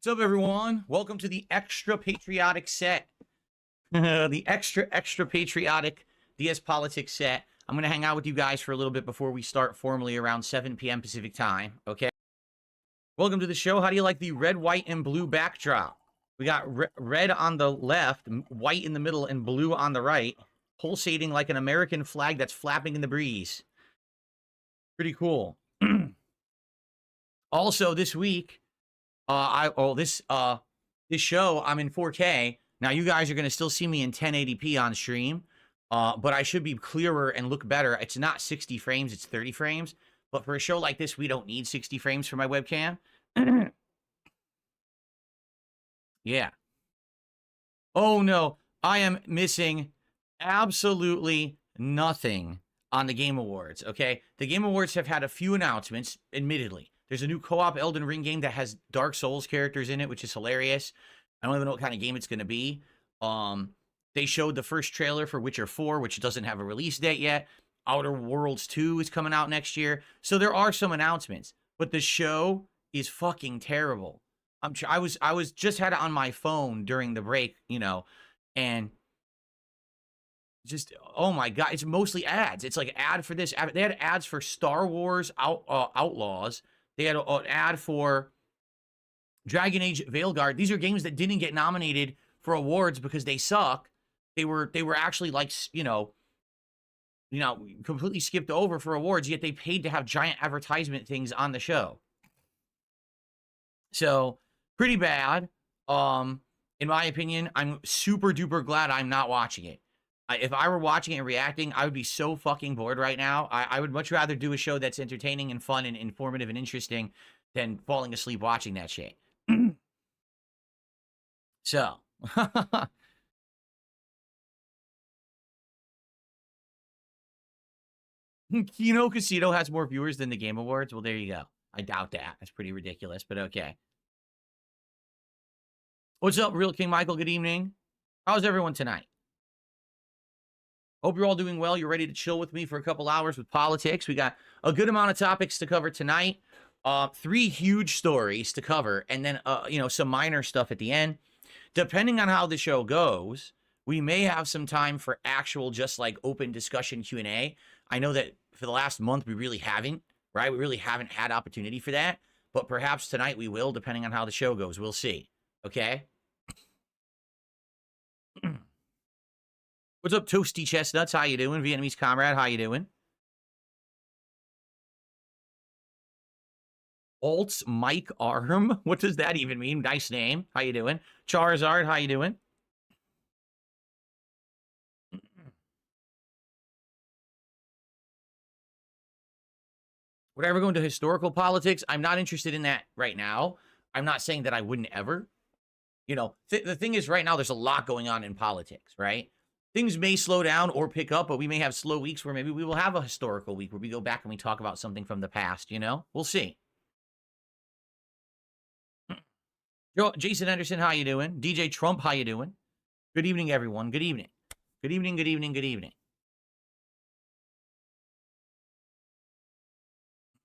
What's up, everyone? Welcome to the extra patriotic set. The extra patriotic dsPolitics set. I'm going to hang out with you guys for a little bit before we start formally around 7 p.m. Pacific time, okay? Welcome to the show. How do you like the red, white, and blue backdrop? We got red on the left, white in the middle, and blue on the right, pulsating like an American flag that's flapping in the breeze. Pretty cool. Also, this week, this show, I'm in 4K. Now, you guys are going to still see me in 1080p on stream, but I should be clearer and look better. It's not 60 frames, it's 30 frames. But for a show like this, we don't need 60 frames for my webcam. Yeah. Oh, no. I am missing absolutely nothing on the Game Awards, okay? The Game Awards have had a few announcements, admittedly. There's a new co-op Elden Ring game that has Dark Souls characters in it, which is hilarious. I don't even know what kind of game it's going to be. They showed the first trailer for Witcher 4, which doesn't have a release date yet. Outer Worlds 2 is coming out next year. So there are some announcements, but the show is fucking terrible. I was just had it on my phone during the break, you know, and just, oh my God, it's mostly ads. It's like ad for this. They had ads for Star Wars Outlaws. They had an ad for Dragon Age Veilguard. These are games that didn't get nominated for awards because they suck. They were actually like, you know, completely skipped over for awards, yet they paid to have giant advertisement things on the show. So, pretty bad. In my opinion, I'm super duper glad I'm not watching it. If I were watching it and reacting, I would be so fucking bored right now. I would much rather do a show that's entertaining and fun and informative and interesting than falling asleep watching that shit. So. Kino Casino has more viewers than the Game Awards? Well, there you go. I doubt that. That's pretty ridiculous, but okay. What's up, Real King Michael? Good evening. How's everyone tonight? Hope you're all doing well. You're ready to chill with me for a couple hours with politics. We got a good amount of topics to cover tonight. 3 huge stories to cover, and then, some minor stuff at the end. Depending on how the show goes, we may have some time for actual, just like open discussion Q&A. I know that for the last month, we really haven't, right? We really haven't had opportunity for that, but perhaps tonight we will, depending on how the show goes. We'll see. Okay? What's up, Toasty Chestnuts? How you doing? Vietnamese Comrade, how you doing? Alt's Mike Arm? What does that even mean? Nice name. How you doing? Charizard, how you doing? Would I ever go into historical politics? I'm not interested in that right now. I'm not saying that I wouldn't ever. You know, the thing is right now there's a lot going on in politics, right? Things may slow down or pick up, but we may have slow weeks where maybe we will have a historical week where we go back and we talk about something from the past, you know? We'll see. Jason Anderson, how you doing? DJ Trump, how you doing? Good evening, everyone. Good evening. Good evening, good evening, good evening.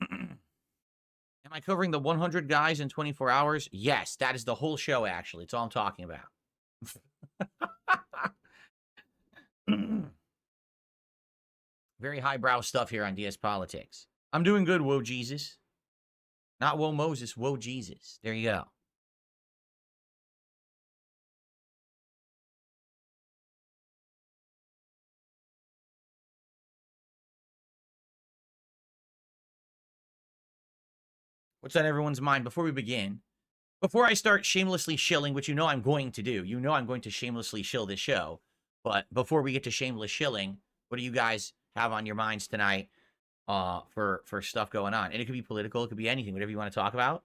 Am I covering the 100 guys in 24 hours? Yes, that is the whole show, actually. It's all I'm talking about. Very highbrow stuff here on dsPolitics. I'm doing good, whoa Jesus. Not whoa Moses, whoa Jesus. There you go. What's on everyone's mind before we begin? Before I start shamelessly shilling, which you know I'm going to do. You know I'm going to shamelessly shill this show. But before we get to shameless shilling, what do you guys have on your minds tonight for stuff going on? And it could be political. It could be anything, whatever you want to talk about.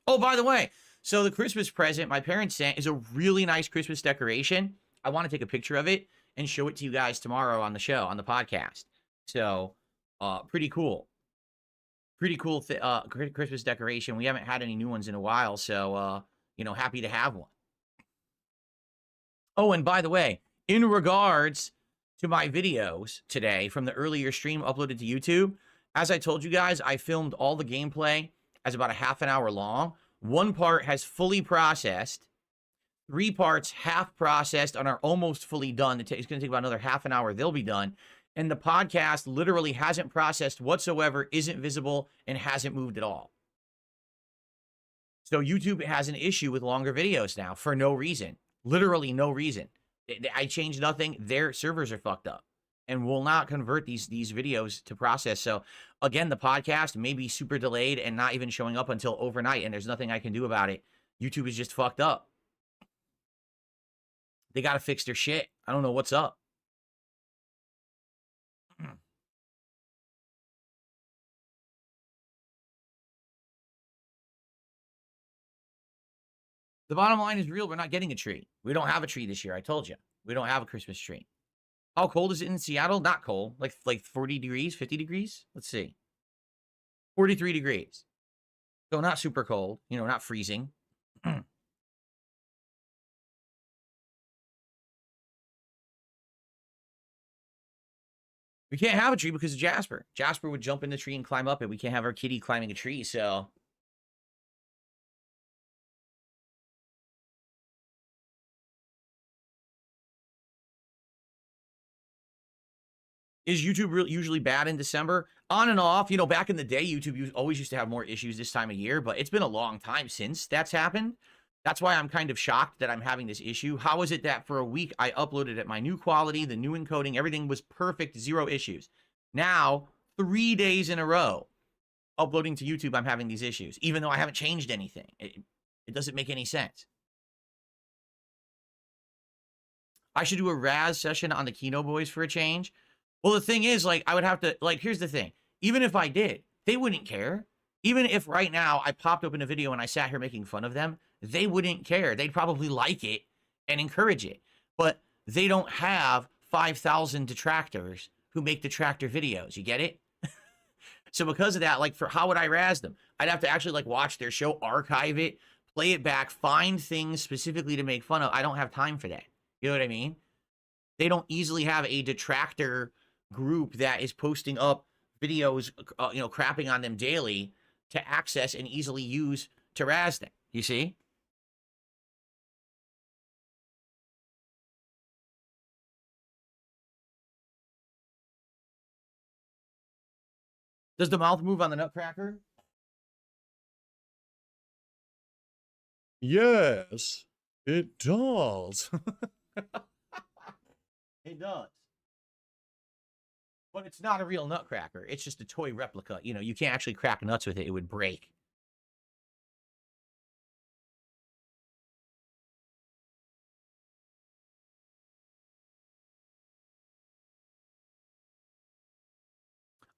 Oh, by the way, so the Christmas present my parents sent is a really nice Christmas decoration. I want to take a picture of it and show it to you guys tomorrow on the show, on the podcast. So, pretty cool. Pretty cool Christmas decoration. We haven't had any new ones in a while, so, happy to have one. Oh, and by the way, in regards to my videos today from the earlier stream uploaded to YouTube, as I told you guys, I filmed all the gameplay as about a half an hour long. 1 part has fully processed, 3 parts half processed and are almost fully done. It's going to take about another half an hour. They'll be done. And the podcast literally hasn't processed whatsoever, isn't visible, and hasn't moved at all. So YouTube has an issue with longer videos now for no reason. Literally no reason. I changed nothing. Their servers are fucked up and will not convert these videos to process. So again, the podcast may be super delayed and not even showing up until overnight, and there's nothing I can do about it. YouTube is just fucked up. They got to fix their shit. I don't know what's up. The bottom line is real. We're not getting a tree. We don't have a tree this year. I told you. We don't have a Christmas tree. How cold is it in Seattle? Not cold. Like 40 degrees, 50 degrees? Let's see. 43 degrees. So not super cold. You know, not freezing. We can't have a tree because of Jasper. Jasper would jump in the tree and climb up it. We can't have our kitty climbing a tree, so... Is YouTube usually bad in December? On and off. You know, back in the day, YouTube always used to have more issues this time of year, but it's been a long time since that's happened. That's why I'm kind of shocked that I'm having this issue. How is it that for a week I uploaded at my new quality, the new encoding, everything was perfect, 0 issues. Now, 3 days in a row, uploading to YouTube, I'm having these issues, even though I haven't changed anything. It doesn't make any sense. I should do a Raz session on the Kino Boys for a change. Well, the thing is, like, I would have to, like, here's the thing. Even if I did, they wouldn't care. Even if right now I popped open a video and I sat here making fun of them, they wouldn't care. They'd probably like it and encourage it. But they don't have 5,000 detractors who make detractor videos. You get it? So because of that, like, for how would I razz them? I'd have to actually, like, watch their show, archive it, play it back, find things specifically to make fun of. I don't have time for that. You know what I mean? They don't easily have a detractor group that is posting up videos, you know, crapping on them daily to access and easily use to razz them. You see? Does the mouth move on the Nutcracker? Yes, it does. It does. But it's not a real Nutcracker. It's just a toy replica. You know, you can't actually crack nuts with it. It would break.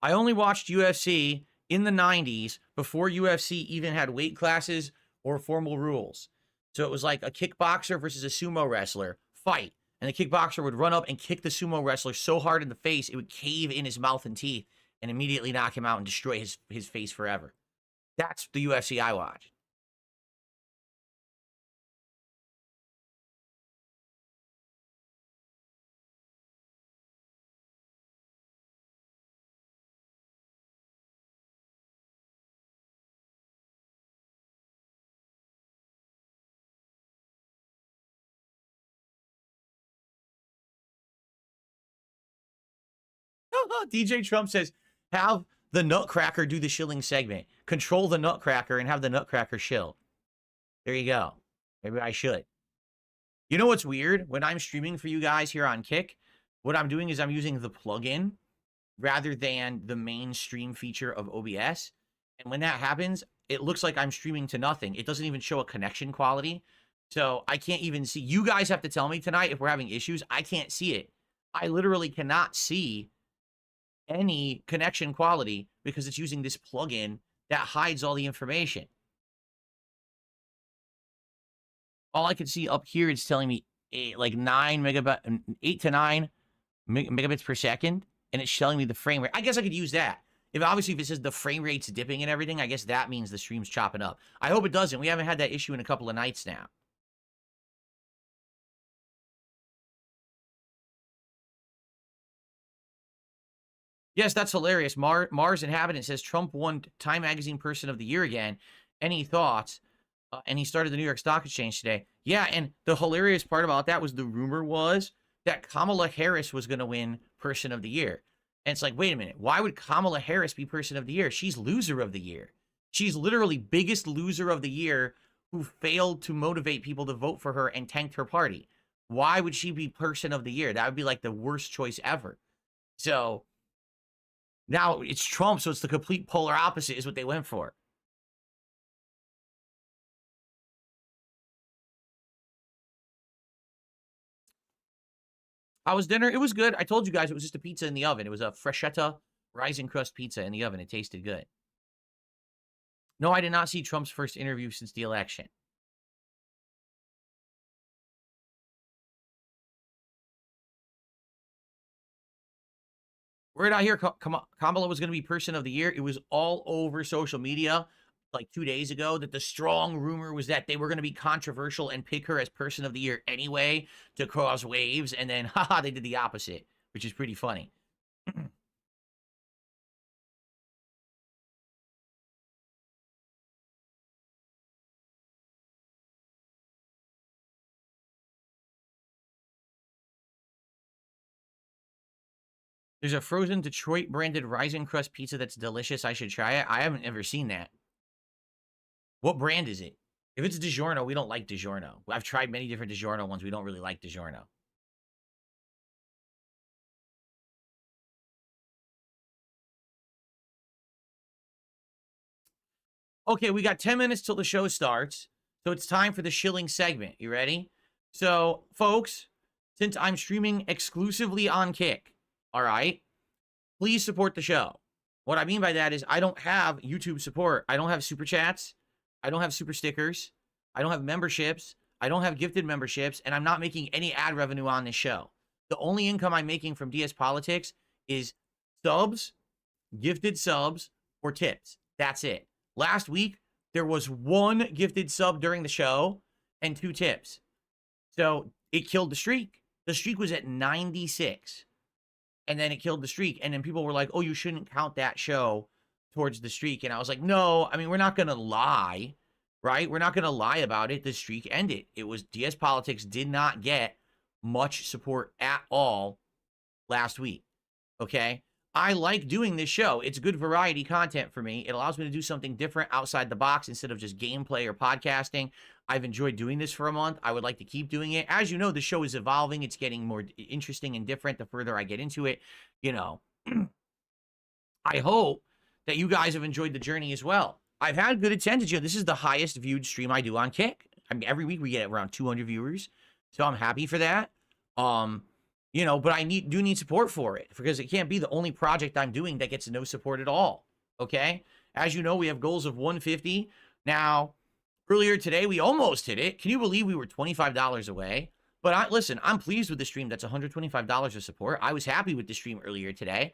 I only watched UFC in the 90s before UFC even had weight classes or formal rules. So it was like a kickboxer versus a sumo wrestler fight. And the kickboxer would run up and kick the sumo wrestler so hard in the face, it would cave in his mouth and teeth and immediately knock him out and destroy his face forever. That's the UFC I watched. DJ Trump says, have the Nutcracker do the shilling segment. Control the Nutcracker and have the Nutcracker shill. There you go. Maybe I should. You know what's weird? When I'm streaming for you guys here on Kick, what I'm doing is I'm using the plugin rather than the main stream feature of OBS. And when that happens, it looks like I'm streaming to nothing. It doesn't even show a connection quality. So I can't even see. You guys have to tell me tonight if we're having issues. I can't see it. I literally cannot see any connection quality because it's using this plugin that hides all the information. All I can see up here is telling me like 8 to 9 megabits per second, and it's showing me the frame rate. I guess I could use that. If it says the frame rate's dipping and everything, I guess that means the stream's chopping up. I hope it doesn't. We haven't had that issue in a couple of nights now. Yes, that's hilarious. Mars Inhabitant says Trump won Time Magazine Person of the Year again. Any thoughts? and he started the New York Stock Exchange today. Yeah, and the hilarious part about that was the rumor was that Kamala Harris was going to win Person of the Year. And it's like, wait a minute, why would Kamala Harris be Person of the Year? She's loser of the year. She's literally biggest loser of the year who failed to motivate people to vote for her and tanked her party. Why would she be Person of the Year? That would be like the worst choice ever. So now it's Trump, so it's the complete polar opposite is what they went for. How was dinner? It was good. I told you guys it was just a pizza in the oven. It was a Freschetta rising crust pizza in the oven. It tasted good. No, I did not see Trump's first interview since the election. Word out here, Kamala was going to be Person of the Year. It was all over social media like 2 days ago that the strong rumor was that they were going to be controversial and pick her as Person of the Year anyway to cause waves. And then, haha, they did the opposite, which is pretty funny. There's a frozen Detroit branded Rising Crust pizza that's delicious. I should try it. I haven't ever seen that. What brand is it? If it's DiGiorno, we don't like DiGiorno. I've tried many different DiGiorno ones. We don't really like DiGiorno. Okay, we got 10 minutes till the show starts. So it's time for the shilling segment. You ready? So, folks, since I'm streaming exclusively on Kick, all right, please support the show. What I mean by that is I don't have YouTube support. I don't have super chats. I don't have super stickers. I don't have memberships. I don't have gifted memberships. And I'm not making any ad revenue on this show. The only income I'm making from dsPolitics is subs, gifted subs, or tips. That's it. Last week, there was 1 gifted sub during the show and 2 tips. So it killed the streak. The streak was at 96. And then it killed the streak. And then people were like, oh, you shouldn't count that show towards the streak. And I was like, no, I mean, we're not going to lie, right? We're not going to lie about it. The streak ended. It was dsPolitics did not get much support at all last week. Okay. I like doing this show. It's good variety content for me. It allows me to do something different outside the box instead of just gameplay or podcasting. I've enjoyed doing this for a month. I would like to keep doing it. As you know, the show is evolving. It's getting more interesting and different the further I get into it. You know, I hope that you guys have enjoyed the journey as well. I've had good attendance. This is the highest viewed stream I do on Kick. I mean, every week we get around 200 viewers. So I'm happy for that. You know, but I do need support for it because it can't be the only project I'm doing that gets no support at all. Okay. As you know, we have goals of 150. Now, earlier today, we almost hit it. Can you believe we were $25 away? But listen, I'm pleased with the stream. That's $125 of support. I was happy with the stream earlier today.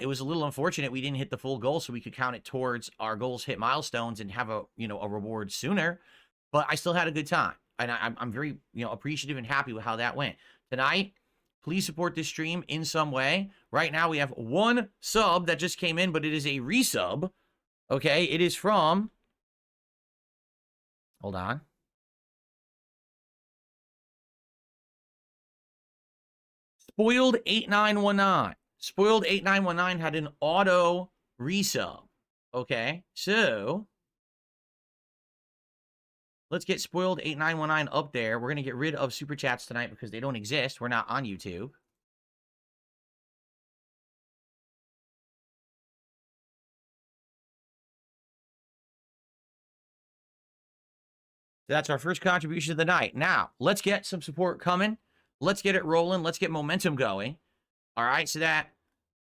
It was a little unfortunate we didn't hit the full goal so we could count it towards our goals hit milestones and have a reward sooner. But I still had a good time. And I'm very, appreciative and happy with how that went. Tonight, please support this stream in some way. Right now, we have 1 sub that just came in, but it is a resub. Okay, it is from... Hold on. Spoiled 8919. Spoiled 8919 had an auto resub. Okay, so... let's get Spoiled 8919 up there. We're going to get rid of Super Chats tonight because they don't exist. We're not on YouTube. That's our first contribution of the night. Now, let's get some support coming. Let's get it rolling. Let's get momentum going. All right, so that,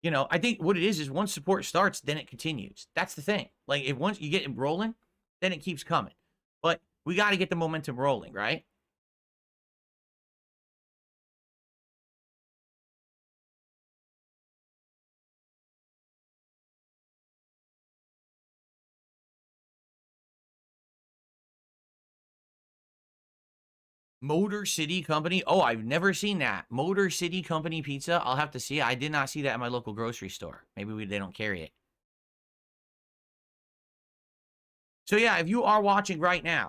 I think what it is once support starts, then it continues. That's the thing. Like, if once you get it rolling, then it keeps coming. But we got to get the momentum rolling, right? Motor City Company. Oh, I've never seen that. Motor City Company pizza. I'll have to see it. I did not see that at my local grocery store. Maybe they don't carry it. So yeah, if you are watching right now,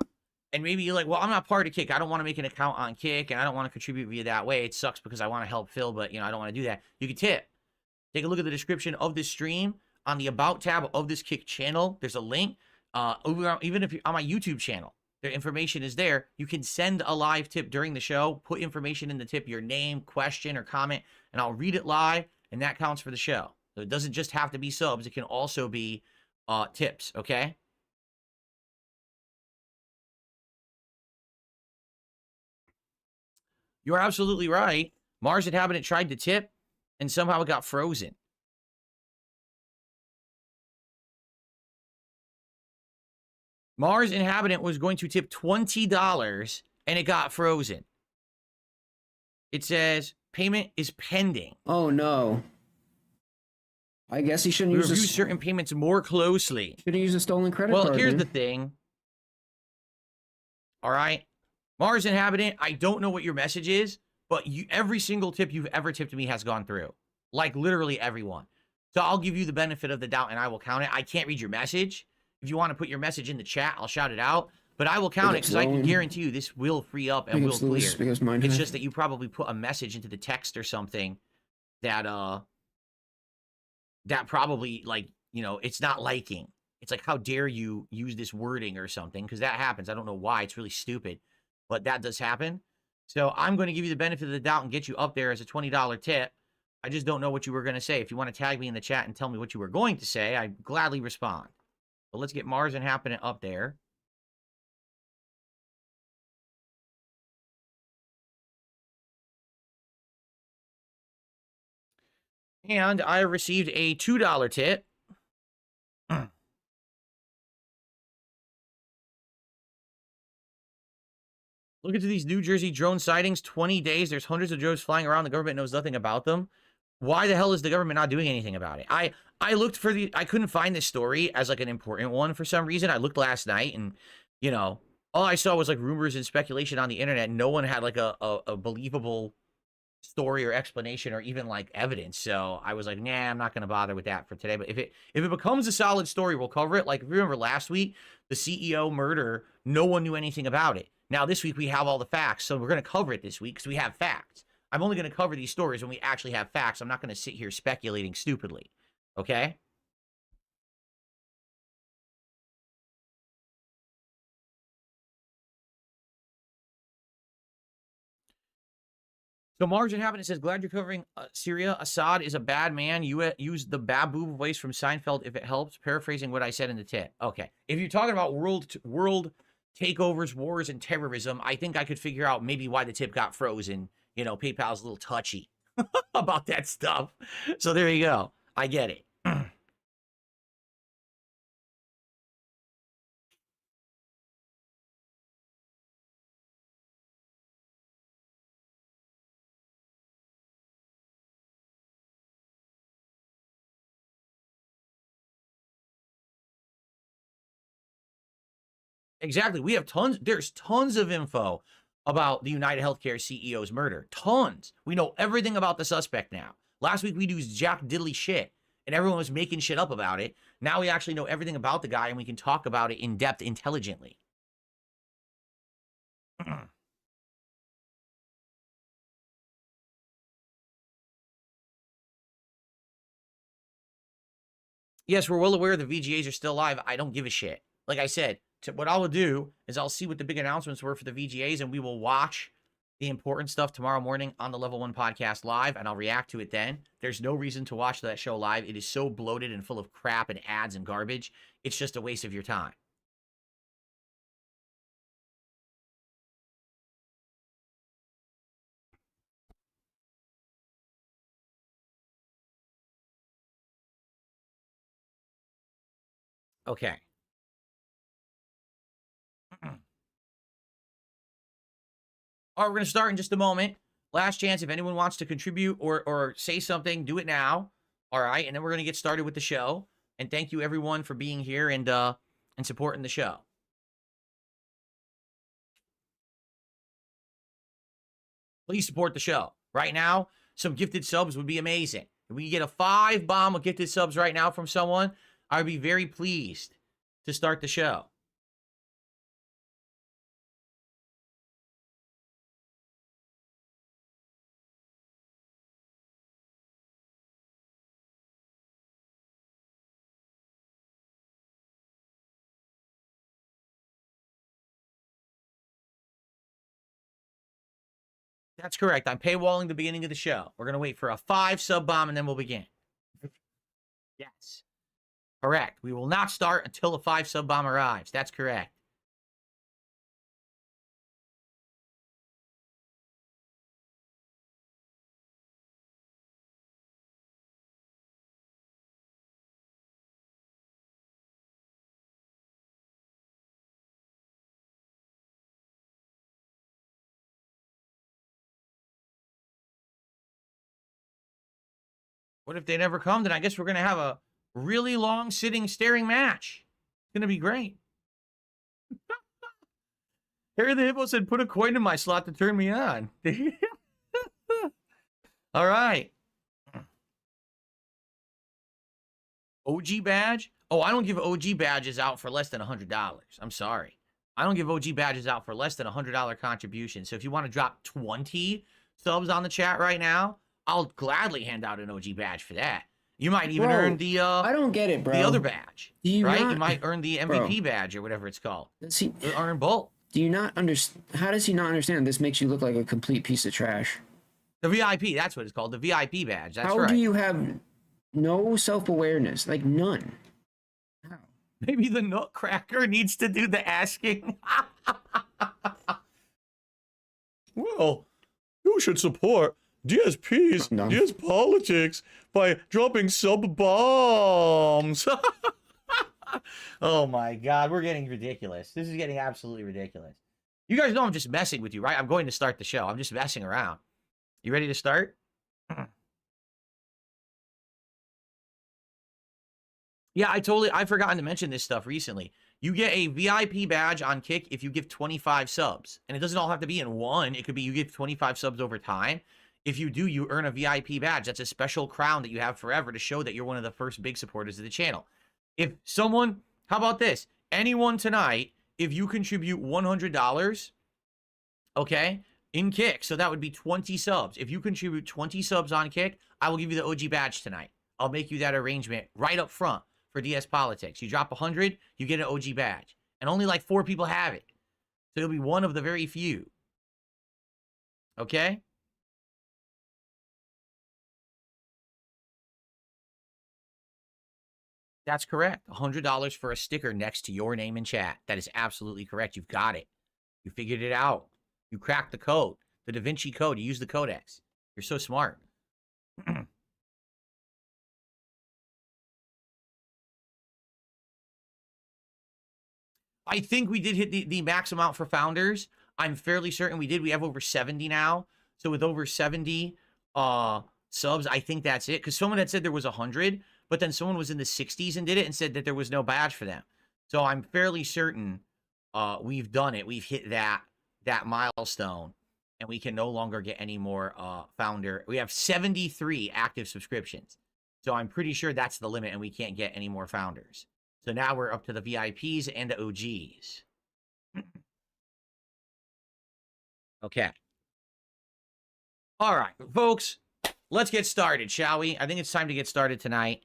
And maybe you're like, well, I'm not part of Kick. I don't want to make an account on Kick, and I don't want to contribute via that way. It sucks because I want to help Phil, but, I don't want to do that. You can tip. Take a look at the description of this stream. On the About tab of this Kick channel, there's a link. Even if you're on my YouTube channel, the information is there. You can send a live tip during the show. Put information in the tip, your name, question, or comment, and I'll read it live, and that counts for the show. So it doesn't just have to be subs. It can also be tips, okay? You're absolutely right. Mars Inhabitant tried to tip, and somehow it got frozen. Mars Inhabitant was going to tip $20, and it got frozen. It says, payment is pending. Oh, no. I guess he shouldn't use review certain payments more closely. Should have used a stolen credit card. Well, here's the thing. All right. Mars Inhabitant, I don't know what your message is, but every single tip you've ever tipped me has gone through. Like, literally everyone. So I'll give you the benefit of the doubt, and I will count it. I can't read your message. If you want to put your message in the chat, I'll shout it out. But I will count it because I can guarantee you this will free up and will clear. It's just that you probably put a message into the text or something that that probably, like, it's not liking. It's like, how dare you use this wording or something? Because that happens. I don't know why. It's really stupid. But that does happen. So I'm going to give you the benefit of the doubt and get you up there as a $20 tip. I just don't know what you were going to say. If you want to tag me in the chat and tell me what you were going to say, I gladly respond. But let's get Mars Inhabitant up there. And I received a $2 tip. Look into these New Jersey drone sightings. 20 days. There's hundreds of drones flying around. The government knows nothing about them. Why the hell is the government not doing anything about it? I looked for I couldn't find this story as like an important one for some reason. I looked last night and, all I saw was like rumors and speculation on the internet. No one had like a believable story or explanation or even like evidence. So I was like, nah, I'm not going to bother with that for today. But if it becomes a solid story, we'll cover it. Like, if you remember last week, the CEO murder, no one knew anything about it. Now this week we have all the facts. So we're going to cover it this week because we have facts. I'm only going to cover these stories when we actually have facts. I'm not going to sit here speculating stupidly. Okay? So Mars Inhabitant says, glad you're covering Syria. Assad is a bad man. You use the baboo voice from Seinfeld if it helps. Paraphrasing what I said in the tip. Okay. If you're talking about world takeovers, wars, and terrorism, I think I could figure out maybe why the tip got frozen. PayPal's a little touchy about that stuff. So there you go. I get it. Exactly. We have tons. There's tons of info about the United Healthcare CEO's murder. Tons. We know everything about the suspect now. Last week we used jack diddly shit, and everyone was making shit up about it. Now we actually know everything about the guy, and we can talk about it in depth, intelligently. Yes, we're well aware the VGAs are still live. I don't give a shit. Like I said, what I will do is I'll see what the big announcements were for the VGAs, and we will watch the important stuff tomorrow morning on the Level 1 podcast live, and I'll react to it then. There's no reason to watch that show live. It is so bloated and full of crap and ads and garbage. It's just a waste of your time. Okay. All right, we're going to start in just a moment. Last chance, if anyone wants to contribute or say something, do it now. All right, and then we're going to get started with the show. And thank you, everyone, for being here and supporting the show. Please support the show. Right now, some gifted subs would be amazing. If we get a 5 bomb of gifted subs right now from someone, I would be very pleased to start the show. That's correct. I'm paywalling the beginning of the show. We're going to wait for a 5 sub bomb and then we'll begin. Yes. Correct. We will not start until a 5 sub bomb arrives. That's correct. What if they never come? Then I guess we're going to have a really long sitting staring match. It's going to be great. Harry the Hippo said, put a coin in my slot to turn me on. All right. OG badge? Oh, I don't give OG badges out for less than $100. I'm sorry. I don't give OG badges out for less than $100 contribution. So if you want to drop 20 subs on the chat right now, I'll gladly hand out an OG badge for that. You might even earn the I don't get it, bro. The other badge, right? Not, you might earn the MVP badge or whatever it's called. Does he earn both? Do you not understand? How does he not understand? This makes you look like a complete piece of trash. The VIP, that's what it's called. The VIP badge. That's How right. do you have no self-awareness? Like none. How? Maybe the Nutcracker needs to do the asking. Well, you should support dsPolitics by dropping sub bombs. Oh my God, we're getting ridiculous. This is getting absolutely ridiculous. You guys know I'm just messing with you, right? I'm going to start the show. I'm just messing around. You ready to start? Yeah, I've forgotten to mention this stuff recently. You get a VIP badge on Kick if you give 25 subs. And it doesn't all have to be in one. It could be you give 25 subs over time. If you do, you earn a VIP badge. That's a special crown that you have forever to show that you're one of the first big supporters of the channel. If someone, how about this? Anyone tonight, if you contribute $100, okay, in Kick, so that would be 20 subs. If you contribute 20 subs on Kick, I will give you the OG badge tonight. I'll make you that arrangement right up front for dsPolitics. You drop 100, you get an OG badge. And only like 4 people have it. So you'll be one of the very few. Okay? That's correct. $100 for a sticker next to your name in chat. That is absolutely correct. You've got it. You figured it out. You cracked the code. The Da Vinci Code. You used the codex. You're so smart. I think we did hit the max amount for founders. I'm fairly certain we did. We have over 70 now. So with over 70 subs, I think that's it. Because someone had said there was 100. But then someone was in the 60s and did it and said that there was no badge for them. So I'm fairly certain we've done it. We've hit that milestone. And we can no longer get any more founder. We have 73 active subscriptions. So I'm pretty sure that's the limit and we can't get any more founders. So now we're up to the VIPs and the OGs. Okay. All right, folks. Let's get started, shall we? I think it's time to get started tonight.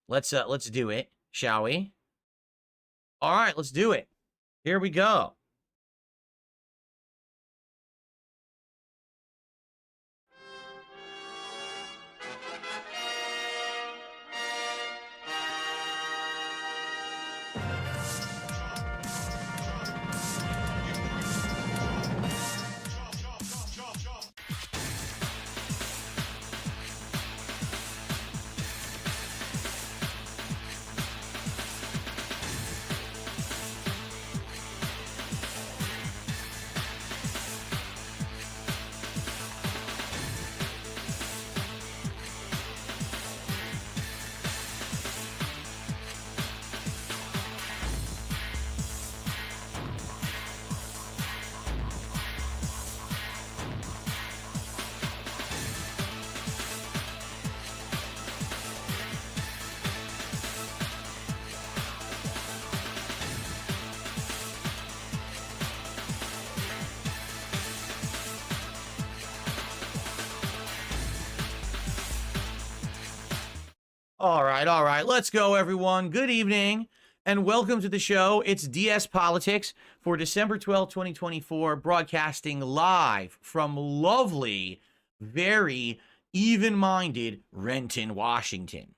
Let's do it, shall we? All right, let's do it. Here we go. All right. Let's go, everyone. Good evening, and welcome to the show. It's dsPolitics for December 12th, 2024, broadcasting live from lovely, very even-minded Renton, Washington.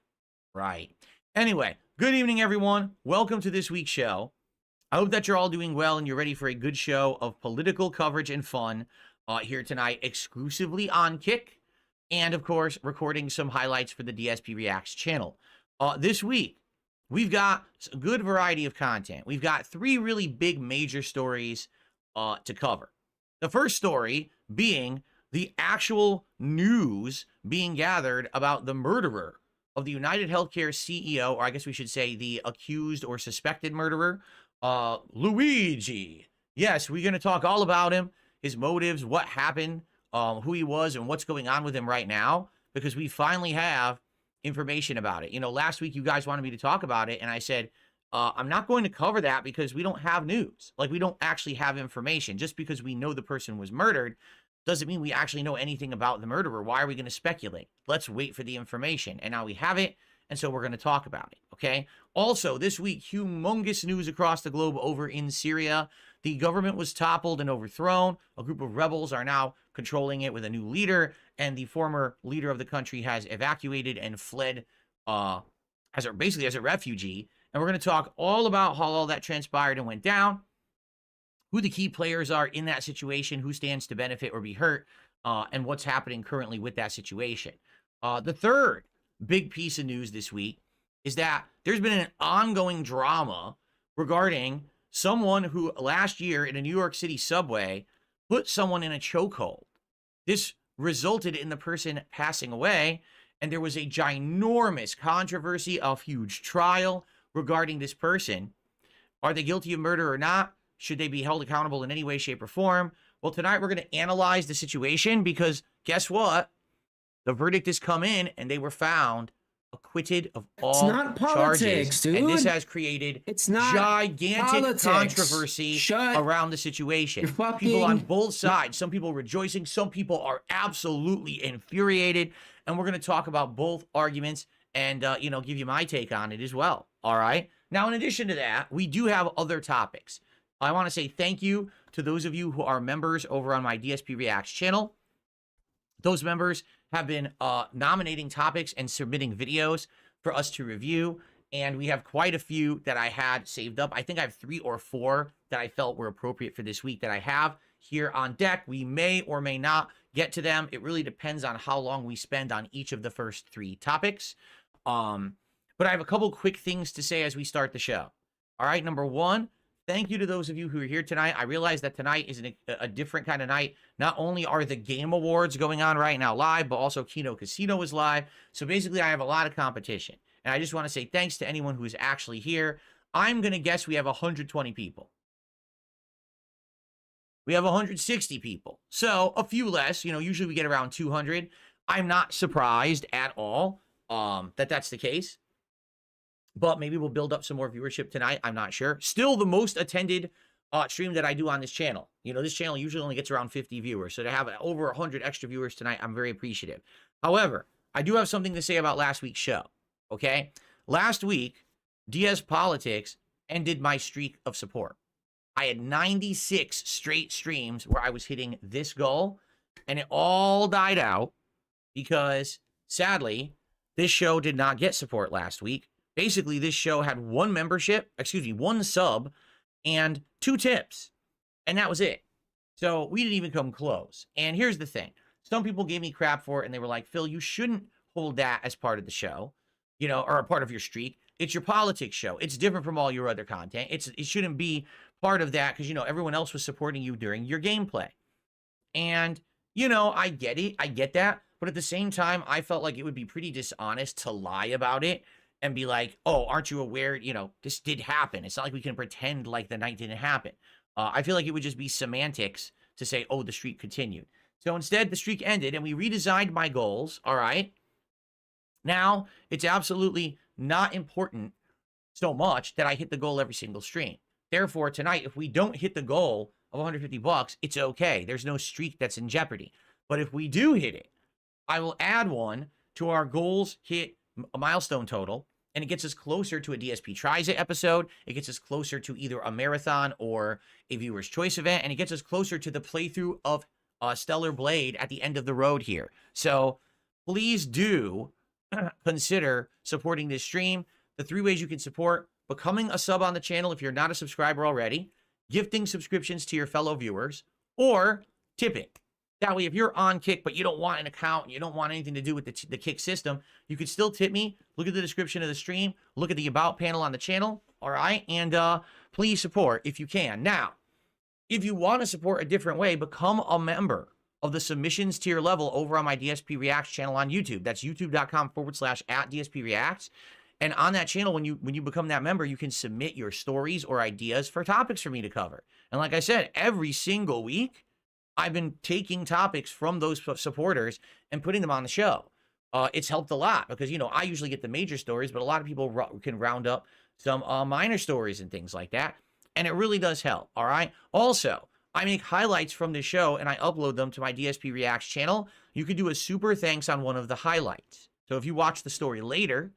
Right. Anyway, good evening, everyone. Welcome to this week's show. I hope that you're all doing well and you're ready for a good show of political coverage and fun here tonight, exclusively on Kick, and of course, recording some highlights for the DSP Reacts channel. This week, we've got a good variety of content. We've got three really big major stories to cover. The first story being the actual news being gathered about the murderer of the United Healthcare CEO, or I guess we should say the accused or suspected murderer, Luigi. Yes, we're going to talk all about him, his motives, what happened, who he was, and what's going on with him right now, because we finally have information about it. You know, last week you guys wanted me to talk about it, and I said, I'm not going to cover that because we don't have news. Like, we don't actually have information. Just because we know the person was murdered doesn't mean we actually know anything about the murderer. Why are we going to speculate? Let's wait for the information. And now we have it, and so we're going to talk about it, okay? Also, this week, humongous news across the globe over in Syria. The government was toppled and overthrown. A group of rebels are now controlling it with a new leader, and the former leader of the country has evacuated and fled basically as a refugee. And we're going to talk all about how all that transpired and went down, who the key players are in that situation, who stands to benefit or be hurt, and what's happening currently with that situation. The third big piece of news this week is that there's been an ongoing drama regarding someone who last year in a New York City subway put someone in a chokehold. This resulted in the person passing away, and there was a ginormous controversy, a huge trial regarding this person. Are they guilty of murder or not? Should they be held accountable in any way, shape, or form? Well, tonight we're going to analyze the situation because guess what? The verdict has come in, and they were found acquitted of all charges. Dude. And this has created gigantic controversy around the situation. People on both sides. Some people rejoicing. Some people are absolutely infuriated. And we're going to talk about both arguments and, give you my take on it as well. All right. Now, in addition to that, we do have other topics. I want to say thank you to those of you who are members over on my DSP Reacts channel. Those members have been nominating topics and submitting videos for us to review, and we have quite a few that I had saved up. I think I have 3 or 4 that I felt were appropriate for this week that I have here on deck. We may or may not get to them. It really depends on how long we spend on each of the first 3 topics. But I have a couple quick things to say as we start the show. All right, number 1, thank you to those of you who are here tonight. I realize that tonight is a different kind of night. Not only are the Game Awards going on right now live, but also Kino Casino is live. So basically, I have a lot of competition. And I just want to say thanks to anyone who is actually here. I'm going to guess we have 120 people. We have 160 people. So a few less. You know, usually we get around 200. I'm not surprised at all that that's the case. But maybe we'll build up some more viewership tonight. I'm not sure. Still the most attended stream that I do on this channel. You know, this channel usually only gets around 50 viewers. So to have over 100 extra viewers tonight, I'm very appreciative. However, I do have something to say about last week's show. Okay? Last week, dsPolitics ended my streak of support. I had 96 straight streams where I was hitting this goal. And it all died out because, sadly, this show did not get support last week. Basically, this show had 1 sub, and 2 tips. And that was it. So we didn't even come close. And here's the thing. Some people gave me crap for it, and they were like, Phil, you shouldn't hold that as part of the show, or a part of your streak. It's your politics show. It's different from all your other content. It shouldn't be part of that because, everyone else was supporting you during your gameplay. And, I get it. I get that. But at the same time, I felt like it would be pretty dishonest to lie about it and be like, oh, aren't you aware, this did happen. It's not like we can pretend like the night didn't happen. I feel like it would just be semantics to say, oh, the streak continued. So instead, the streak ended, and we redesigned my goals, all right? Now, it's absolutely not important so much that I hit the goal every single stream. Therefore, tonight, if we don't hit the goal of $150, it's okay. There's no streak that's in jeopardy. But if we do hit it, I will add one to our goals hit a milestone total, And it gets us closer to a DSP Tries It episode. It gets us closer to either a marathon or a viewer's choice event. And it gets us closer to the playthrough of Stellar Blade at the end of the road here. So please do consider supporting this stream. The 3 ways you can support: becoming a sub on the channel if you're not a subscriber already, gifting subscriptions to your fellow viewers, or tipping. That way, if you're on Kick, but you don't want an account and you don't want anything to do with the Kick system, you could still tip me. Look at the description of the stream. Look at the About panel on the channel. All right? And please support if you can. Now, if you want to support a different way, become a member of the submissions tier level over on my DSP Reacts channel on YouTube. That's youtube.com/@DSP And on that channel, when you become that member, you can submit your stories or ideas for topics for me to cover. And like I said, every single week, I've been taking topics from those supporters and putting them on the show. It's helped a lot because, I usually get the major stories, but a lot of people can round up some minor stories and things like that. And it really does help, all right? Also, I make highlights from the show and I upload them to my DSP Reacts channel. You can do a super thanks on one of the highlights. So if you watch the story later,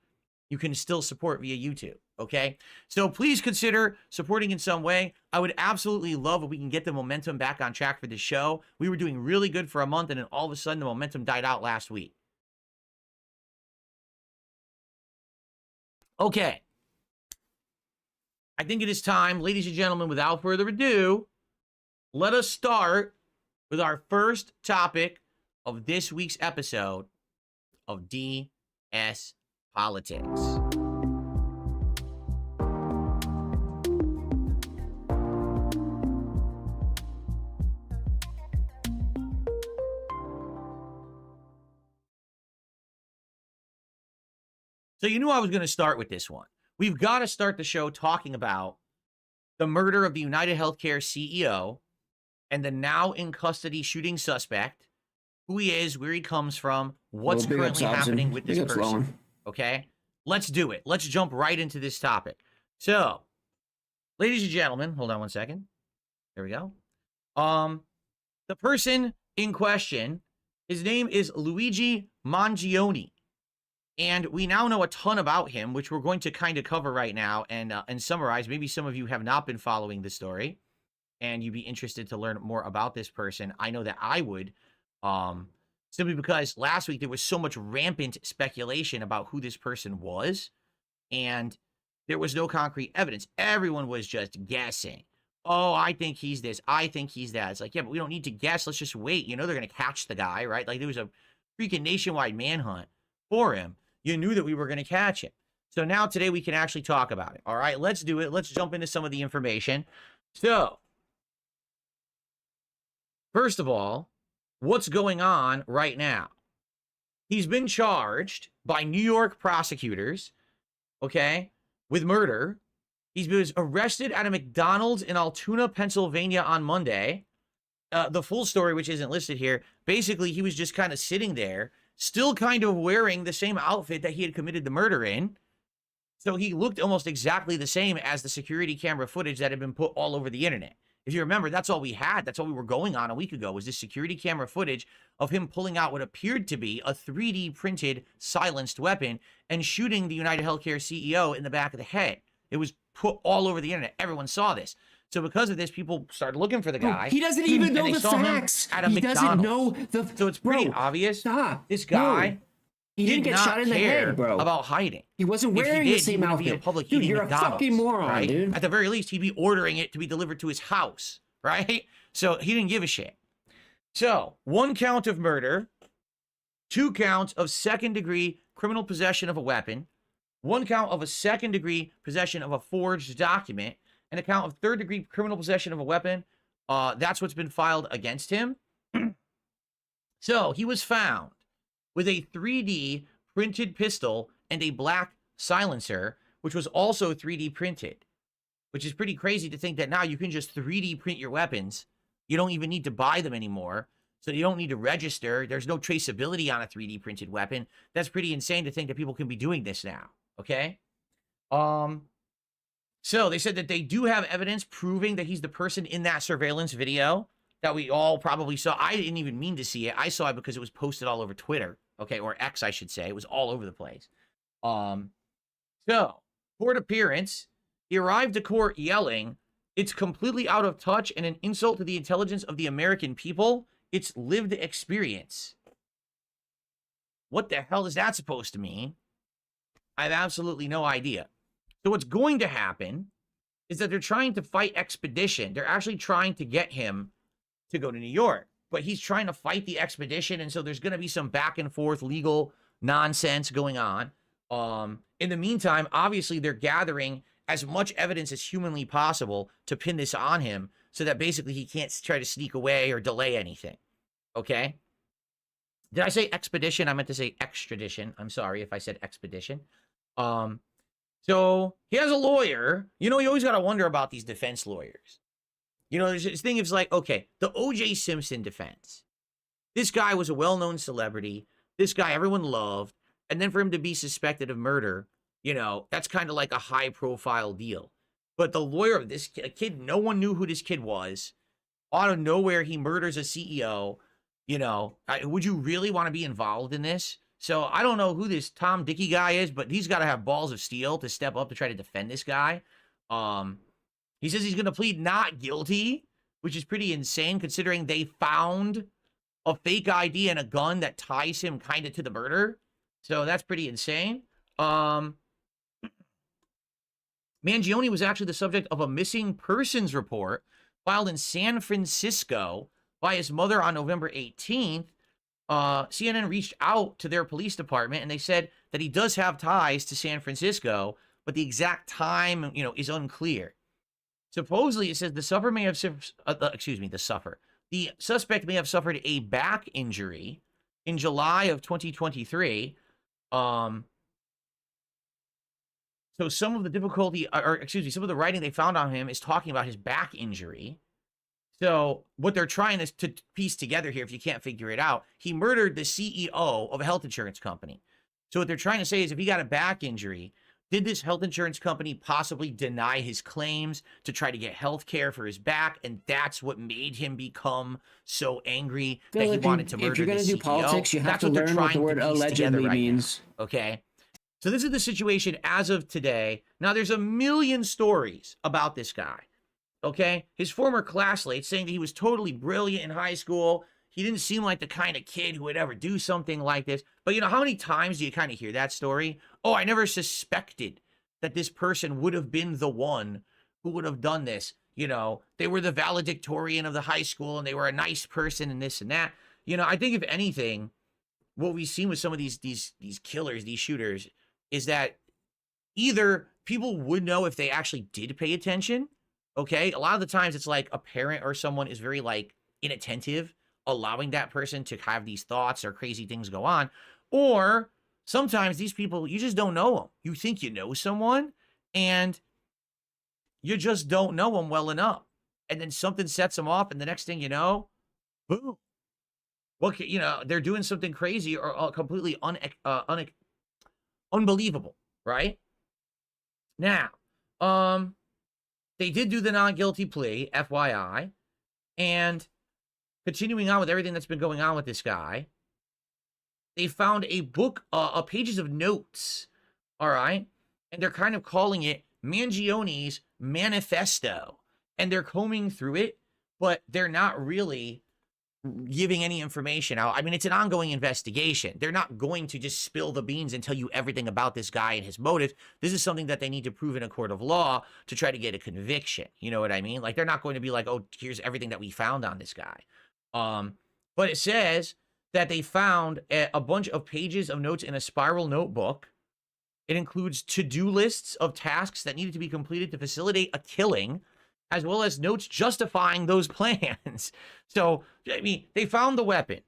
you can still support via YouTube, okay? So please consider supporting in some way. I would absolutely love if we can get the momentum back on track for the show. We were doing really good for a month, and then all of a sudden, the momentum died out last week. Okay. I think it is time, ladies and gentlemen, without further ado, let us start with our first topic of this week's episode of dspolitics. So you knew I was going to start with this one. We've got to start the show talking about the murder of the United Healthcare CEO and the now in custody shooting suspect, who he is, where he comes from, what's currently happening with this person. Okay, let's do it. Let's jump right into this topic. So, ladies and gentlemen, hold on one second. There we go. The person in question, his name is Luigi Mangione. And we now know a ton about him, which we're going to kind of cover right now and summarize. Maybe some of you have not been following the story and you'd be interested to learn more about this person. I know that I would, simply because last week there was so much rampant speculation about who this person was, and there was no concrete evidence. Everyone was just guessing. Oh, I think he's this. I think he's that. It's like, yeah, but we don't need to guess. Let's just wait. They're going to catch the guy, right? Like, there was a freaking nationwide manhunt for him. You knew that we were going to catch him. So now today we can actually talk about it. All right, let's do it. Let's jump into some of the information. So, first of all, what's going on right now? He's been charged by New York prosecutors, okay, with murder. He was arrested at a McDonald's in Altoona, Pennsylvania on Monday. The full story, which isn't listed here, basically he was just kind of sitting there, still kind of wearing the same outfit that he had committed the murder in. So he looked almost exactly the same as the security camera footage that had been put all over the internet. If you remember, that's all we had. That's all we were going on a week ago, was this security camera footage of him pulling out what appeared to be a 3D printed silenced weapon and shooting the United Healthcare CEO in the back of the head. It was put all over the internet. Everyone saw this. So because of this, people started looking for the guy. He doesn't even know the facts. At a he McDonald's, doesn't know the. So it's pretty obvious. Stop. This guy. No. He didn't get shot in the head, bro. About hiding. He wasn't wearing the same outfit. In public dude, you're McDonald's, a fucking moron, right? dude. At the very least, he'd be ordering it to be delivered to his house, right? So he didn't give a shit. So 1 count of murder, 2 counts of second-degree criminal possession of a weapon, 1 count of a second-degree possession of a forged document, and a count of third-degree criminal possession of a weapon. That's what's been filed against him. So he was found with a 3D printed pistol and a black silencer, which was also 3D printed, which is pretty crazy to think that now you can just 3D print your weapons. You don't even need to buy them anymore. So you don't need to register. There's no traceability on a 3D printed weapon. That's pretty insane to think that people can be doing this now. Okay. So they said that they do have evidence proving that he's the person in that surveillance video that we all probably saw. I didn't even mean to see it. I saw it because it was posted all over Twitter. Okay. Or X, I should say. It was all over the place. So, court appearance, he arrived to court yelling, "It's completely out of touch and an insult to the intelligence of the American people. It's lived experience." What the hell is that supposed to mean? I have absolutely no idea. So what's going to happen is that they're trying to fight extradition. They're actually trying to get him to go to New York, but he's trying to fight the extradition, and so there's going to be some back and forth legal nonsense going on. In the meantime, obviously, they're gathering as much evidence as humanly possible to pin this on him so that basically he can't try to sneak away or delay anything. Okay? Did I say expedition? I meant to say extradition. I'm sorry if I said expedition. So he has a lawyer. You know, you always got to wonder about these defense lawyers. You know, there's this thing of like, okay, the O.J. Simpson defense. This guy was a well-known celebrity. This guy everyone loved. And then for him to be suspected of murder, you know, that's kind of like a high-profile deal. But the lawyer of this kid, no one knew who this kid was. Out of nowhere, he murders a CEO. You know, would you really want to be involved in this? So I don't know who this Tom Dickey guy is, but he's got to have balls of steel to step up to try to defend this guy. He says he's going to plead not guilty, which is pretty insane considering they found a fake ID and a gun that ties him kind of to the murder. So that's pretty insane. Mangione was actually the subject of a missing persons report filed in San Francisco by his mother on November 18th. CNN reached out to their police department, and they said that he does have ties to San Francisco, but the exact time, you know, is unclear. Supposedly, it says the suspect may have suffered a back injury in July of 2023. So some of the difficulty, some of the writing they found on him is talking about his back injury. So what they're trying to piece together here, if you can't figure it out, he murdered the CEO of a health insurance company. So what they're trying to say is if he got a back injury, did this health insurance company possibly deny his claims to try to get health care for his back? And that's what made him become so angry that he wanted to murder the CEO. If you're going to do politics, you have to learn what the word allegedly means. Okay? So this is the situation as of today. Now, there's a million stories about this guy. Okay? His former classmates saying that he was totally brilliant in high school. He didn't seem like the kind of kid who would ever do something like this. But, you know, how many times do you kind of hear that story? Oh, I never suspected that this person would have been the one who would have done this. You know, they were the valedictorian of the high school and they were a nice person and this and that. You know, I think if anything, what we've seen with some of these killers, these shooters, is that either people would know if they actually did pay attention. Okay, a lot of the times it's like a parent or someone is very like inattentive, allowing that person to have these thoughts or crazy things go on. Or sometimes these people, you just don't know them. You think you know someone and you just don't know them well enough. And then something sets them off and the next thing you know, boom. What, you know, they're doing something crazy or completely unbelievable, right? Now, they did do the non-guilty plea, FYI, and continuing on with everything that's been going on with this guy, they found a book, pages of notes, all right? And they're kind of calling it Mangione's Manifesto. And they're combing through it, but they're not really giving any information out. I mean, it's an ongoing investigation. They're not going to just spill the beans and tell you everything about this guy and his motives. This is something that they need to prove in a court of law to try to get a conviction. You know what I mean? Like, they're not going to be like, oh, here's everything that we found on this guy. But it says that they found a bunch of pages of notes in a spiral notebook. It includes to-do lists of tasks that needed to be completed to facilitate a killing, as well as notes justifying those plans. So, I mean, they found the weapon.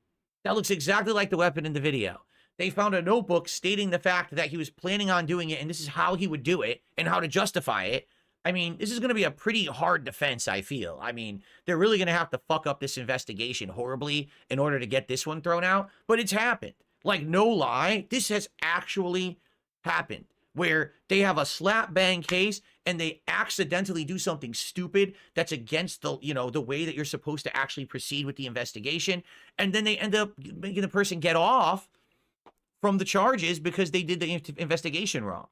That looks exactly like the weapon in the video. They found a notebook stating the fact that he was planning on doing it, and this is how he would do it, and how to justify it. I mean, this is going to be a pretty hard defense, I feel. I mean, they're really going to have to fuck up this investigation horribly in order to get this one thrown out, but it's happened. Like, no lie, this has actually happened, where they have a slap bang case and they accidentally do something stupid that's against the, you know, the way that you're supposed to actually proceed with the investigation. And then they end up making the person get off from the charges because they did the investigation wrong.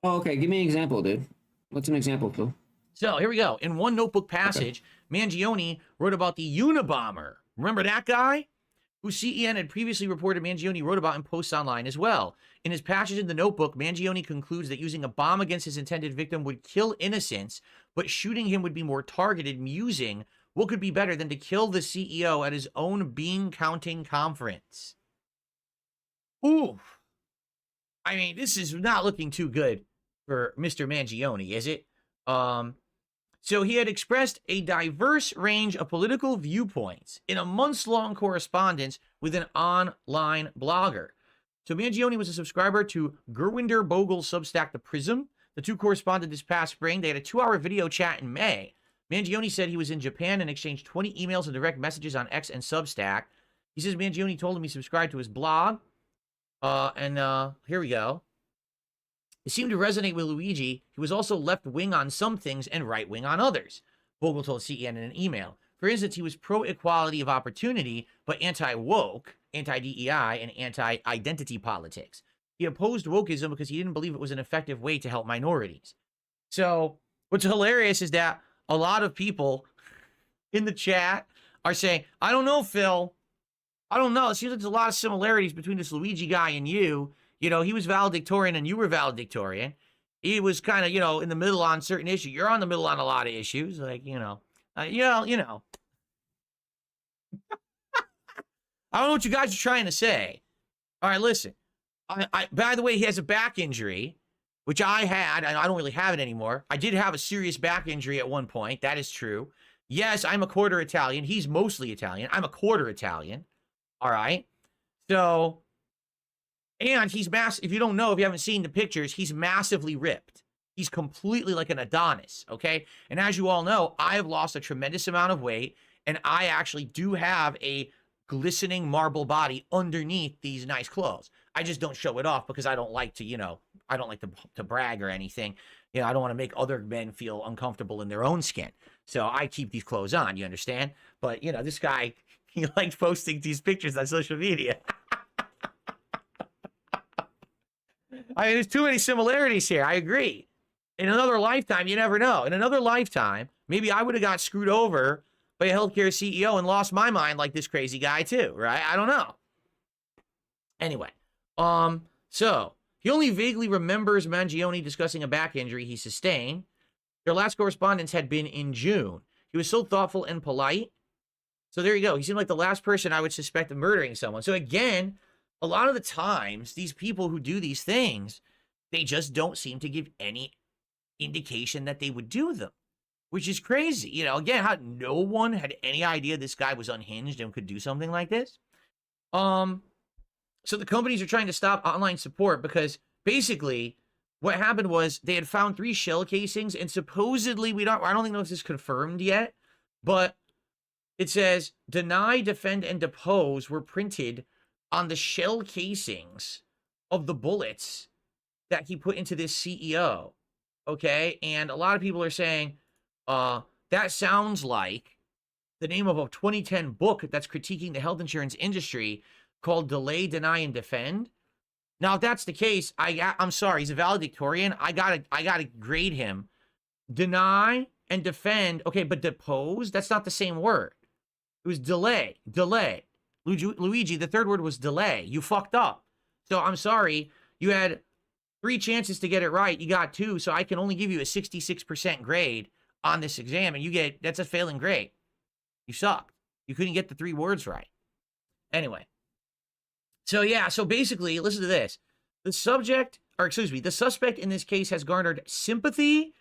Oh, okay. Give me an example, dude. What's an example, Phil? So here we go. In one notebook Okay. passage, Mangione wrote about the Unabomber. Remember that guy? Who CEN had previously reported Mangione wrote about in posts online as well. In his passage in the notebook, Mangione concludes that using a bomb against his intended victim would kill innocents, but shooting him would be more targeted, musing, what could be better than to kill the CEO at his own bean counting conference? Ooh. I mean, this is not looking too good for Mr. Mangione, is it? So he had expressed a diverse range of political viewpoints in a months-long correspondence with an online blogger. So Mangione was a subscriber to Gurwinder Bogle's Substack, The Prism. The two corresponded this past spring. They had a 2-hour video chat in May. Mangione said he was in Japan and exchanged 20 emails and direct messages on X and Substack. He says Mangione told him he subscribed to his blog. Here we go. It seemed to resonate with Luigi. He was also left-wing on some things and right-wing on others, Bogle told CEN in an email. For instance, he was pro-equality of opportunity, but anti-woke, anti-DEI, and anti-identity politics. He opposed wokeism because he didn't believe it was an effective way to help minorities. So what's hilarious is that a lot of people in the chat are saying, I don't know, Phil. I don't know. It seems like there's a lot of similarities between this Luigi guy and you. You know, he was valedictorian and you were valedictorian. He was kind of, in the middle on certain issues. You're on the middle on a lot of issues. Like, you know. I don't know what you guys are trying to say. All right, listen. By the way, he has a back injury, which I had, and I don't really have it anymore. I did have a serious back injury at one point. That is true. Yes, I'm a quarter Italian. He's mostly Italian. I'm a quarter Italian. All right. So, and he's massive. If you don't know, if you haven't seen the pictures, he's massively ripped. He's completely like an Adonis. Okay. And as you all know, I have lost a tremendous amount of weight, and I actually do have a glistening marble body underneath these nice clothes. I just don't show it off because I don't like to, I don't like to brag or anything. I don't want to make other men feel uncomfortable in their own skin. So I keep these clothes on, you understand? But, this guy, he likes posting these pictures on social media. I mean, there's too many similarities here. I agree. In another lifetime, you never know. In another lifetime, maybe I would have got screwed over by a healthcare CEO and lost my mind like this crazy guy too, right? I don't know. Anyway, so he only vaguely remembers Mangione discussing a back injury he sustained. Their last correspondence had been in June. He was so thoughtful and polite. So there you go. He seemed like the last person I would suspect of murdering someone. So again, a lot of the times, these people who do these things, they just don't seem to give any indication that they would do them, which is crazy. Again, how no one had any idea this guy was unhinged and could do something like this. So the companies are trying to stop online support because basically what happened was they had found 3 shell casings, and supposedly I don't think know if this is confirmed yet, but it says deny, defend, and depose were printed on the shell casings of the bullets that he put into this CEO. Okay. And a lot of people are saying, that sounds like the name of a 2010 book that's critiquing the health insurance industry called Delay, Deny, and Defend. Now, if that's the case, I'm sorry, he's a valedictorian. I gotta grade him. Deny and defend. Okay, but depose, that's not the same word. It was delay. Luigi, the third word was delay. You fucked up. So I'm sorry. You had 3 chances to get it right. You got 2, so I can only give you a 66% grade on this exam, and that's a failing grade. You sucked. You couldn't get the 3 words right. Anyway. So yeah, so basically, listen to this. The suspect in this case has garnered sympathy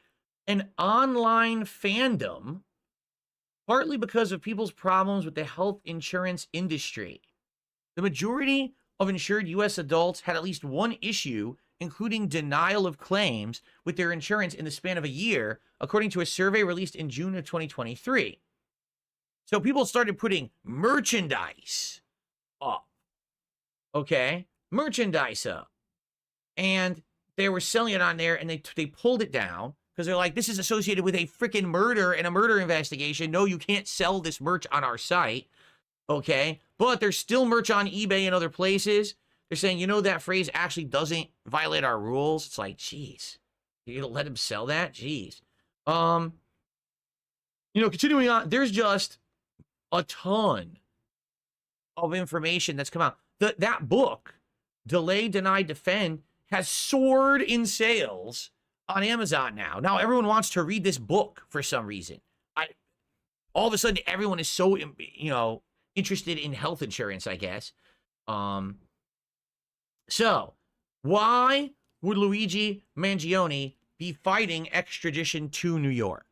and online fandom, partly because of people's problems with the health insurance industry. The majority of insured U.S. adults had at least one issue, including denial of claims with their insurance in the span of a year, according to a survey released in June of 2023. So people started putting merchandise up. Okay? Merchandise up. And they were selling it on there, and they pulled it down because they're like, this is associated with a freaking murder and a murder investigation. No, you can't sell this merch on our site. Okay? But there's still merch on eBay and other places. They're saying, that phrase actually doesn't violate our rules. It's like, geez. You're gonna let him sell that? Jeez. Continuing on, there's just a ton of information that's come out. That book, Delay, Deny, Defend, has soared in sales on Amazon now. Now everyone wants to read this book for some reason. All of a sudden, everyone is so, interested in health insurance, I guess. So why would Luigi Mangione be fighting extradition to New York?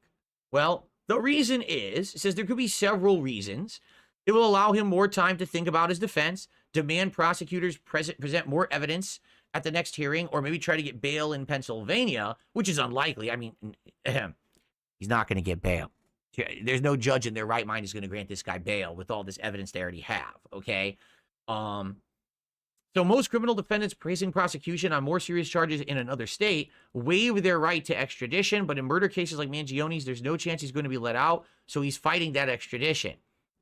Well, the reason is, it says there could be several reasons. It will allow him more time to think about his defense, demand prosecutors present more evidence at the next hearing, or maybe try to get bail in Pennsylvania, which is unlikely. I mean, he's not going to get bail. There's no judge in their right mind is going to grant this guy bail with all this evidence they already have, okay? So most criminal defendants praising prosecution on more serious charges in another state waive their right to extradition, but in murder cases like Mangione's, there's no chance he's going to be let out, so he's fighting that extradition.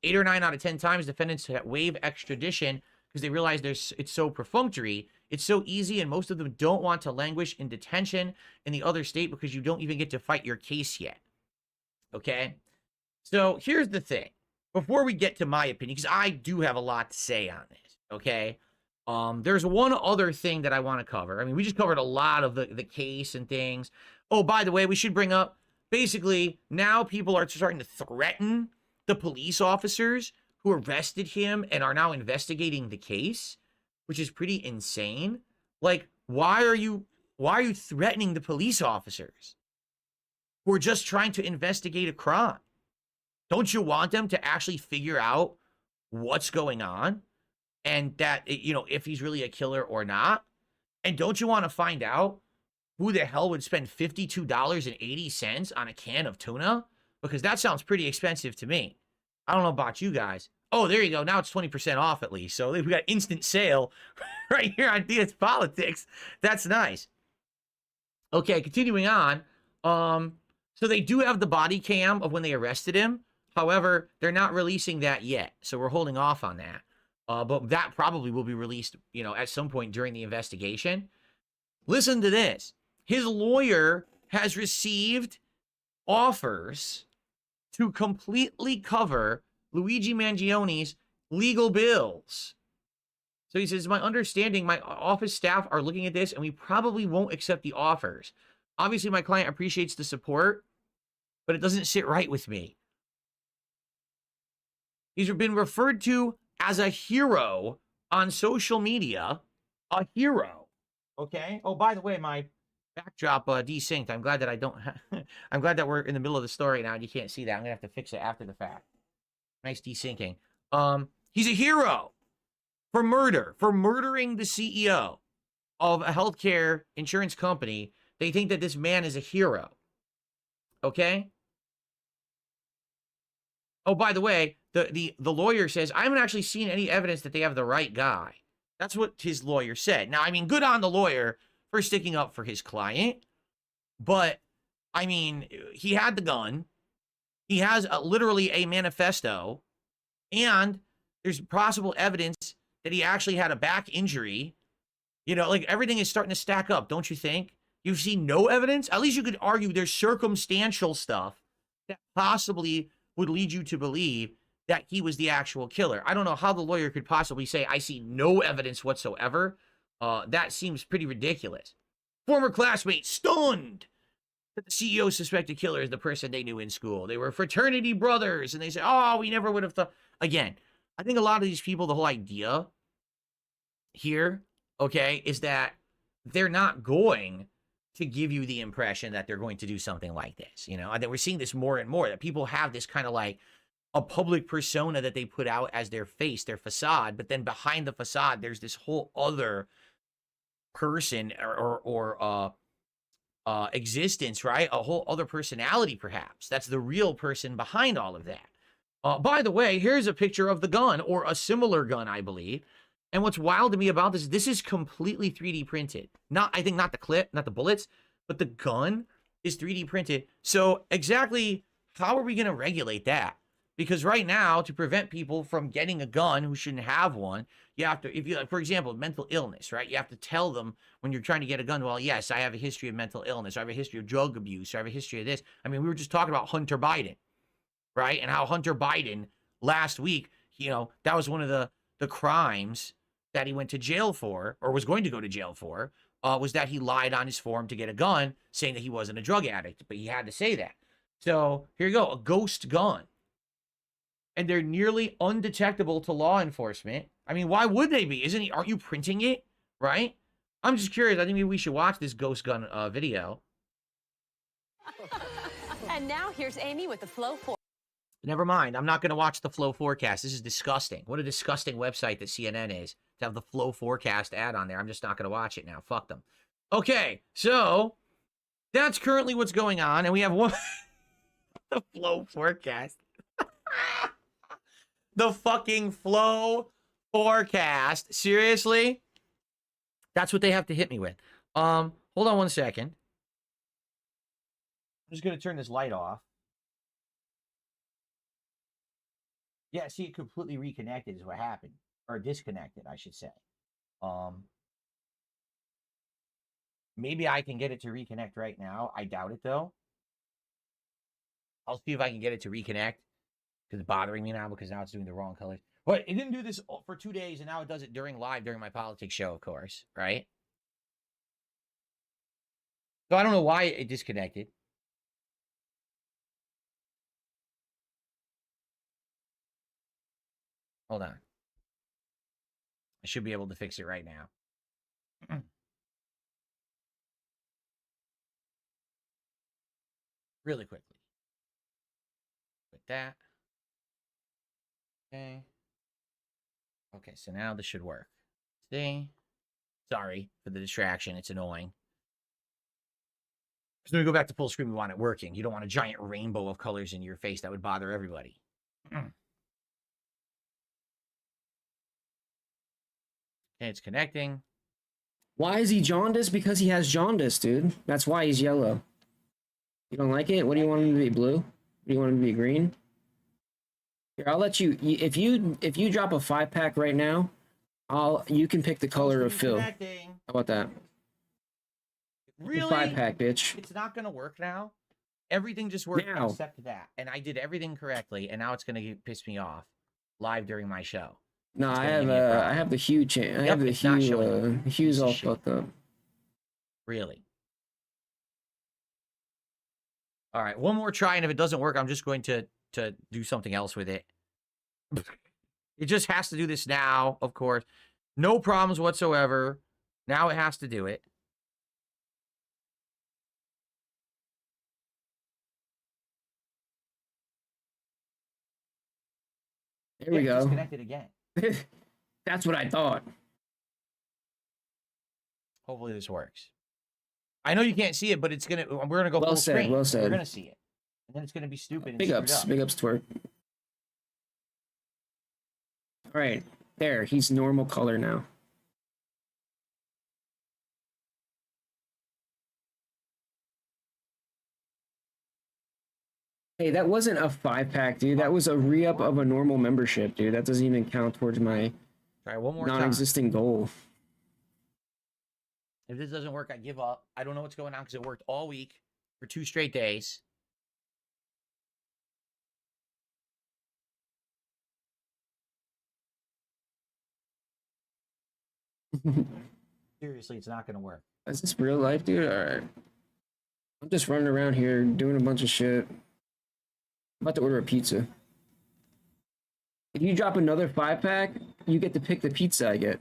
8 or 9 out of 10 times, defendants waive extradition because they realize it's so perfunctory, it's so easy, and most of them don't want to languish in detention in the other state because you don't even get to fight your case yet, okay? So here's the thing. Before we get to my opinion, because I do have a lot to say on this, okay? There's one other thing that I want to cover. I mean, we just covered a lot of the case and things. Oh, by the way, we should bring up, basically, now people are starting to threaten the police officers who arrested him and are now investigating the case, which is pretty insane. Like, why are you threatening the police officers who are just trying to investigate a crime? Don't you want them to actually figure out what's going on and that, if he's really a killer or not? And don't you want to find out who the hell would spend $52.80 on a can of tuna? Because that sounds pretty expensive to me. I don't know about you guys. Oh, there you go. Now it's 20% off at least. So we got instant sale right here on dsPolitics. That's nice. Okay, continuing on. So they do have the body cam of when they arrested him. However, they're not releasing that yet. So we're holding off on that. But that probably will be released, at some point during the investigation. Listen to this. His lawyer has received offers to completely cover Luigi Mangione's legal bills. So he says, my understanding, my office staff are looking at this and we probably won't accept the offers. Obviously, my client appreciates the support, but it doesn't sit right with me. He's been referred to as a hero on social media. A hero. Okay? Oh, by the way, my backdrop desynced. I'm glad that I don't... I'm glad that we're in the middle of the story now and you can't see that. I'm going to have to fix it after the fact. Nice desyncing. He's a hero for murder. For murdering the CEO of a healthcare insurance company. They think that this man is a hero. Okay? Oh, by the way, the lawyer says, I haven't actually seen any evidence that they have the right guy. That's what his lawyer said. Now, I mean, good on the lawyer for sticking up for his client. But, I mean, he had the gun. He has literally a manifesto. And there's possible evidence that he actually had a back injury. Like everything is starting to stack up, don't you think? You've seen no evidence? At least you could argue there's circumstantial stuff that possibly would lead you to believe that he was the actual killer. I don't know how the lawyer could possibly say, I see no evidence whatsoever. That seems pretty ridiculous. Former classmate stunned that the CEO suspected killer is the person they knew in school. They were fraternity brothers, and they say, oh, we never would have thought. Again, I think a lot of these people, the whole idea here, okay, is that they're not going to give you the impression that they're going to do something like this. I think we're seeing this more and more, that people have this kind of like a public persona that they put out as their face, their facade, but then behind the facade, there's this whole other person or existence, right? A whole other personality, perhaps. That's the real person behind all of that. By the way, here's a picture of the gun, or a similar gun, I believe. And what's wild to me about this is completely 3D printed. I think not the clip, not the bullets, but the gun is 3D printed. So exactly how are we going to regulate that? Because right now, to prevent people from getting a gun who shouldn't have one, you have to, if you, for example, mental illness, right? You have to tell them when you're trying to get a gun, well, yes, I have a history of mental illness. I have a history of drug abuse. I have a history of this. I mean, we were just talking about Hunter Biden, right? And how Hunter Biden last week, that was one of the crimes that he went to jail for, or was going to go to jail for, was that he lied on his form to get a gun, saying that he wasn't a drug addict, but he had to say that. So here you go, a ghost gun. And they're nearly undetectable to law enforcement. I mean, why would they be? Aren't you printing it, right? I'm just curious. I think maybe we should watch this ghost gun video. And now here's Amy with the Flow 4. Never mind. I'm not going to watch the Flow Forecast. This is disgusting. What a disgusting website that CNN is to have the Flow Forecast ad on there. I'm just not going to watch it now. Fuck them. Okay, so that's currently what's going on. And we have one... the Flow Forecast. The fucking Flow Forecast. Seriously? That's what they have to hit me with. Hold on one second. I'm just going to turn this light off. Yeah, see, it completely reconnected is what happened. Or disconnected, I should say. Maybe I can get it to reconnect right now. I doubt it, though. I'll see if I can get it to reconnect. Because it's bothering me now because now it's doing the wrong colors. But it didn't do this for 2 days, and now it does it during my politics show, of course, right? So I don't know why it disconnected. Hold on. I should be able to fix it right now. Really quickly. With that. Okay. Okay, so now this should work. See? Sorry for the distraction. It's annoying. So when we go back to full screen, we want it working. You don't want a giant rainbow of colors in your face. That would bother everybody. Okay, it's connecting. Why is he jaundiced? Because he has jaundice, dude. That's why he's yellow. You don't like it? What do you want him to be? Blue? What do you want him to be? Green? Here, I'll let you. If you drop a 5-pack right now, you can pick the color of Phil. How about that? Really? 5-pack, bitch. It's not gonna work now. Everything just worked now, except that, and I did everything correctly, and now it's gonna piss me off live during my show. No, I have the hue change. I have the hue's all fucked up. Really? All right, one more try, and if it doesn't work, I'm just going to do something else with it. It just has to do this now, of course. No problems whatsoever. Now it has to do it. There we go. Disconnected again. That's what I thought. Hopefully this works. I know you can't see it, but it's gonna. We're gonna go full screen. Well said. We're gonna see it, and then it's gonna be stupid. And big ups, twerk. All right, there. He's normal color now. Hey, that wasn't a 5-pack, dude. That was a re-up of a normal membership, dude. That doesn't even count towards my non-existing goal. If this doesn't work, I give up. I don't know what's going on because it worked all week for 2 straight days. Seriously, it's not going to work. Is this real life, dude? All right. I'm just running around here doing a bunch of shit. I'm about to order a pizza. If you drop another 5-pack, you get to pick the pizza I get.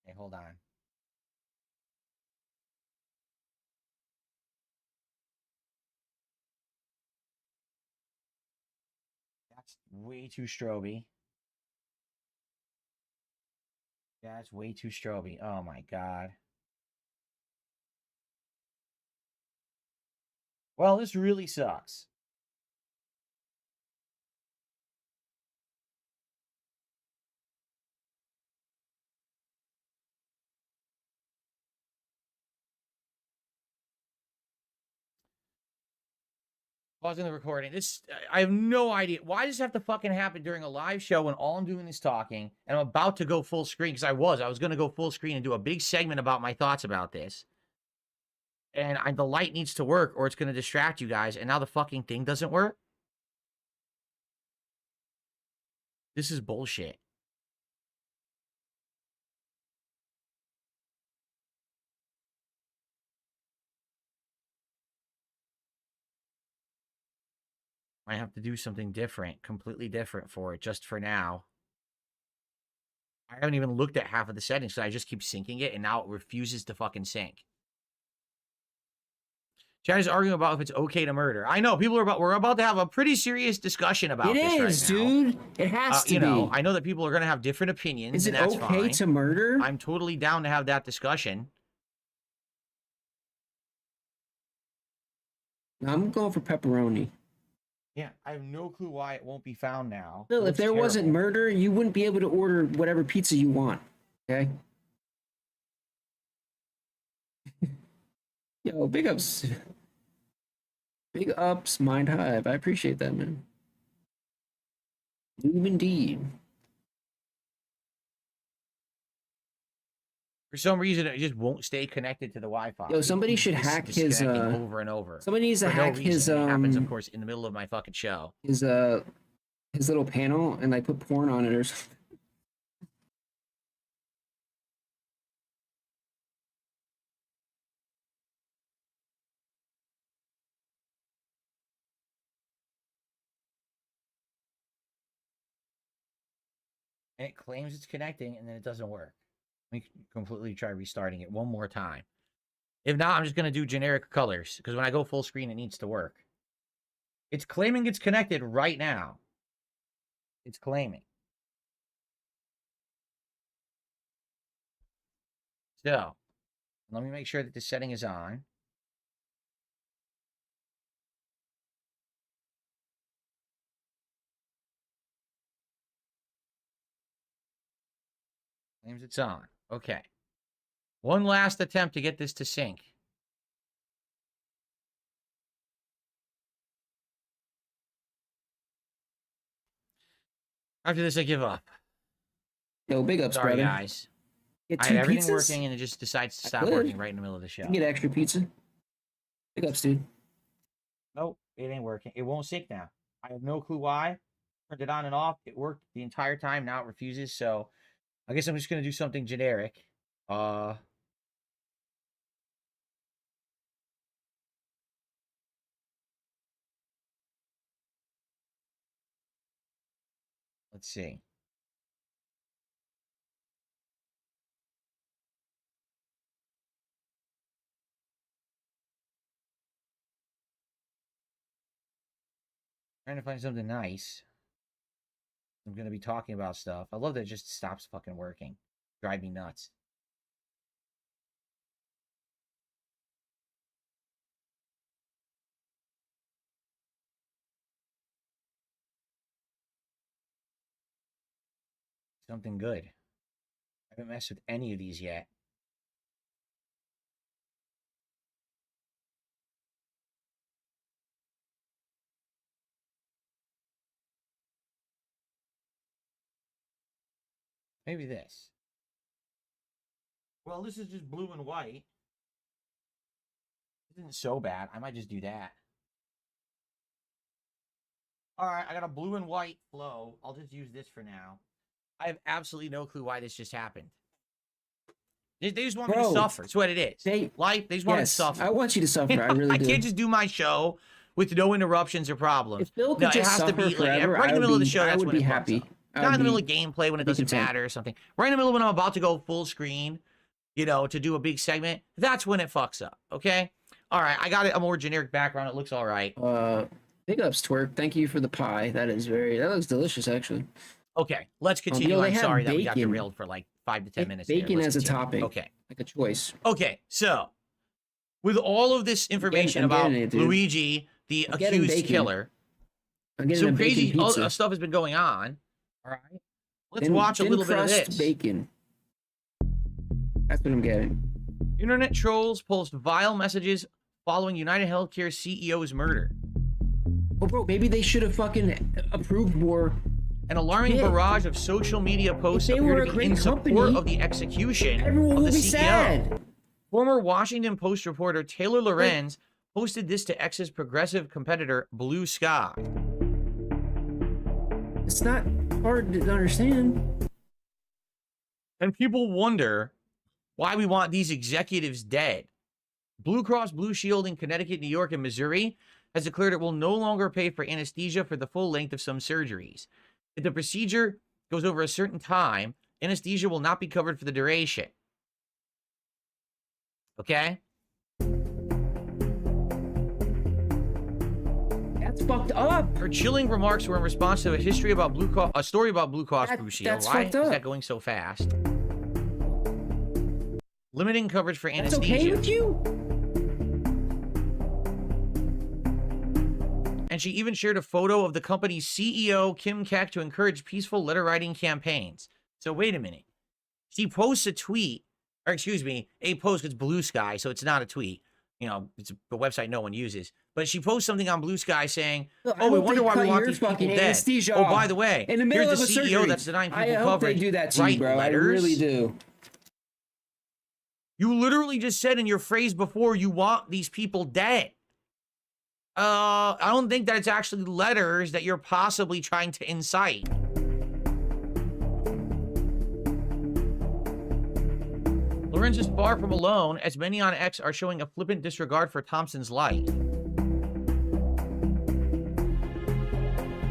Hey, hold on. That's way too stroby. Yeah, that's way too stroby. Oh my god. Well, this really sucks. Pausing the recording. I have no idea. Why does this have to fucking happen during a live show when all I'm doing is talking and I'm about to go full screen? Because I was going to go full screen and do a big segment about my thoughts about this. And the light needs to work or it's going to distract you guys. And now the fucking thing doesn't work. This is bullshit. I have to do something different, completely different for it, just for now. I haven't even looked at half of the settings, so I just keep syncing it, and now it refuses to fucking sync. Chad is arguing about if it's okay to murder. I know, we're about to have a pretty serious discussion about this right now. It is, dude. It has to be. I know that people are going to have different opinions, Is it and that's okay fine. to murder? I'm totally down to have that discussion. I'm going for pepperoni. Yeah, I have no clue why it won't be found now. Bill, if there wasn't murder, you wouldn't be able to order whatever pizza you want. Okay? Yo, big ups. Big ups, Mind Hive. I appreciate that, man. Do indeed. For some reason, it just won't stay connected to the Wi-Fi. Yo, somebody should hack his over and over. Somebody needs to hack his it happens, of course, in the middle of my fucking show. His little panel and like put porn on it or something. And it claims it's connecting, and then it doesn't work. Let me completely try restarting it one more time. If not, I'm just going to do generic colors, because when I go full screen, it needs to work. It's claiming it's connected right now. It's claiming. So, let me make sure that the setting is on. Claims it's on. Okay. One last attempt to get this to sync. After this, I give up. Yo, big ups, Sorry, brother. guys. Get I two had everything pizzas? working, and it just decides to stop working right in the middle of the show. You can get extra pizza. Big ups, dude. Nope, it ain't working. It won't sync now. I have no clue why. Turned it on and off. It worked the entire time. Now it refuses. So I guess I'm just going to do something generic. Let's see. Trying to find something nice. I'm going to be talking about stuff. I love that it just stops fucking working. Drive me nuts. Something good. I haven't messed with any of these yet. Maybe this. Well, this is just blue and white. This isn't so bad. I might just do that. All right, I got a blue and white flow. I'll just use this for now. I have absolutely no clue why this just happened. They just want me to suffer. It's what it is. They just want me to suffer. I want you to suffer. I really do. I can't just do my show with no interruptions or problems. If Bill could just it has to be forever, right in the middle of the show. I That's would when be it happy. Not in the middle of gameplay when it doesn't matter or something. Right in the middle when I'm about to go full screen, to do a big segment. That's when it fucks up. Okay. All right. I got a more generic background. It looks all right. Big ups, Twerk. Thank you for the pie. That looks delicious, actually. Okay, let's continue. I'm sorry that we got derailed for like 5 to 10 minutes. Bacon as a topic. Okay. Like a choice. Okay, so with all of this information about Luigi, the accused killer, some crazy stuff has been going on. All right, let's watch a little bit of this. Bacon. That's what I'm getting. Internet trolls post vile messages following United Healthcare CEO's murder. Well, bro, maybe they should have fucking approved more. An alarming Yeah. barrage of social media posts If they appear were to a be in great support company, of the execution Everyone of will the be CEO. sad. Former Washington Post reporter Taylor Lorenz posted this to X's progressive competitor Blue Sky. It's not hard to understand. And people wonder why we want these executives dead. Blue Cross Blue Shield in Connecticut, New York, and Missouri has declared it will no longer pay for anesthesia for the full length of some surgeries. If the procedure goes over a certain time, anesthesia will not be covered for the duration. Okay? That's fucked up. Her chilling remarks were in response to a story about Blue Cross Blue Shield. That's Why fucked is up. that going so fast? Limiting coverage for That's anesthesia. okay with you? And she even shared a photo of the company's CEO, Kim Keck, to encourage peaceful letter writing campaigns. So wait a minute. She posts a tweet, or excuse me, a post, it's Blue Sky, so it's not a tweet. You know, it's a website no one uses. But she posts something on Blue Sky saying, Look, I oh, we hope wonder they why we cut want your these people fucking dead. anesthesia Oh, off by the way, in the middle here's of the a CEO surgery. that's denying people I hope coverage. they do that to Write you, bro. letters. I really do. You literally just said in your phrase before you want these people dead. I don't think that it's actually letters that you're possibly trying to incite. Lorenz is far from alone, as many on X are showing a flippant disregard for Thompson's life.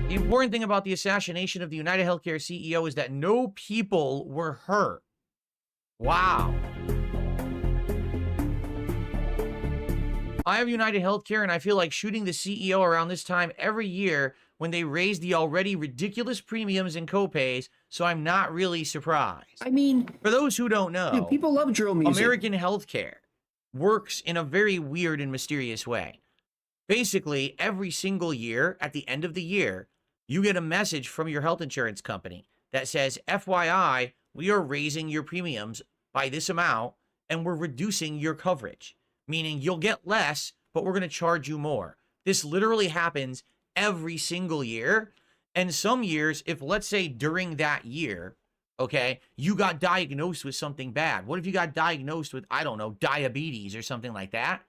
The important thing about the assassination of the United Healthcare CEO is that no people were hurt. Wow. I have United Healthcare, and I feel like shooting the CEO around this time every year when they raise the already ridiculous premiums and copays, so I'm not really surprised. I mean, For those who don't know, dude, people love drill music. American healthcare works in a very weird and mysterious way. Basically, every single year, at the end of the year, you get a message from your health insurance company that says, FYI, we are raising your premiums by this amount, and we're reducing your coverage. Meaning you'll get less, but we're going to charge you more. This literally happens every single year. And some years, if let's say during that year, okay, you got diagnosed with something bad. What if you got diagnosed with, I don't know, diabetes or something like that?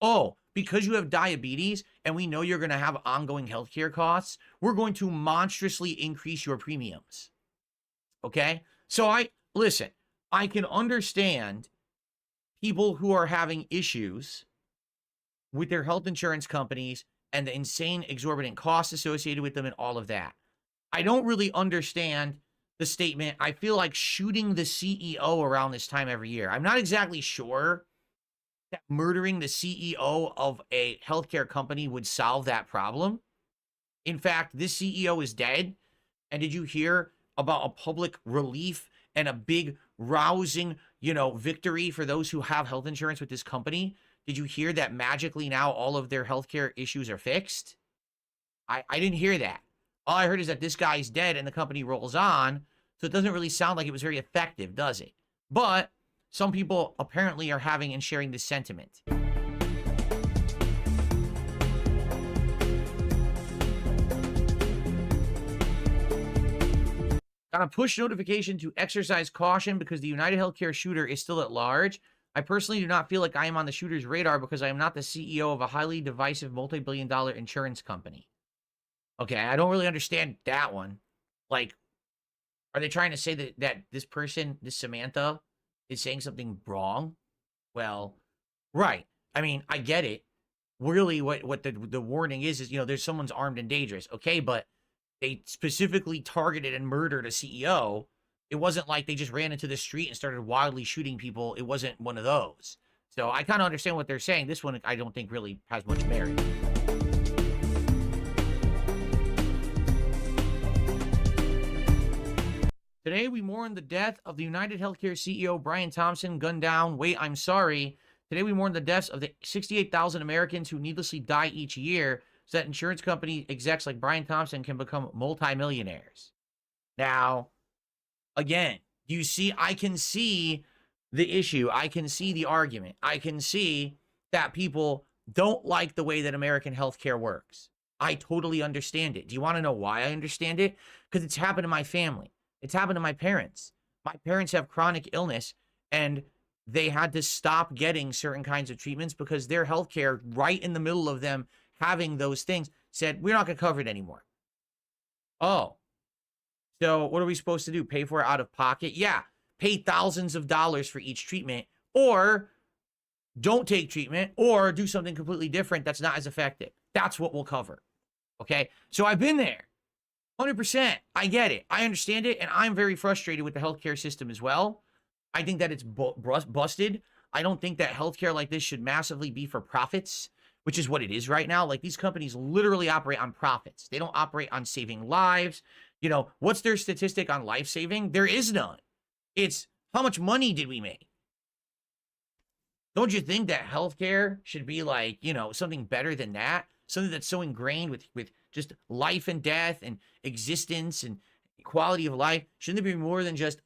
Oh, because you have diabetes and we know you're going to have ongoing healthcare costs, we're going to monstrously increase your premiums. Okay? So listen, I can understand people who are having issues with their health insurance companies and the insane exorbitant costs associated with them and all of that. I don't really understand the statement, I feel like shooting the CEO around this time every year. I'm not exactly sure that murdering the CEO of a healthcare company would solve that problem. In fact, this CEO is dead. And did you hear about a public relief and a big rousing, victory for those who have health insurance with this company? Did you hear that magically now all of their healthcare issues are fixed? I didn't hear that. All I heard is that this guy's dead and the company rolls on. So it doesn't really sound like it was very effective, does it? But some people apparently are having and sharing this sentiment. Got a push notification to exercise caution because the United Healthcare shooter is still at large. I personally do not feel like I am on the shooter's radar because I am not the CEO of a highly divisive multi-billion-dollar insurance company. Okay, I don't really understand that one. Like, are they trying to say that this person, this Samantha, is saying something wrong? Well, right. I mean, I get it. Really, what the warning is, there's someone's armed and dangerous. Okay, but they specifically targeted and murdered a CEO. It wasn't like they just ran into the street and started wildly shooting people. It wasn't one of those. So I kind of understand what they're saying. This one, I don't think really has much merit. Today, we mourn the death of the United Healthcare CEO, Brian Thompson, gunned down. Wait, I'm sorry. Today, we mourn the deaths of the 68,000 Americans who needlessly die each year so that insurance company execs like Brian Thompson can become multimillionaires. Now, again, you see, I can see the issue. I can see the argument. I can see that people don't like the way that American healthcare works. I totally understand it. Do you want to know why I understand it? Because it's happened to my family. It's happened to my parents. My parents have chronic illness, and they had to stop getting certain kinds of treatments because their healthcare, right in the middle of them having those things, said, we're not going to cover it anymore. Oh, so what are we supposed to do? Pay for it out of pocket? Yeah, pay thousands of dollars for each treatment, or don't take treatment, or do something completely different that's not as effective. That's what we'll cover. Okay, so I've been there. 100%. I get it. I understand it, and I'm very frustrated with the healthcare system as well. I think that it's busted. I don't think that healthcare like this should massively be for profits, which is what it is right now. Like, these companies literally operate on profits. They don't operate on saving lives. You know, what's their statistic on life saving? There is none. It's how much money did we make? Don't you think that healthcare should be like, you know, something better than that? Something that's so ingrained with just life and death and existence and quality of life. Shouldn't there be more than just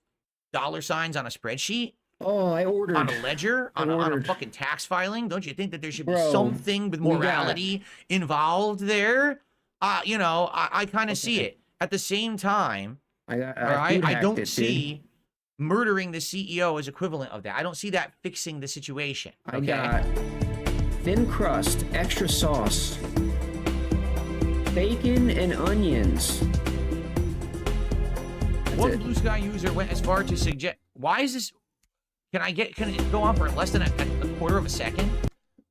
dollar signs on a spreadsheet? Oh, I ordered. On a ledger? On a fucking tax filing? Don't you think that there should be something with morality involved there? You know, I kind of see it. At the same time, I don't see murdering the CEO as equivalent of that. I don't see that fixing the situation. Okay? I got thin crust, extra sauce, bacon and onions. One Blue Sky user went as far to suggest, why is this, can it go on for less than a quarter of a second?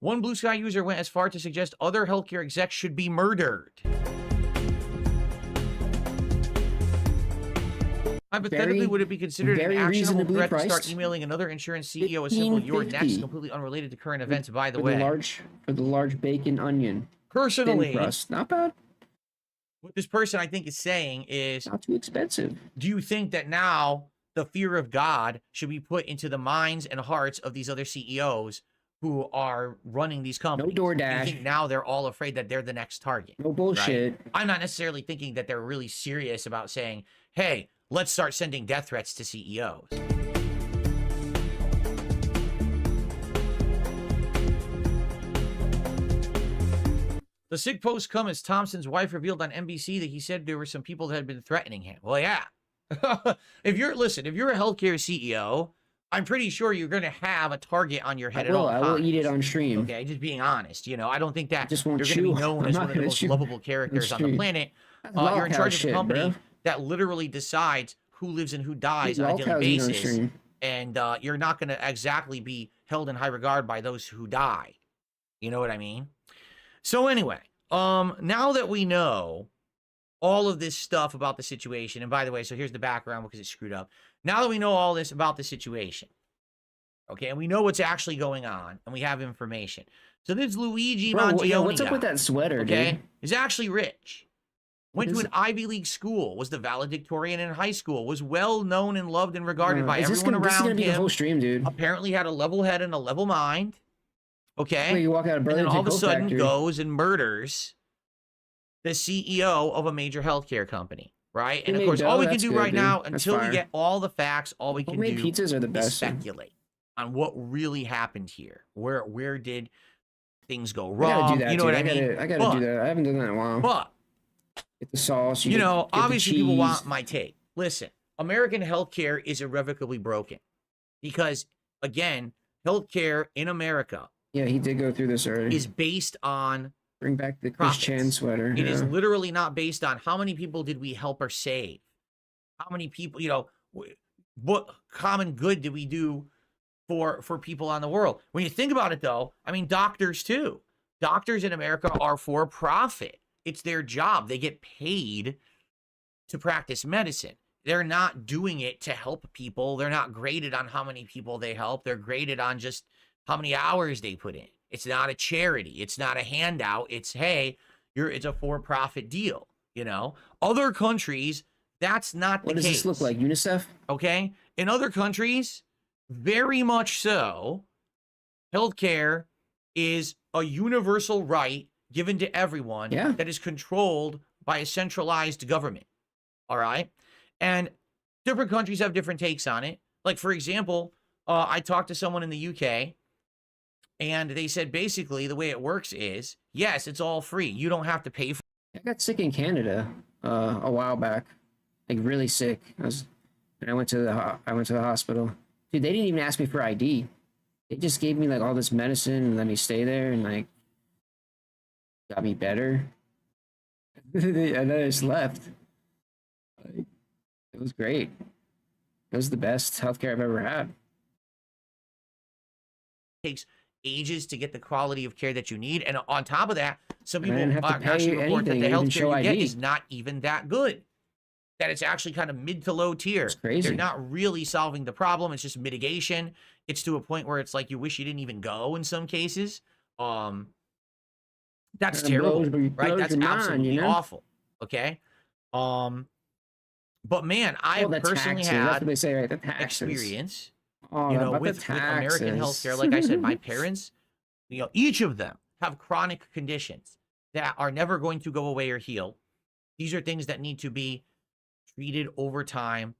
One Blue Sky user went as far to suggest other healthcare execs should be murdered. Hypothetically, would it be considered an actionable threat to start emailing another insurance CEO a simple "you're next," completely unrelated to current events? By the way, for the large bacon onion. Personally, thin crust, not bad. What this person I think is saying is not too expensive. Do you think that now the fear of God should be put into the minds and hearts of these other CEOs who are running these companies? No DoorDash. You think now they're all afraid that they're the next target? No bullshit. Right? I'm not necessarily thinking that they're really serious about saying, hey, let's start sending death threats to CEOs. The sick post come as Thompson's wife revealed on NBC that he said there were some people that had been threatening him. Well, yeah. if you're a healthcare CEO, I'm pretty sure you're going to have a target on your head at all times. I will eat it on stream. Okay, just being honest. You know, I don't think that you're going to be known as one of the most lovable characters on the planet. You're in charge of a company that literally decides who lives and who dies on a daily basis. And you're not going to exactly be held in high regard by those who die. You know what I mean? So anyway, now that we know all of this stuff about the situation, and by the way, so here's the background because it's screwed up. Now that we know all this about the situation, okay, and we know what's actually going on, and we have information. So this Luigi Mangione what's up with that sweater, dude? Is actually rich. Went to an Ivy League school, was the valedictorian in high school, was well known and loved and regarded by everyone around him. This is gonna be the whole stream, dude. Apparently had a level head and a level mind. Okay, you walk out of and then all of a sudden goes and murders the CEO of a major healthcare company, right? And of course, all we can do right now, until we get all the facts, all we can do pizzas are the best. Is speculate on what really happened here. Where did things go wrong? I gotta do that, you know what I mean? I gotta do that. I haven't done that in a while. But get the sauce. You know, obviously people want my take. Listen, American healthcare is irrevocably broken because, again, healthcare in America. Yeah, he did go through this already. Is based on bring back the Chris Chan sweater. It is literally not based on how many people did we help or save, how many people, you know, what common good did we do for people on the world. When you think about it, though, I mean, doctors too. Doctors in America are for profit. It's their job. They get paid to practice medicine. They're not doing it to help people. They're not graded on how many people they help. They're graded on just how many hours they put in. It's not a charity. It's not a handout. It's, hey, it's a for-profit deal, you know? Other countries, that's not the case. What does this look like, UNICEF? Okay? In other countries, very much so, healthcare is a universal right given to everyone that is controlled by a centralized government, all right? And different countries have different takes on it. Like, for example, I talked to someone in the UK, and they said basically the way it works is, yes, it's all free. You don't have to pay for I got sick in Canada a while back, like really sick. And I went to the hospital. Dude, they didn't even ask me for ID. They just gave me like all this medicine and let me stay there and like got me better. And then I just left. Like, it was great. It was the best healthcare I've ever had. Takes ages to get the quality of care that you need, and on top of that, some And I people didn't have to pay actually report that anything, the I didn't healthcare show you get ID. is not even that good. That it's actually kind of mid to low tier. It's crazy. They're not really solving the problem. It's just mitigation. It's to a point where it's like you wish you didn't even go in some cases. That's Kinda terrible, blows right? That's your mind, absolutely you know? awful. Okay. But man, I Oh, the personally taxes. That's what had they say, right? The taxes. experience, Oh, you know, about the with American taxes. healthcare. Like I said, my parents, you know, each of them have chronic conditions that are never going to go away or heal. These are things that need to be treated over time.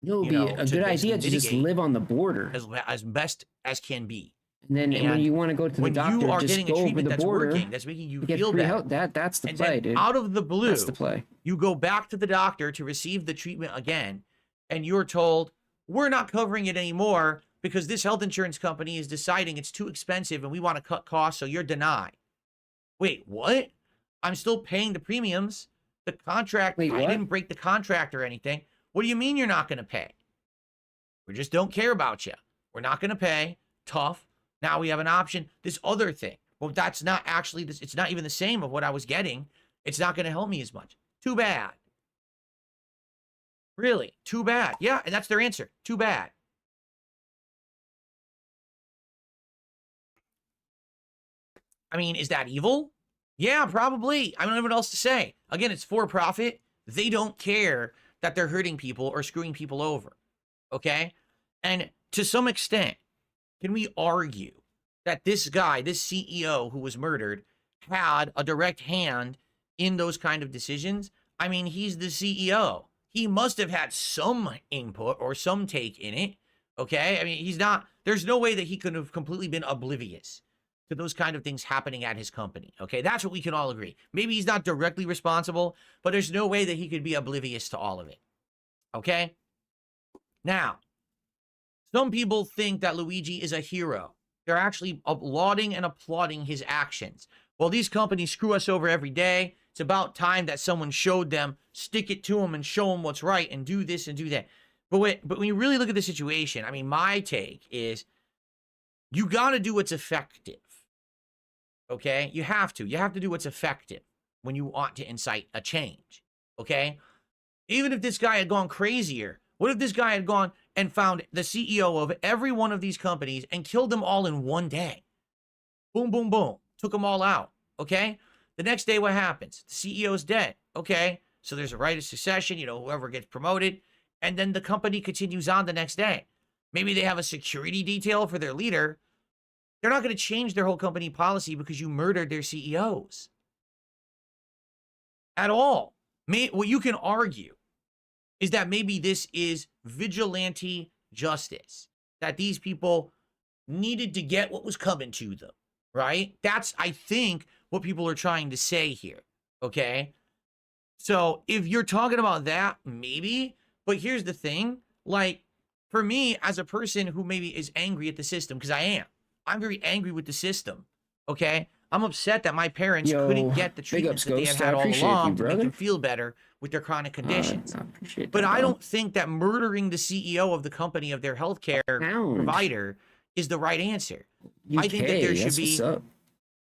It would You be know, a to good basically idea to just mitigate live on the border. as best as can be. And then when And you want to go to the when doctor, you are just getting a go over treatment the that's border. working, that's making you to get feel free better, help. That's the and play, then dude. out of the blue, That's the play. you go back to the doctor to receive the treatment again, and you're told, we're not covering it anymore because this health insurance company is deciding it's too expensive and we want to cut costs, so you're denied. Wait, what? I'm still paying the premiums. The contract, Wait, I what? didn't break the contract or anything. What do you mean you're not going to pay? We just don't care about you. We're not going to pay. Tough. Now we have an option. This other thing. Well, that's not actually this. It's not even the same of what I was getting. It's not going to help me as much. Too bad. Really? Too bad. Yeah, and that's their answer. Too bad. I mean, is that evil? Yeah, probably. I don't know what else to say. Again, it's for profit. They don't care that they're hurting people or screwing people over. Okay? And to some extent, can we argue that this guy, this CEO who was murdered, had a direct hand in those kind of decisions? I mean, he's the CEO. He must have had some input or some take in it. Okay? I mean, he's not, there's no way that he could have completely been oblivious to those kind of things happening at his company. Okay? That's what we can all agree. Maybe he's not directly responsible, but there's no way that he could be oblivious to all of it. Okay? Now, some people think that Luigi is a hero. They're actually lauding and applauding his actions. Well, these companies screw us over every day. It's about time that someone showed them, stick it to them and show them what's right and do this and do that. But when you really look at the situation, I mean, my take is you got to do what's effective. Okay? You have to. You have to do what's effective when you want to incite a change. Okay? Even if this guy had gone crazier, what if this guy had gone and found the CEO of every one of these companies and killed them all in one day? Boom, boom, boom. Took them all out. Okay? The next day, what happens? The CEO's dead. Okay? So there's a right of succession, you know, whoever gets promoted. And then the company continues on the next day. Maybe they have a security detail for their leader. They're not going to change their whole company policy because you murdered their CEOs. At all. What you can argue is that maybe this is vigilante justice, that these people needed to get what was coming to them, right? That's, I think, what people are trying to say here, okay? So if you're talking about that, maybe, but here's the thing, like, for me, as a person who maybe is angry at the system, because I'm very angry with the system, okay? I'm upset that my parents couldn't get the treatments that they had all along to make them feel better with their chronic conditions. But I don't think that murdering the CEO of the company of their healthcare provider is the right answer. I think that there should be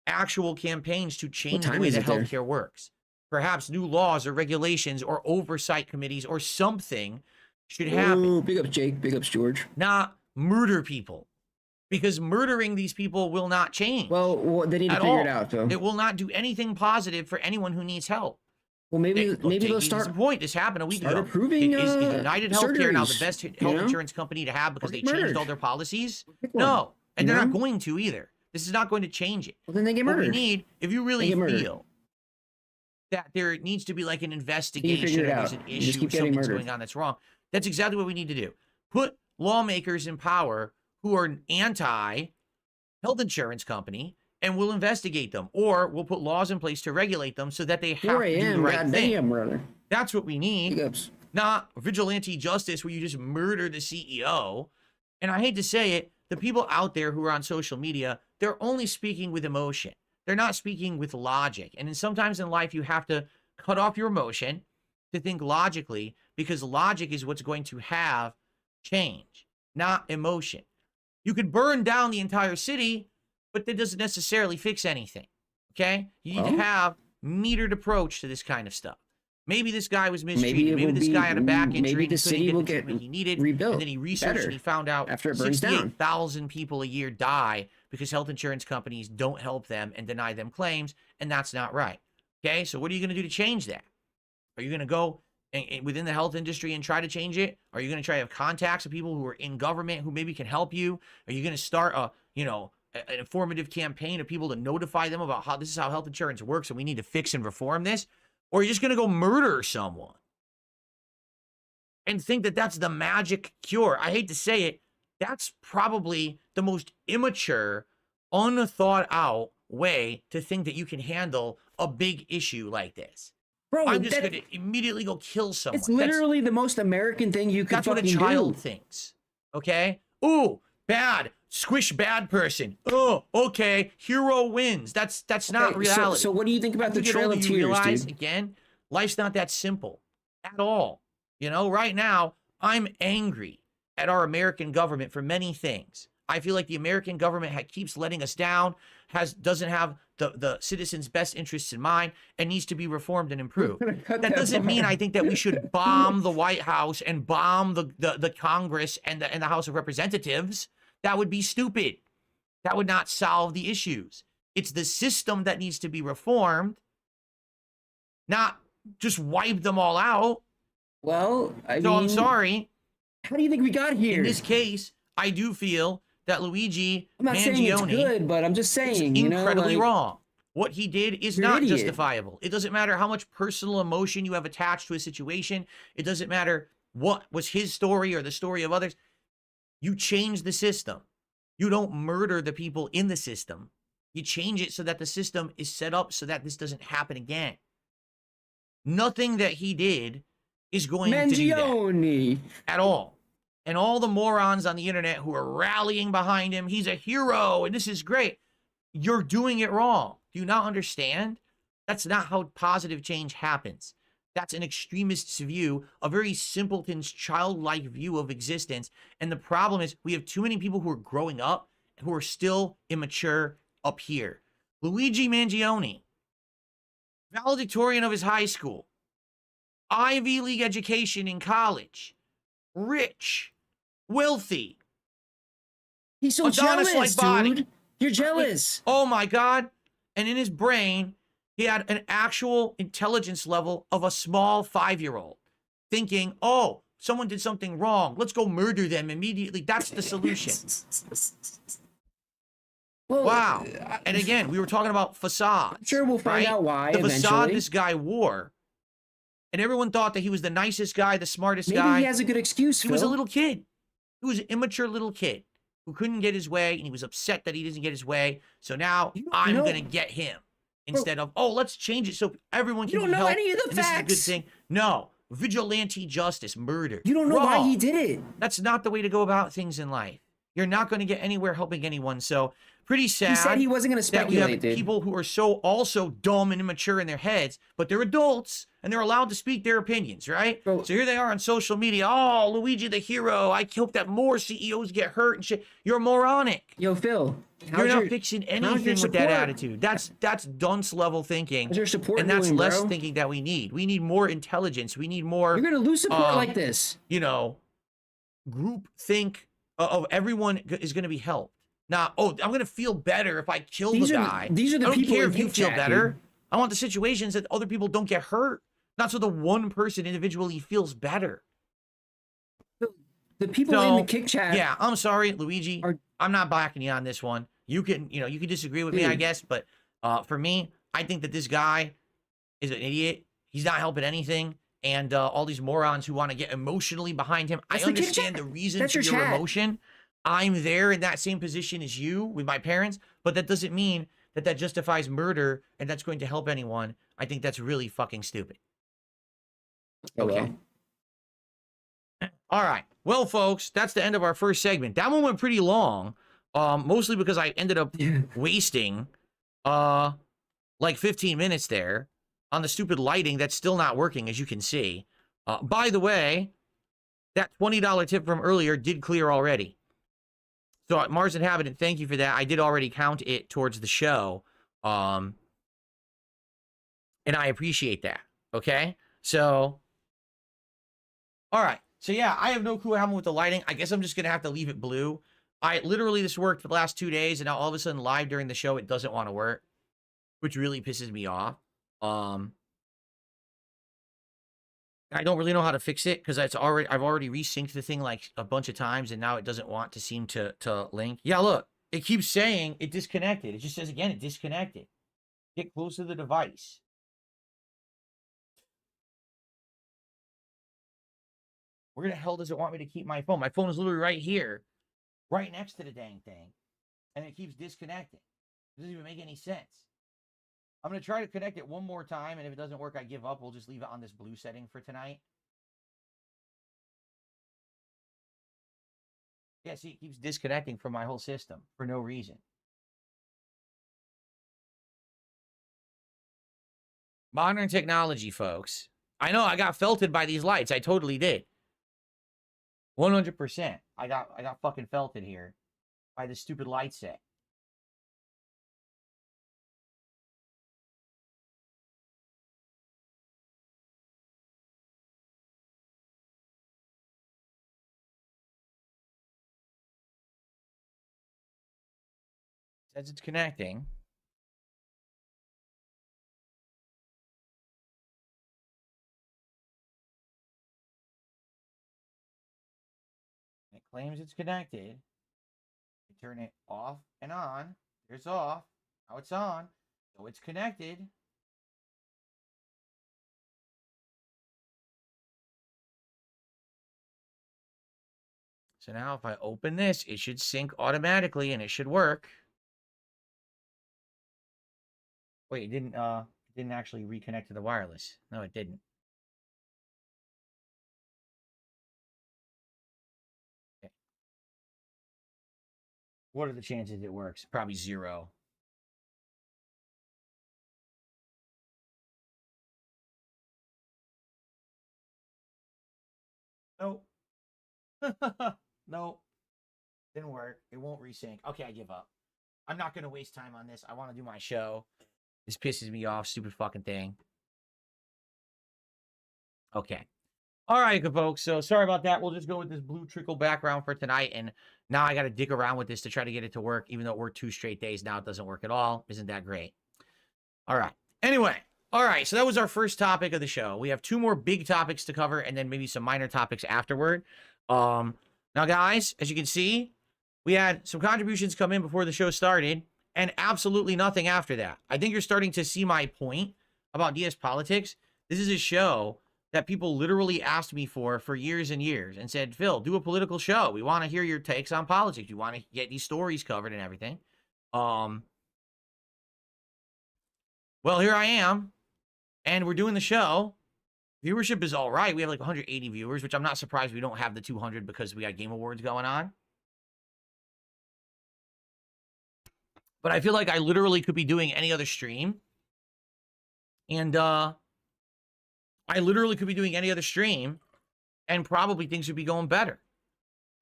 actual campaigns to change the way that healthcare works. Perhaps new laws or regulations or oversight committees or something should happen. Ooh, big ups, Jake. Big ups, George. Not murder people. Because murdering these people will not change. Well, they need to figure it out, though. It will not do anything positive for anyone who needs help. Well, maybe they'll start. The point. This happened a week ago. Approving is United Healthcare now the surgeries, best health insurance company to have because they changed murdered. all their policies? Pick one, No, and you they're not know? going to either. This is not going to change it. Well, then they get What we murdered. need, if you really They get murdered. feel that there needs to be like an investigation figure or it there's out. an You just issue, keep getting something's murdered. going on that's wrong, that's exactly what we need to do. Put lawmakers in power who are anti health insurance company and we'll investigate them, or we'll put laws in place to regulate them so that they have 4 to do the a.m. right thing. Goddamn, brother. That's what we need. Hiccups. Not vigilante justice where you just murder the CEO. And I hate to say it, the people out there who are on social media, they're only speaking with emotion. They're not speaking with logic. And then sometimes in life, you have to cut off your emotion to think logically, because logic is what's going to have change, not emotion. You could burn down the entire city, but that doesn't necessarily fix anything. Okay? You need to have metered approach to this kind of stuff. Maybe this guy was mistreated. Maybe this guy had a back injury. Maybe the city will get he needed, rebuilt. and then he researched and he found out after it burns down. 68,000 people a year die because health insurance companies don't help them and deny them claims, and that's not right. Okay, so what are you going to do to change that? Are you going to go within the health industry and try to change it? Are you going to try to have contacts of people who are in government who maybe can help you? Are you going to start an informative campaign of people to notify them about how this is how health insurance works and we need to fix and reform this? Or are you just going to go murder someone and think that that's the magic cure? I hate to say it, that's probably the most immature, unthought out way to think that you can handle a big issue like this. Bro, I'm just going to immediately go kill someone. It's literally the most American thing you could That's what a fucking child do. thinks. Okay? Ooh, bad. Squish bad person. Oh, okay. Hero wins. That's not reality. So what do you think about the Trail of Tears, realize, dude? again, life's not that simple at all. You know, right now, I'm angry at our American government for many things. I feel like the American government keeps letting us down, doesn't have the citizens' best interests in mind, and needs to be reformed and improved. That doesn't mean I think that we should bomb the White House and bomb the Congress and the House of Representatives. That would be stupid. That would not solve the issues. It's the system that needs to be reformed, not just wipe them all out. Well, I'm sorry. How do you think we got here? In this case, I do feel that Luigi I'm not saying it's good, but I'm just saying, incredibly wrong. What he did is not idiot. justifiable. It doesn't matter how much personal emotion you have attached to a situation. It doesn't matter what was his story or the story of others. You change the system. You don't murder the people in the system. You change it so that the system is set up so that this doesn't happen again. Nothing that he did is going to do that at all. And all the morons on the internet who are rallying behind him, he's a hero and this is great. You're doing it wrong. Do you not understand? That's not how positive change happens. That's an extremist's view, a very simpleton's childlike view of existence. And the problem is we have too many people who are growing up who are still immature up here. Luigi Mangione, valedictorian of his high school, Ivy League education in college, rich, wealthy. He's so jealous, body. Dude. You're jealous. Oh my God. And in his brain, he had an actual intelligence level of a small 5-year-old thinking, oh, someone did something wrong. Let's go murder them immediately. That's the solution. Well, wow. And again, we were talking about facades. I'm sure we'll find out why the facade eventually. this guy wore. And everyone thought that he was the nicest guy, the smartest guy. Maybe he has a good excuse, He was a little kid. He was an immature little kid who couldn't get his way, and he was upset that he doesn't get his way. So now I'm going to get him. Instead of, oh, let's change it so everyone can You don't know help, any of the and facts. This is a good thing. No. Vigilante justice, murder. You don't know why he did it. That's not the way to go about things in life. You're not going to get anywhere helping anyone. So pretty sad. He said he wasn't going to speculate, that we have people who are so also dumb and immature in their heads, but they're adults and they're allowed to speak their opinions, right? Bro, so here they are on social media. Oh, Luigi the hero. I hope that more CEOs get hurt and shit. You're moronic. Yo, Phil. You're not fixing anything with that attitude. That's dunce level thinking. How's your support and that's doing, less bro? thinking that we need. We need more intelligence. We need more. You're going to lose support like this. You know, group think of everyone is going to be helped. Now, oh, I'm going to feel better if I kill the guy. These are the I don't people care in if you feel chat, better. dude. I want the situations that other people don't get hurt. Not so the one person individually feels better. The people in the kick chat. Yeah, I'm sorry, Luigi. I'm not backing you on this one. You can disagree with me, I guess, but for me, I think that this guy is an idiot. He's not helping anything. And all these morons who want to get emotionally behind him. I understand the reason for your emotion. I'm there in that same position as you with my parents, but that doesn't mean that justifies murder and that's going to help anyone, I think that's really fucking stupid. Okay. All right. Well, folks, that's the end of our first segment. That one went pretty long, mostly because I ended up wasting like 15 minutes there on the stupid lighting that's still not working, as you can see. By the way, that $20 tip from earlier did clear already. So Mars Inhabitant, thank you for that. I did already count it towards the show. And I appreciate that. Okay? So, all right. So, yeah, I have no clue what happened with the lighting. I guess I'm just going to have to leave it blue. Literally, this worked for the last 2 days, and now all of a sudden, live during the show, it doesn't want to work, which really pisses me off. I don't really know how to fix it because I've already resynced the thing like a bunch of times, and now it doesn't want to seem to link. Yeah, look, it keeps saying it disconnected. It just says again, it disconnected. Get close to the device. Where the hell does it want me to keep my phone? My phone is literally right here, right next to the dang thing, and it keeps disconnecting. It doesn't even make any sense. I'm going to try to connect it one more time, and if it doesn't work, I give up. We'll just leave it on this blue setting for tonight. Yeah, see, it keeps disconnecting from my whole system for no reason. Modern technology, folks. I know I got felted by these lights. I totally did. 100%. I got fucking felted here by this stupid light set. Says it's connecting. It claims it's connected. You turn it off and on. There's off. Now it's on. So it's connected. So now if I open this, it should sync automatically and it should work. Wait, it didn't actually reconnect to the wireless. No, it didn't. Okay. What are the chances it works? Probably 0. Nope. Nope. Didn't work. It won't resync. Okay, I give up. I'm not going to waste time on this. I want to do my show. This pisses me off. Stupid fucking thing. Okay. All right, good folks. So sorry about that. We'll just go with this blue trickle background for tonight. And now I got to dig around with this to try to get it to work. Even though it worked 2 straight days, now it doesn't work at all. Isn't that great? All right. Anyway. All right. So that was our first topic of the show. We have 2 more big topics to cover and then maybe some minor topics afterward. Now, guys, as you can see, we had some contributions come in before the show started and absolutely nothing after that. I think you're starting to see my point about dsPolitics. This is a show that people literally asked me for years and years and said, Phil, do a political show. We want to hear your takes on politics. We want to get these stories covered and everything. Well, here I am, and we're doing the show. Viewership is all right. We have like 180 viewers, which I'm not surprised we don't have the 200 because we got Game Awards going on. But I feel like I literally could be doing any other stream. And I literally could be doing any other stream and probably things would be going better.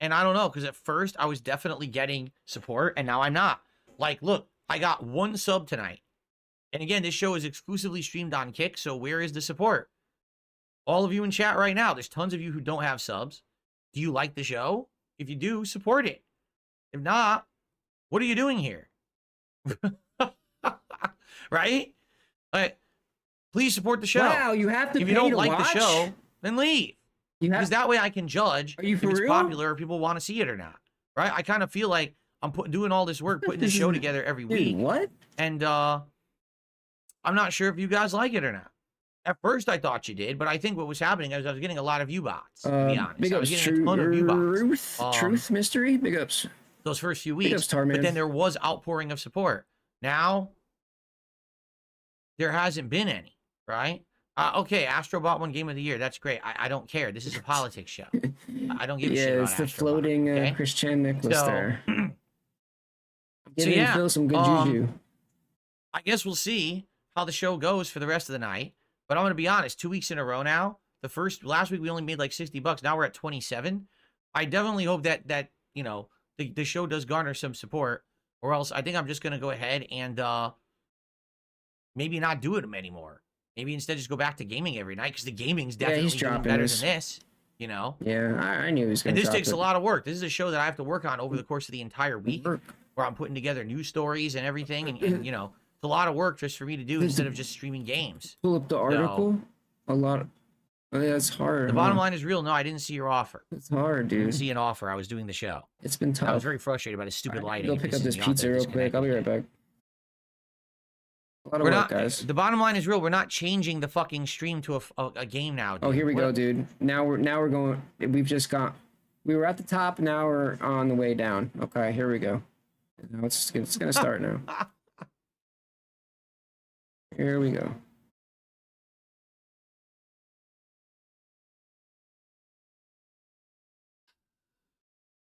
And I don't know, because at first I was definitely getting support and now I'm not. Like, look, I got 1 sub tonight. And again, this show is exclusively streamed on Kick, so where is the support? All of you in chat right now, there's tons of you who don't have subs. Do you like the show? If you do, support it. If not, what are you doing here? Right? Like, please support the show. Wow, you have to. If pay you don't to like watch? the show, then leave. Because that way I can judge if it's popular or people want to see it or not. Right? I kind of feel like I'm doing all this work, putting this show together every week. What? And I'm not sure if you guys like it or not. At first, I thought you did, but I think what was happening is I was getting a lot of view bots, to be honest. Big I was ups, getting a ton of view bots. Truth Mystery, big ups. Those first few weeks. Big ups, Tarman. But then there was outpouring of support. Now, there hasn't been any, right? Okay, Astrobot won Game of the Year. That's great. I don't care. This is a politics show. I don't give a shit Yeah, about it's the Astrobot, floating okay? Christian necklace So, there. so Giving yeah, Phil some good juju. I guess we'll see how the show goes for the rest of the night. But I'm gonna be honest, 2 weeks in a row now. Last week we only made like $60. Now we're at 27. I definitely hope that you know the show does garner some support, or else I think I'm just gonna go ahead and maybe not do it anymore. Maybe instead just go back to gaming every night, because the gaming's definitely doing better than this. You know. Yeah, I knew he was going And to this drop takes it. a lot of work. This is a show that I have to work on over the course of the entire week, Work. where I'm putting together news stories and everything, and you know, it's a lot of work just for me to do instead of just streaming games. Pull up the article. A lot. Oh, yeah, it's hard. The bottom line is real. No, I didn't see your offer. It's hard, I dude. didn't see an offer. I was doing the show. It's been tough. I was very frustrated by the stupid lighting. Go It pick up pisses this me off pizza that real it's quick. I'll be right back. A lot of We're work, not, guys. the bottom line is real. We're not changing the fucking stream to a game now. Dude. Oh, here we go, dude. Now we're going. We were at the top. Now we're on the way down. Okay, here we go. Now it's gonna start now. Here we go.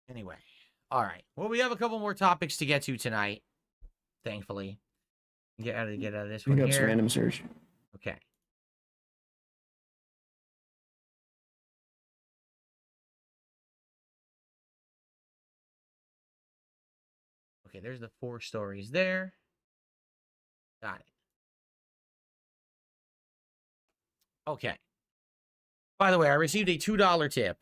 Anyway, all right. Well, we have a couple more topics to get to tonight. Thankfully, get out of this one Pick up here. random search. Okay. Okay, there's the 4 stories there. Got it. Okay. By the way, I received a $2 tip.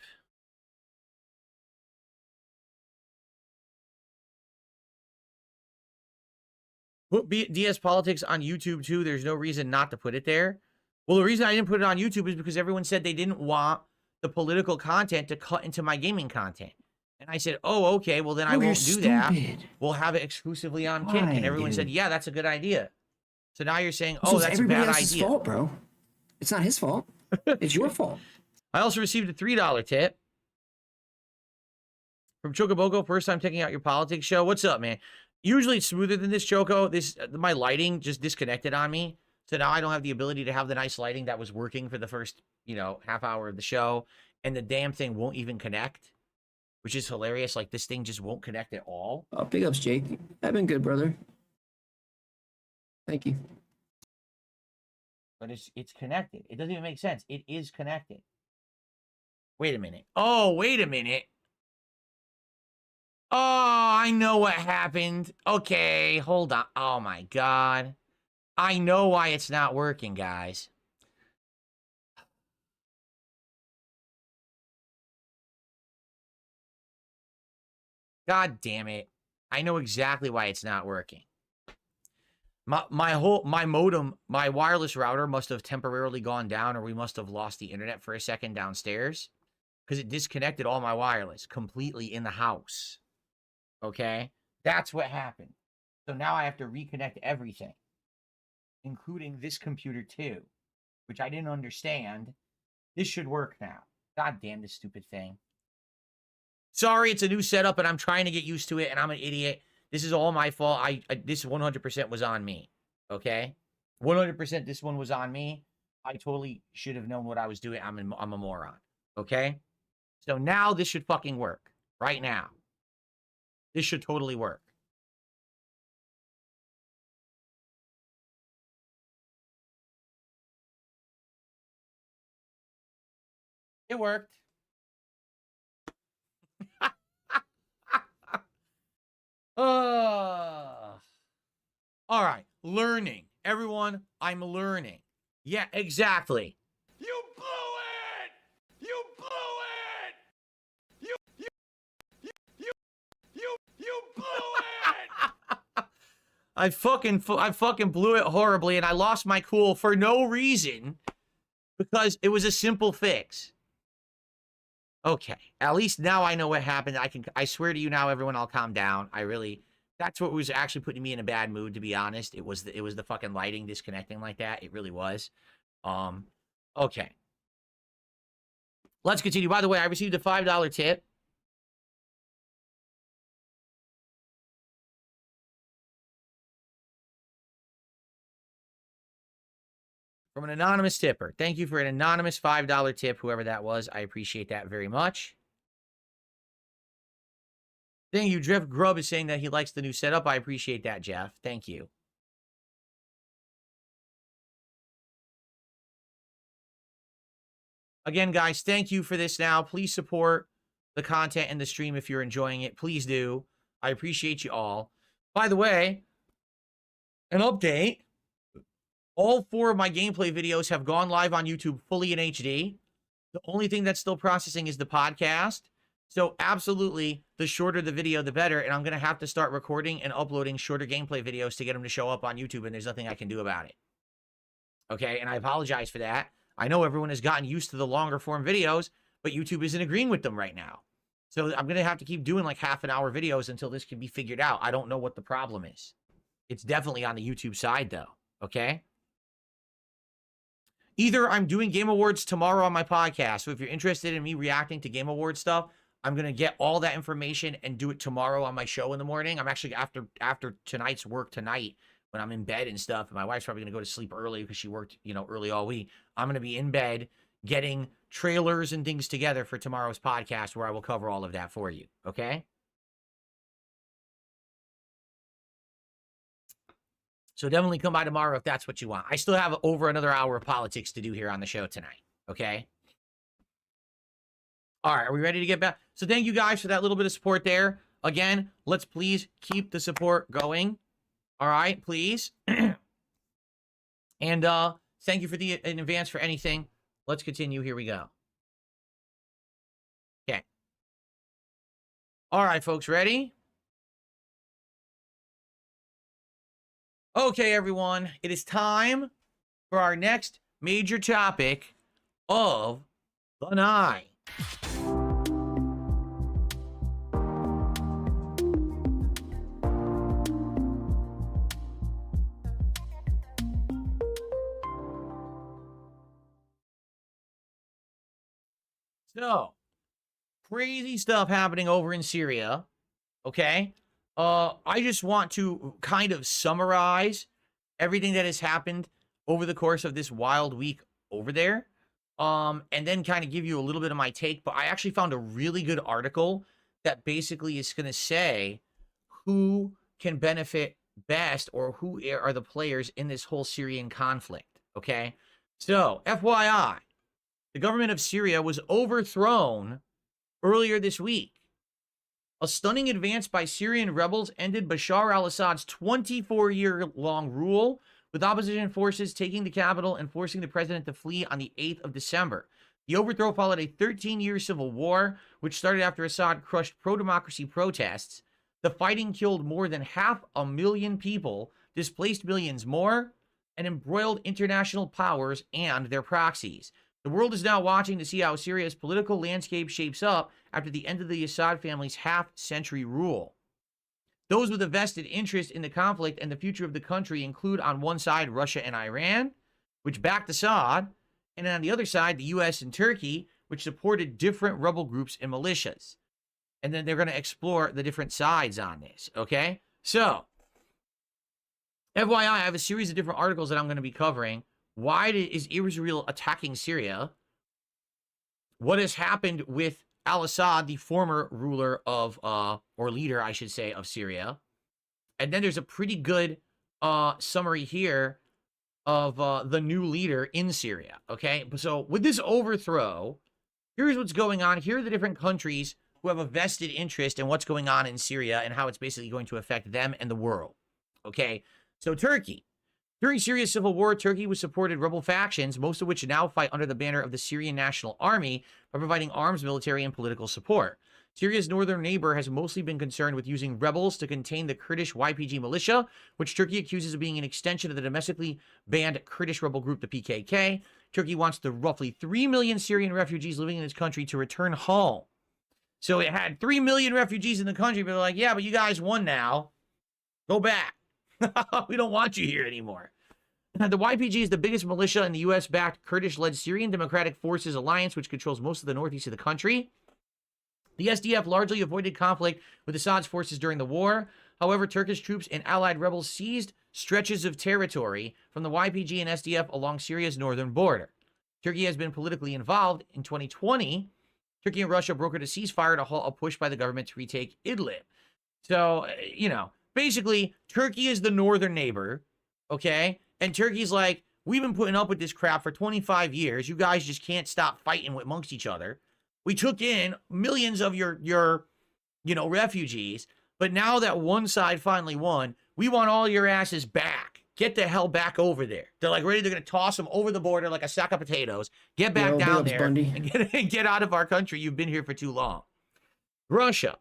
Put dsPolitics on YouTube too. There's no reason not to put it there. Well, the reason I didn't put it on YouTube is because everyone said they didn't want the political content to cut into my gaming content. And I said, oh, okay, well, then I won't do that. We'll have it exclusively on Kick. And everyone said, yeah, that's a good idea. So now you're saying, oh, that's a bad idea. It's fault, bro. It's not his fault. It's your fault. I also received a $3 tip from Chocoboco. First time checking out your politics show. What's up, man? Usually it's smoother than this, Choco. My lighting just disconnected on me. So now I don't have the ability to have the nice lighting that was working for the first, half hour of the show. And the damn thing won't even connect, which is hilarious. Like, this thing just won't connect at all. Oh, big ups, Jake. I've been good, brother. Thank you. But it's connected. It doesn't even make sense. It is connected. Wait a minute. Oh, wait a minute. Oh, I know what happened. Okay, hold on. Oh, my God. I know why it's not working, guys. God damn it. I know exactly why it's not working. My modem, my wireless router must have temporarily gone down, or we must have lost the internet for a second downstairs, because it disconnected all my wireless completely in the house. Okay? That's what happened. So now I have to reconnect everything, including this computer too, which I didn't understand. This should work now. God damn this stupid thing. Sorry, it's a new setup, and I'm trying to get used to it, and I'm an idiot. This is all my fault. This 100% was on me, okay? 100% this one was on me. I totally should have known what I was doing. I'm a moron, okay? So now this should fucking work. Right now. This should totally work. It worked. All right, learning. Everyone, I'm learning. Yeah, exactly. You blew it! You blew it! You blew it! I fucking blew it horribly, and I lost my cool for no reason, because it was a simple fix. Okay, at least now I know what happened. I swear to you now, everyone, I'll calm down. That's what was actually putting me in a bad mood, to be honest. It was the fucking lighting disconnecting like that. It really was. Okay. Let's continue. By the way, I received a $5 tip. From an anonymous tipper. Thank you for an anonymous $5 tip, whoever that was. I appreciate that very much. Thank you. Jeff Grubb is saying that he likes the new setup. I appreciate that, Jeff. Thank you. Again, guys, thank you for this now. Please support the content and the stream if you're enjoying it. Please do. I appreciate you all. By the way, an update. All 4 of my gameplay videos have gone live on YouTube fully in HD. The only thing that's still processing is the podcast. So absolutely, the shorter the video, the better. And I'm going to have to start recording and uploading shorter gameplay videos to get them to show up on YouTube, and there's nothing I can do about it. Okay, and I apologize for that. I know everyone has gotten used to the longer form videos, but YouTube isn't agreeing with them right now. So I'm going to have to keep doing like half-an-hour videos until this can be figured out. I don't know what the problem is. It's definitely on the YouTube side, though. Okay? Either I'm doing Game Awards tomorrow on my podcast. So if you're interested in me reacting to Game Awards stuff, I'm going to get all that information and do it tomorrow on my show in the morning. I'm actually, after tonight's work tonight, when I'm in bed and stuff, and my wife's probably going to go to sleep early because she worked, early all week. I'm going to be in bed getting trailers and things together for tomorrow's podcast where I will cover all of that for you. Okay? So definitely come by tomorrow if that's what you want. I still have over another hour of politics to do here on the show tonight. Okay? All right, are we ready to get back? So thank you guys for that little bit of support there. Again, let's please keep the support going. All right, please. And thank you in advance for anything. Let's continue. Here we go. Okay. All right, folks, ready? Okay, everyone. It is time for our next major topic of the night. So, crazy stuff happening over in Syria, okay? I just want to kind of summarize everything that has happened over the course of this wild week over there, and then kind of give you a little bit of my take. But I actually found a really good article that basically is going to say who can benefit best or who are the players in this whole Syrian conflict, okay? So, FYI. The government of Syria was overthrown earlier this week. A stunning advance by Syrian rebels ended Bashar al-Assad's 24-year-long rule, with opposition forces taking the capital and forcing the president to flee on the 8th of December. The overthrow followed a 13-year civil war, which started after Assad crushed pro-democracy protests. The fighting killed more than 500,000 people, displaced millions more, and embroiled international powers and their proxies. The world is now watching to see how Syria's political landscape shapes up after the end of the Assad family's half-century rule. Those with a vested interest in the conflict and the future of the country include on one side Russia and Iran, which backed Assad, and on the other side the US and Turkey, which supported different rebel groups and militias. And then they're going to explore the different sides on this, okay? So, FYI, I have a series of different articles that I'm going to be covering. Why is Israel attacking Syria? What has happened with al-Assad, the former ruler of, or leader, I should say, of Syria? And then there's a pretty good summary here of the new leader in Syria, okay? So with this overthrow, here's what's going on. Here are the different countries who have a vested interest in what's going on in Syria and how it's basically going to affect them and the world, okay? So Turkey. During Syria's civil war, Turkey was supported rebel factions, most of which now fight under the banner of the Syrian National Army by providing arms, military, and political support. Syria's northern neighbor has mostly been concerned with using rebels to contain the Kurdish YPG militia, which Turkey accuses of being an extension of the domestically banned Kurdish rebel group, the PKK. Turkey wants the roughly 3 million Syrian refugees living in its country to return home. So it had 3 million refugees in the country, but they're like, yeah, but you guys won now. Go back. We don't want you here anymore. The YPG is the biggest militia in the U.S.-backed Kurdish-led Syrian Democratic Forces Alliance, which controls most of the northeast of the country. The SDF largely avoided conflict with Assad's forces during the war. However, Turkish troops and allied rebels seized stretches of territory from the YPG and SDF along Syria's northern border. Turkey has been politically involved. In 2020, Turkey and Russia brokered a ceasefire to halt a push by the government to retake Idlib. So, basically, Turkey is the northern neighbor, okay? And Turkey's like, we've been putting up with this crap for 25 years. You guys just can't stop fighting amongst each other. We took in millions of your refugees, but now that one side finally won, we want all your asses back. Get the hell back over there. They're like ready. They're going to toss them over the border like a sack of potatoes. Get back down there and get out of our country. You've been here for too long. Russia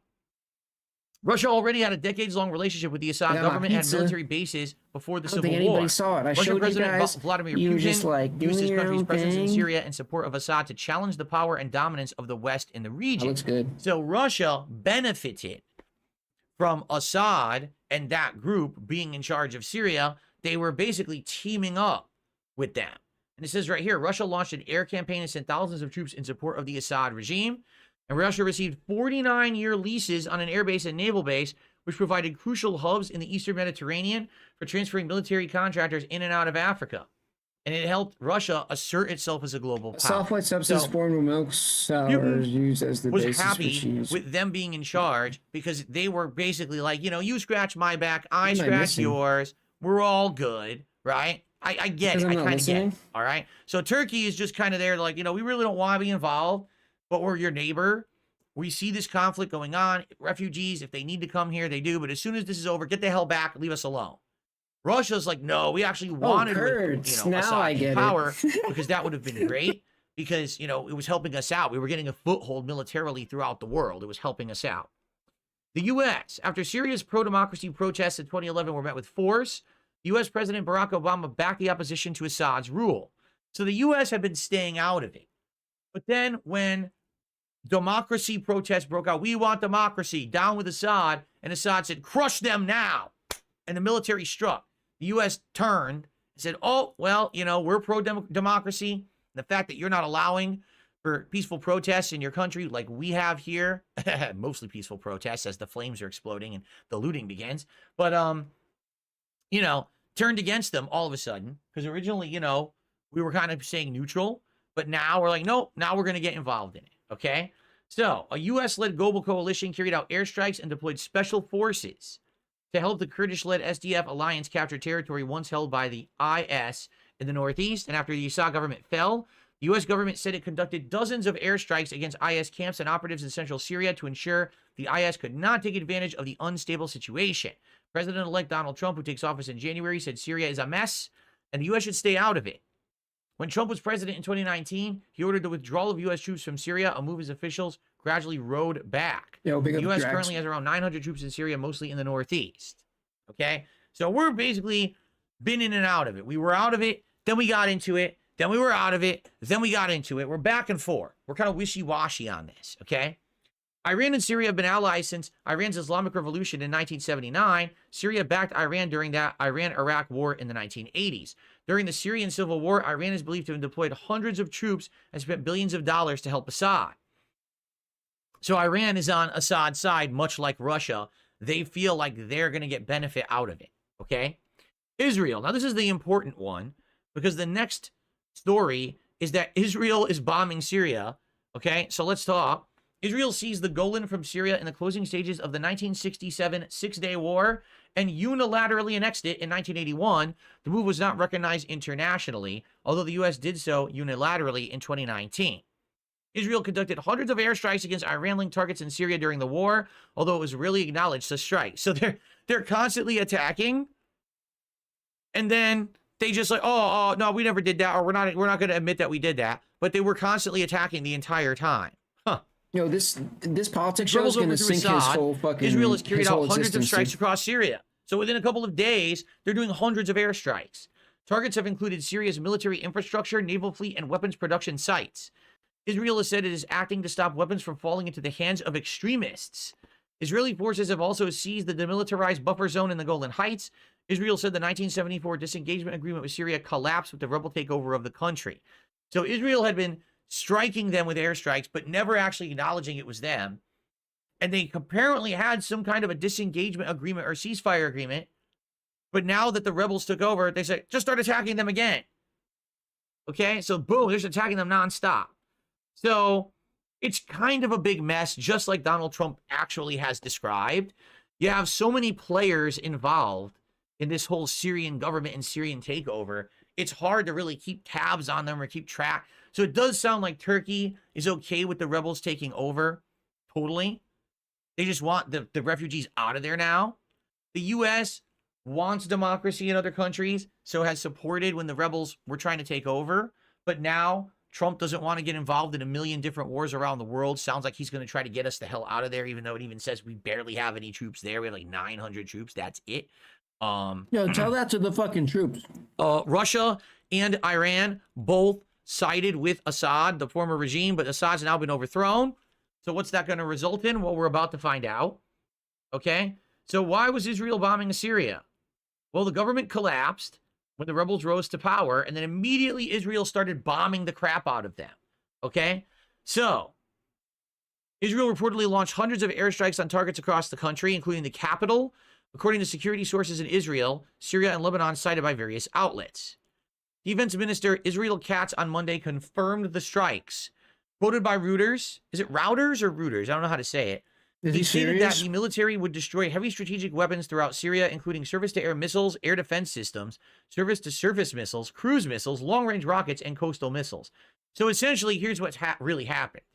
already had a decades-long relationship with the Assad government and military bases before the Civil War. Anybody saw it. I Russian showed President you guys. Vladimir You Putin just like used his country's presence in thing. Syria in support of Assad to challenge the power and dominance of the West in the region. That looks good. So Russia benefited from Assad and that group being in charge of Syria. They were basically teaming up with them. And it says right here, Russia launched an air campaign and sent thousands of troops in support of the Assad regime. And Russia received 49-year leases on an airbase and naval base, which provided crucial hubs in the Eastern Mediterranean for transferring military contractors in and out of Africa. And it helped Russia assert itself as a global power. Soft white substance formed with milk sours used as the basis for cheese. With them being in charge because they were basically like, you scratch my back, I scratch yours. We're all good, right? I get it. I kind of get it. All right. So Turkey is just kind of there like, we really don't want to be involved, but we're your neighbor. We see this conflict going on. Refugees, if they need to come here, they do. But as soon as this is over, get the hell back. Leave us alone. Russia's like, no, we actually wanted Assad power because that would have been great because, it was helping us out. We were getting a foothold militarily throughout the world. It was helping us out. The U.S., after Syria's pro-democracy protests in 2011 were met with force, U.S. President Barack Obama backed the opposition to Assad's rule. So the U.S. had been staying out of it. But then when democracy protests broke out, we want democracy, down with Assad, and Assad said, crush them now. And the military struck. The U.S. turned and said, oh, well, we're pro-democracy. The fact that you're not allowing for peaceful protests in your country like we have here, mostly peaceful protests as the flames are exploding and the looting begins. But, turned against them all of a sudden because originally, we were kind of saying neutral, but now we're like, nope, now we're going to get involved in it. Okay. So a U.S.-led global coalition carried out airstrikes and deployed special forces to help the Kurdish-led SDF alliance capture territory once held by the IS in the Northeast. And after the Assad government fell, the U.S. government said it conducted dozens of airstrikes against IS camps and operatives in central Syria to ensure the IS could not take advantage of the unstable situation. President-elect Donald Trump, who takes office in January, said Syria is a mess and the U.S. should stay out of it. When Trump was president in 2019, he ordered the withdrawal of U.S. troops from Syria, a move his officials gradually rode back. The U.S. currently has around 900 troops in Syria, mostly in the Northeast. Okay? So we're basically been in and out of it. We were out of it, then we got into it, then we were out of it, then we got into it. We're back and forth. We're kind of wishy-washy on this, okay? Iran and Syria have been allies since Iran's Islamic Revolution in 1979. Syria backed Iran during that Iran-Iraq war in the 1980s. During the Syrian civil war, Iran is believed to have deployed hundreds of troops and spent billions of dollars to help Assad. So Iran is on Assad's side, much like Russia. They feel like they're going to get benefit out of it, okay? Israel. Now, this is the important one because the next story is that Israel is bombing Syria, okay? So let's talk. Israel seized the Golan from Syria in the closing stages of the 1967 Six-Day War and unilaterally annexed it in 1981. The move was not recognized internationally, although the U.S. did so unilaterally in 2019. Israel conducted hundreds of airstrikes against Iran-linked targets in Syria during the war, although it was really acknowledged to strike. So they're constantly attacking, and then they just like, oh, no, we never did that, or we're not going to admit that we did that. But they were constantly attacking the entire time. This politics show is going to sink his whole fucking. Israel has carried out hundreds of strikes across Syria. So within a couple of days, they're doing hundreds of airstrikes. Targets have included Syria's military infrastructure, naval fleet, and weapons production sites. Israel has said it is acting to stop weapons from falling into the hands of extremists. Israeli forces have also seized the demilitarized buffer zone in the Golan Heights. Israel said the 1974 disengagement agreement with Syria collapsed with the rebel takeover of the country. So Israel had been striking them with airstrikes, but never actually acknowledging it was them. and they apparently had some kind of a disengagement agreement or ceasefire agreement. But now that the rebels took over, they said, just start attacking them again. Okay, so boom, they're just attacking them nonstop. So it's kind of a big mess, just like Donald Trump actually has described. You have so many players involved in this whole Syrian government and Syrian takeover. It's hard to really keep tabs on them or keep track. So it does sound like Turkey is okay with the rebels taking over. Totally. They just want the refugees out of there now. The U.S. wants democracy in other countries, so has supported when the rebels were trying to take over. But now Trump doesn't want to get involved in a million different wars around the world. Sounds like he's going to try to get us the hell out of there, even though it even says we barely have any troops there. We have like 900 troops. That's it. No, tell that to the fucking troops. Russia and Iran both sided with Assad, the former regime, but Assad's now been overthrown. So what's that going to result in? Well, we're about to find out. Okay? So why was Israel bombing Syria? Well, the government collapsed when the rebels rose to power, and then immediately Israel started bombing the crap out of them. Okay? So Israel reportedly launched hundreds of airstrikes on targets across the country, including the capital, according to security sources in Israel, Syria, and Lebanon cited by various outlets. Defense Minister Israel Katz on Monday confirmed the strikes. Quoted by Reuters, is it Routers or Reuters? I don't know how to say it. He stated that the military would destroy heavy strategic weapons throughout Syria, including surface-to-air missiles, air defense systems, surface-to-surface missiles, cruise missiles, long-range rockets, and coastal missiles. So essentially, here's what's really happened.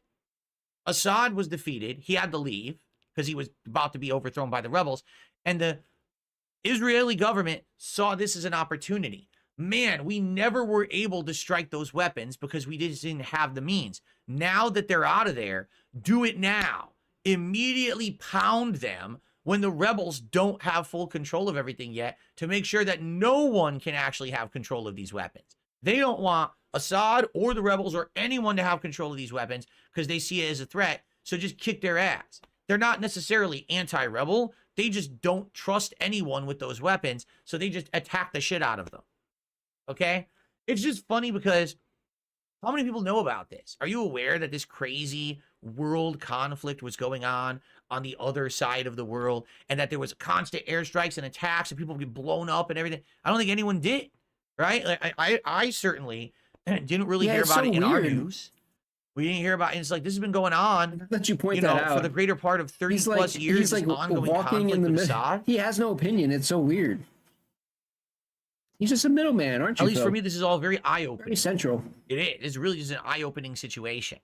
Assad was defeated. He had to leave because he was about to be overthrown by the rebels. And the Israeli government saw this as an opportunity. Man, we never were able to strike those weapons because we just didn't have the means. Now that they're out of there, do it now. Immediately pound them when the rebels don't have full control of everything yet, to make sure that no one can actually have control of these weapons. They don't want Assad or the rebels or anyone to have control of these weapons because they see it as a threat. So just kick their ass. They're not necessarily anti-rebel. They just don't trust anyone with those weapons. So they just attack the shit out of them. Okay? It's just funny because how many people know about this? Are you aware that this crazy world conflict was going on the other side of the world, and that there was constant airstrikes and attacks and people would get blown up and everything? I don't think anyone did, right? Like, I certainly didn't really hear about it in our news. We didn't hear about it. It's like, this has been going on, let you point that out, for the greater part of 30 plus years. He's like ongoing walking in the middle. He has no opinion. It's so weird. He's just a middleman, aren't you? At least for me, this is all very eye-opening. Very central. It is. It's really just an eye-opening situation.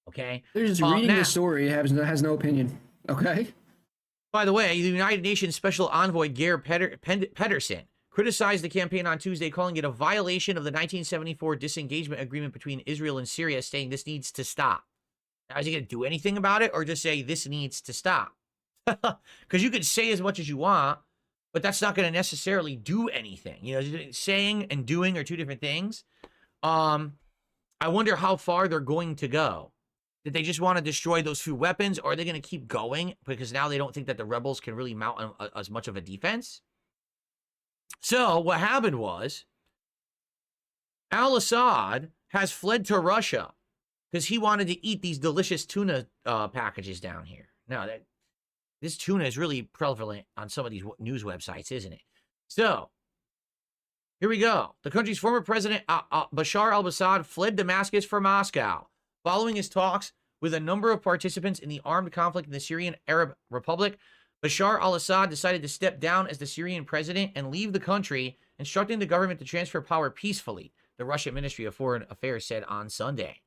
Okay? They're just reading the story, has no opinion. Okay? By the way, the United Nations Special Envoy Geir Pedersen criticized the campaign on Tuesday, calling it a violation of the 1974 disengagement agreement between Israel and Syria, saying this needs to stop. Now, is he going to do anything about it, or just say this needs to stop? Because you could say as much as you want, but that's not going to necessarily do anything. You know, saying and doing are two different things. I wonder how far they're going to go. Did they just want to destroy those few weapons, or are they going to keep going because now they don't think that the rebels can really mount as much of a defense? So what happened was al-Assad has fled to Russia because he wanted to eat these delicious tuna packages down here. Now, this tuna is really prevalent on some of these news websites, isn't it? So, here we go. The country's former president, Bashar al-Assad, fled Damascus for Moscow following his talks with a number of participants in the armed conflict in the Syrian Arab Republic. Bashar al-Assad decided to step down as the Syrian president and leave the country, instructing the government to transfer power peacefully, the Russian Ministry of Foreign Affairs said on Sunday.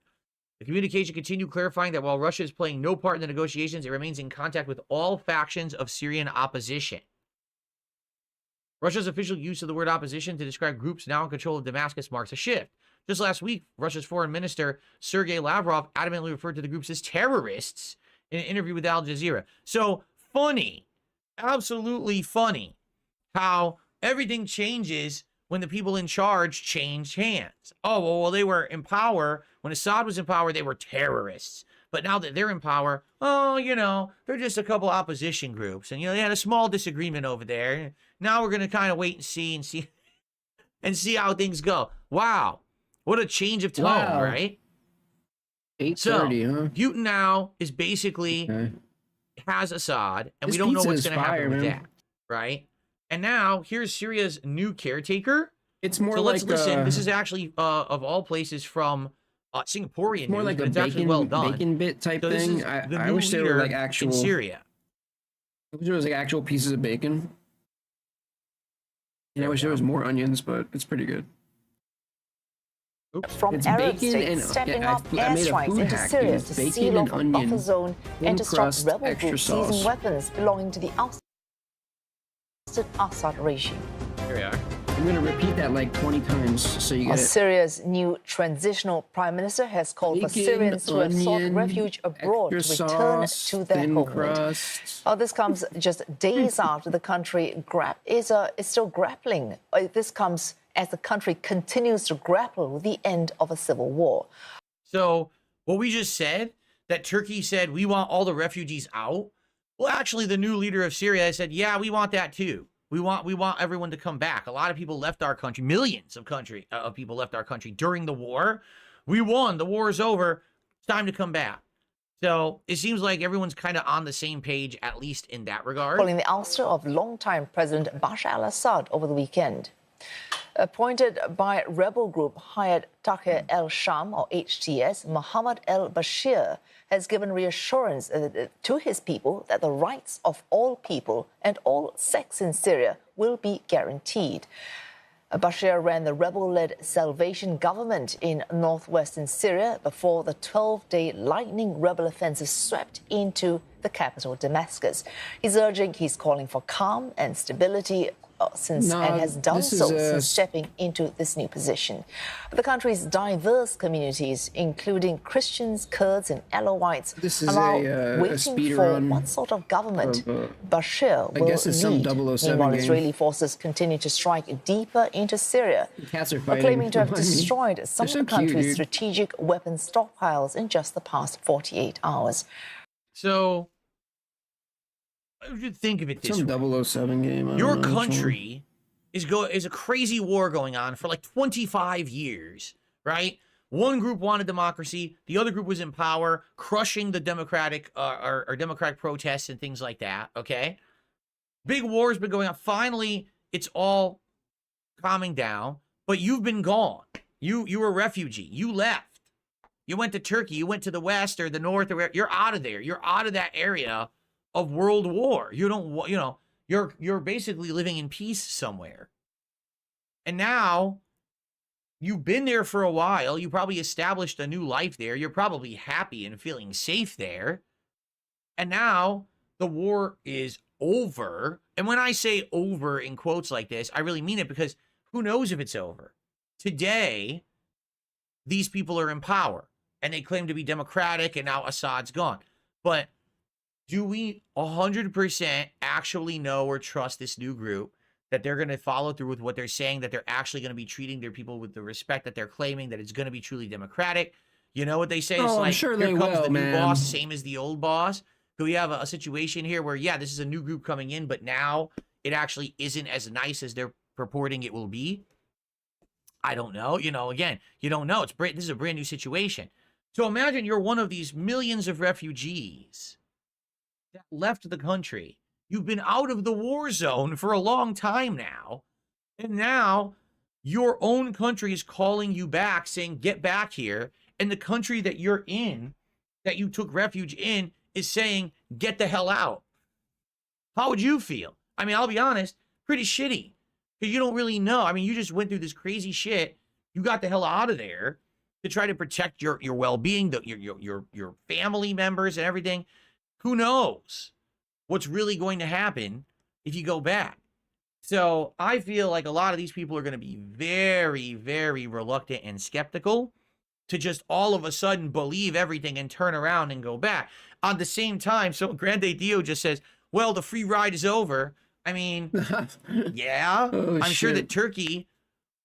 The communication continued, clarifying that while Russia is playing no part in the negotiations, it remains in contact with all factions of Syrian opposition. Russia's official use of the word opposition to describe groups now in control of Damascus marks a shift. Just last week, Russia's foreign minister, Sergei Lavrov, adamantly referred to the groups as terrorists in an interview with Al Jazeera. So, funny, absolutely funny, how everything changes when the people in charge change hands. Oh, well, they were in power. When Assad was in power, they were terrorists. But now that they're in power, oh, you know, they're just a couple opposition groups. And, you know, they had a small disagreement over there. Now we're going to kind of wait and see how things go. Wow. What a change of tone, right? 8:30, so, huh? Putin now is basically has Assad, and This we don't know pizza what's is going to happen fire, with man. that, right? And now here's Syria's new caretaker. It's more So let's like listen. This is actually, of all places, from Singaporean more news, like but a it's actually well done. bacon bit type So this thing. is the I new wish there were leader like actual. in Syria. I wish there was like actual pieces of bacon. And I There we wish there go. was more onions, but it's pretty good. From It's Arab bacon states and stepping I up made a airstrikes food into hack, Syria dude. to Bacon seal and off a buffer onion, zone thin and to stop crust, rebel extra groups sauce. seizing weapons belonging to the ousted Assad regime. Here we are. I'm gonna repeat that like 20 times so you get it. Syria's new transitional prime minister has called for Bacon, Syrians who have sought onion, refuge abroad to extra return sauce, to their thin homeland. crust. This comes just days after the country is still grappling. This comes as the country continues to grapple with the end of a civil war. So what we just said, that Turkey said, we want all the refugees out. Well, actually, the new leader of Syria said, yeah, we want that too. We want everyone to come back. A lot of people left our country. Millions of people left our country during the war. We won. The war is over. It's time to come back. So it seems like everyone's kind of on the same page, at least in that regard. Following the ouster of longtime President Bashar al-Assad over the weekend. Appointed by rebel group Hayat Tahrir el-Sham, or HTS, Mohammed al-Bashir has given reassurance to his people that the rights of all people and all sects in Syria will be guaranteed. Bashir ran the rebel-led Salvation government in northwestern Syria before the 12-day lightning rebel offensive swept into the capital, Damascus. He's calling for calm and stability and has done so since stepping into this new position. The country's diverse communities, including Christians, Kurds, and Alawites, are now waiting for what sort of government Bashir will lead. Meanwhile, Israeli forces continue to strike deeper into Syria, claiming to have destroyed some of the country's strategic weapon stockpiles in just the past 48 hours. So I should think of it this way. Some 007 game. Your country is a crazy war going on for like 25 years, right? One group wanted democracy, the other group was in power, crushing the democratic protests and things like that. Okay, big war's been going on. Finally, it's all calming down, but you've been gone. You were a refugee. You left. You went to Turkey. You went to the west or the north, or you're out of there. You're out of that area of world war. You don't, you're basically living in peace somewhere. And now you've been there for a while. You probably established a new life there. You're probably happy and feeling safe there. And now the war is over. And when I say over in quotes like this, I really mean it, because who knows if it's over. Today, these people are in power and they claim to be democratic, and now Assad's gone. But do we 100% actually know or trust this new group, that they're going to follow through with what they're saying, that they're actually going to be treating their people with the respect that they're claiming, that it's going to be truly democratic? You know what they say? It's like, sure here comes the new man. boss, same as the old boss. Do we have a situation here where, yeah, this is a new group coming in, but now it actually isn't as nice as they're purporting it will be? I don't know. Again, you don't know. This is a brand new situation. So imagine you're one of these millions of refugees that left the country. You've been out of the war zone for a long time now. And now your own country is calling you back, saying, get back here. And the country that you're in, that you took refuge in, is saying, get the hell out. How would you feel? I mean, I'll be honest, pretty shitty. Because you don't really know. I mean, you just went through this crazy shit. You got the hell out of there to try to protect your well-being, your family members and everything. Who knows what's really going to happen if you go back? So I feel like a lot of these people are going to be very, very reluctant and skeptical to just all of a sudden believe everything and turn around and go back. At the same time, so Grande Dio just says, well, the free ride is over. I mean, yeah, I'm sure that Turkey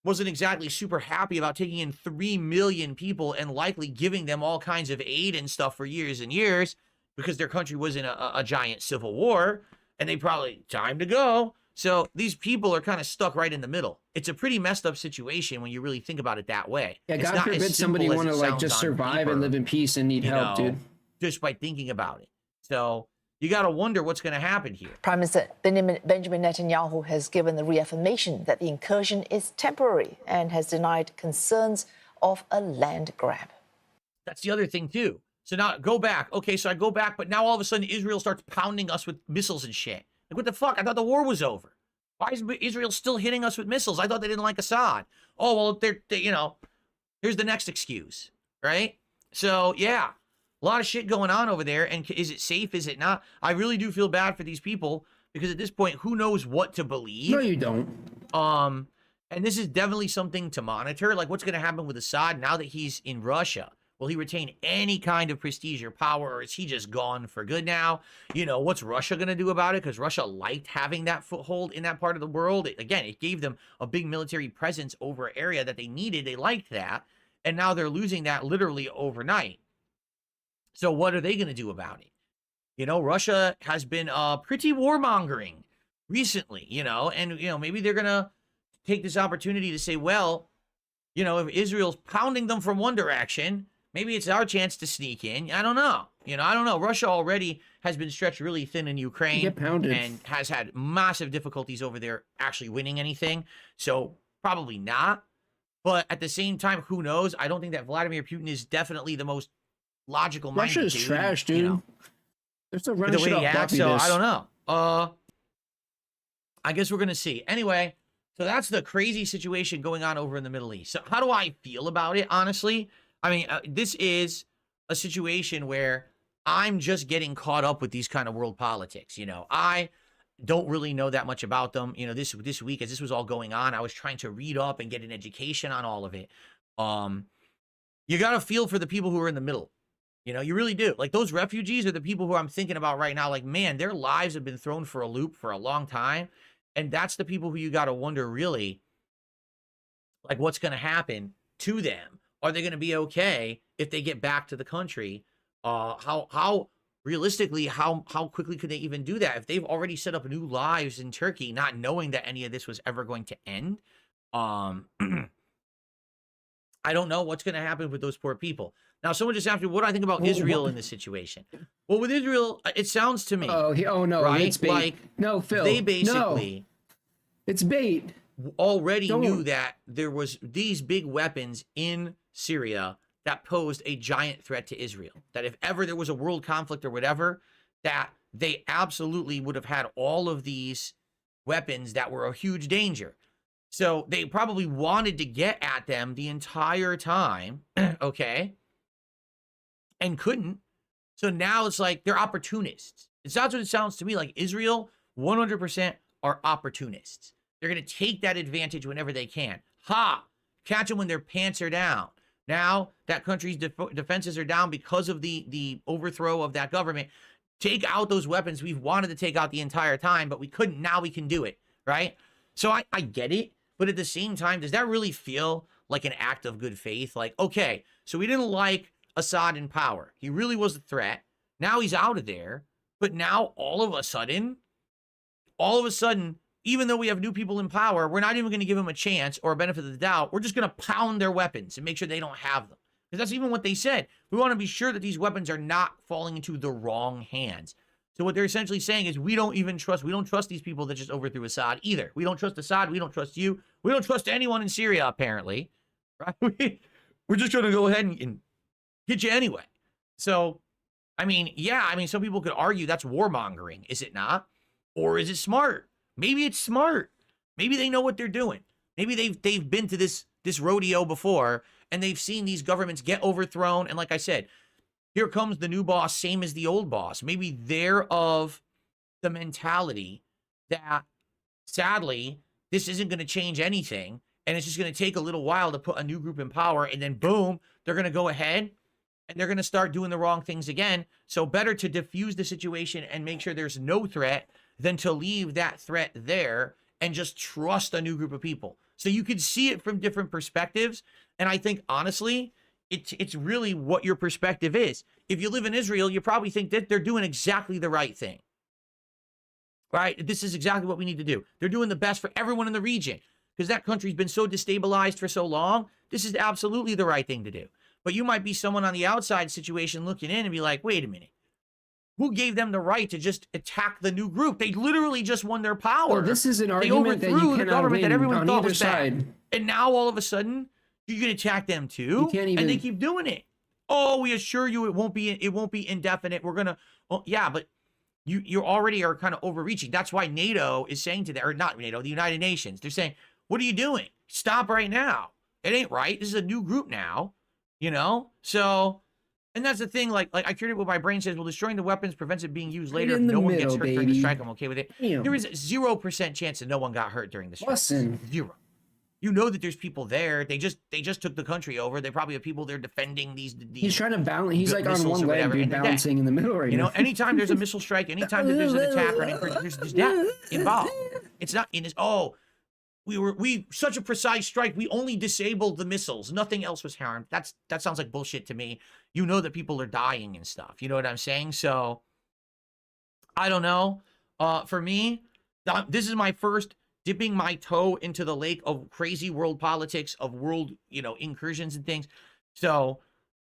wasn't exactly super happy about taking in 3 million people and likely giving them all kinds of aid and stuff for years and years, because their country was in a giant civil war, and they probably, time to go. So these people are kind of stuck right in the middle. It's a pretty messed up situation when you really think about it that way. Yeah, it's God not forbid somebody want to like just survive and live in peace and need help, dude. Just by thinking about it. So, you got to wonder what's going to happen here. Prime Minister Benjamin Netanyahu has given the reaffirmation that the incursion is temporary and has denied concerns of a land grab. That's the other thing, too. So now go back. Okay, so I go back, but now all of a sudden Israel starts pounding us with missiles and shit. Like, what the fuck? I thought the war was over. Why is Israel still hitting us with missiles? I thought they didn't like Assad. Oh, well, you know, here's the next excuse, right? So, yeah, a lot of shit going on over there. And is it safe? Is it not? I really do feel bad for these people because at this point, who knows what to believe? No, you don't. And this is definitely something to monitor. Like, what's going to happen with Assad now that he's in Russia? Will he retain any kind of prestige or power, or is he just gone for good now? You know, what's Russia going to do about it? Because Russia liked having that foothold in that part of the world. Again, it gave them a big military presence over an area that they needed. They liked that. And now they're losing that literally overnight. So what are they going to do about it? You know, Russia has been pretty warmongering recently, you know, and, you know, maybe they're going to take this opportunity to say, well, you know, if Israel's pounding them from one direction, maybe it's our chance to sneak in. I don't know. You know, I don't know. Russia already has been stretched really thin in Ukraine Get pounded. and has had massive difficulties over there actually winning anything. So probably not. But at the same time, who knows? I don't think that Vladimir Putin is definitely the most logical minded. Russia is trash, dude. You know, they're still running the way shit he off acts, so floppy I disk. don't know. I guess we're gonna see. Anyway, so that's the crazy situation going on over in the Middle East. So how do I feel about it? Honestly, I mean, this is a situation where I'm just getting caught up with these kind of world politics. You know, I don't really know that much about them. You know, this week as this was all going on, I was trying to read up and get an education on all of it. You got to feel for the people who are in the middle. You know, you really do. Like, those refugees are the people who I'm thinking about right now. Like, man, their lives have been thrown for a loop for a long time. And that's the people who you got to wonder, really, like, what's going to happen to them? Are they going to be okay if they get back to the country? How realistically, how quickly could they even do that if they've already set up new lives in Turkey, not knowing that any of this was ever going to end? I don't know what's going to happen with those poor people. Now, someone just asked me, what do I think about Israel in this situation? Well, with Israel, it sounds to me. Oh no, right? it's bait. Like, no, Phil. they basically it's bait. already Don't. knew that there was these big weapons in Syria that posed a giant threat to Israel. That if ever there was a world conflict or whatever, that they absolutely would have had all of these weapons that were a huge danger. So they probably wanted to get at them the entire time, okay, and couldn't. So now it's like they're opportunists. That's what it sounds to me like. Israel 100% are opportunists. They're going to take that advantage whenever they can. Ha! Catch them when their pants are down. Now that country's defenses are down because of the overthrow of that government. Take out those weapons we've wanted to take out the entire time, but we couldn't. Now we can do it, right? So I get it. But at the same time, does that really feel like an act of good faith? Like, okay, so we didn't like Assad in power. He really was a threat. Now he's out of there. But now all of a sudden, even though we have new people in power, we're not even going to give them a chance or a benefit of the doubt. We're just going to pound their weapons and make sure they don't have them. Because that's even what they said. We want to be sure that these weapons are not falling into the wrong hands. So what they're essentially saying is we don't trust these people that just overthrew Assad either. We don't trust Assad. We don't trust you. We don't trust anyone in Syria, apparently. Right? We're just going to go ahead and get you anyway. So, I mean, yeah, some people could argue that's warmongering, is it not? Or is it smart? Maybe it's smart. Maybe they know what they're doing. Maybe they've been to this rodeo before and they've seen these governments get overthrown. And like I said, here comes the new boss, same as the old boss. Maybe they're of the mentality that, sadly, this isn't going to change anything, and it's just going to take a little while to put a new group in power, and then boom, they're going to go ahead, and they're going to start doing the wrong things again. So better to diffuse the situation and make sure there's no threat than to leave that threat there and just trust a new group of people. So you can see it from different perspectives, and I think, honestly, it's really what your perspective is. If you live in Israel, you probably think that they're doing exactly the right thing. Right? This is exactly what we need to do. They're doing the best for everyone in the region because that country's been so destabilized for so long. This is absolutely the right thing to do. But you might be someone on the outside situation looking in and be like, wait a minute. Who gave them the right to just attack the new group? They literally just won their power. Well, this is an They argument that you overthrew the cannot government that win everyone on thought either was side. bad. And now all of a sudden, you can attack them too. You can't even. And they keep doing it. Oh, we assure you it won't be indefinite. We're gonna. Well, yeah, but you already are kind of overreaching. That's why NATO is saying to them, or not NATO, the United Nations. They're saying, what are you doing? Stop right now. It ain't right. This is a new group now. You know? So, and that's the thing. Like I cured it what my brain says. Well, destroying the weapons prevents it being used later. If no one gets hurt during the strike, I'm okay with it. Damn. There is 0% chance that no one got hurt during the strike. Listen. 0. You know that there's people there. They just took the country over. They probably have people there defending these He's trying to balance. He's like on missiles one or leg, whatever, dude, and they're dead. balancing in the middle right You know, now. anytime there's a missile strike, anytime that there's an attack or an incursion, there's death involved. It's not in this. Oh, we such a precise strike. We only disabled the missiles. Nothing else was harmed. That sounds like bullshit to me. You know that people are dying and stuff. You know what I'm saying? So I don't know. For me, this is my first dipping my toe into the lake of crazy world politics, of world, incursions and things. So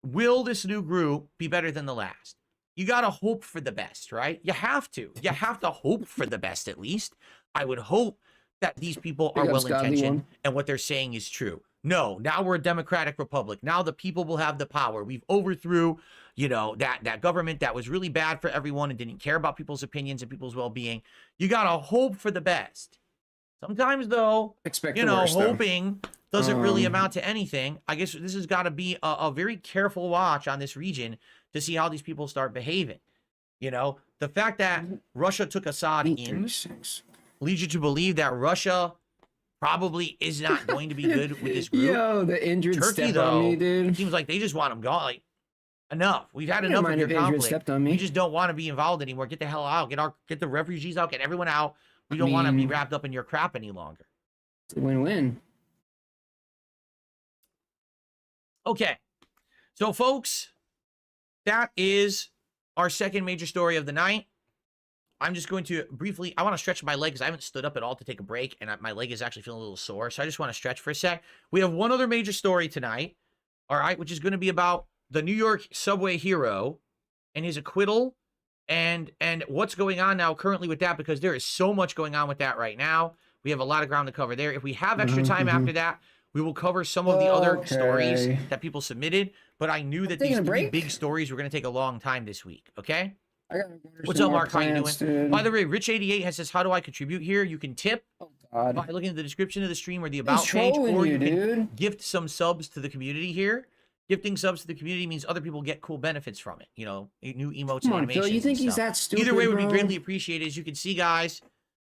will this new group be better than the last? You got to hope for the best, right? You have to. You have to hope for the best, at least. I would hope that these people are well-intentioned and what they're saying is true. No, now we're a democratic republic. Now the people will have the power. We've overthrew, that government that was really bad for everyone and didn't care about people's opinions and people's well-being. You got to hope for the best. Sometimes, though, hoping doesn't really amount to anything. I guess this has got to be a very careful watch on this region to see how these people start behaving. The fact that Russia took Assad in leads you to believe that Russia probably is not going to be good with this group. Yo, the injured Turkey, stepped though, on me, dude. it seems like they just want them gone. Like, enough. We've had enough of your conflict. Stepped on me. We just don't want to be involved anymore. Get the hell out. Get the refugees out. Get everyone out. We don't want to be wrapped up in your crap any longer. It's a win-win. Okay. So, folks, that is our second major story of the night. I'm just going to briefly, I want to stretch my leg because I haven't stood up at all to take a break, and my leg is actually feeling a little sore, so I just want to stretch for a sec. We have one other major story tonight, all right, which is going to be about the New York subway hero and his acquittal and what's going on now currently with that, because there is so much going on with that right now. We have a lot of ground to cover there. If we have extra time after that, we will cover some of the other stories that people submitted, but I knew that these three big stories were going to take a long time this week, okay? What's up, Mark? How you doing? Dude. By the way, Rich88 says, how do I contribute here? You can tip by looking at the description of the stream or the about page, or you can gift some subs to the community here. Gifting subs to the community means other people get cool benefits from it. New emotes and animations. Phil, you think he's that stupid? Either way would be greatly appreciated. As you can see, guys,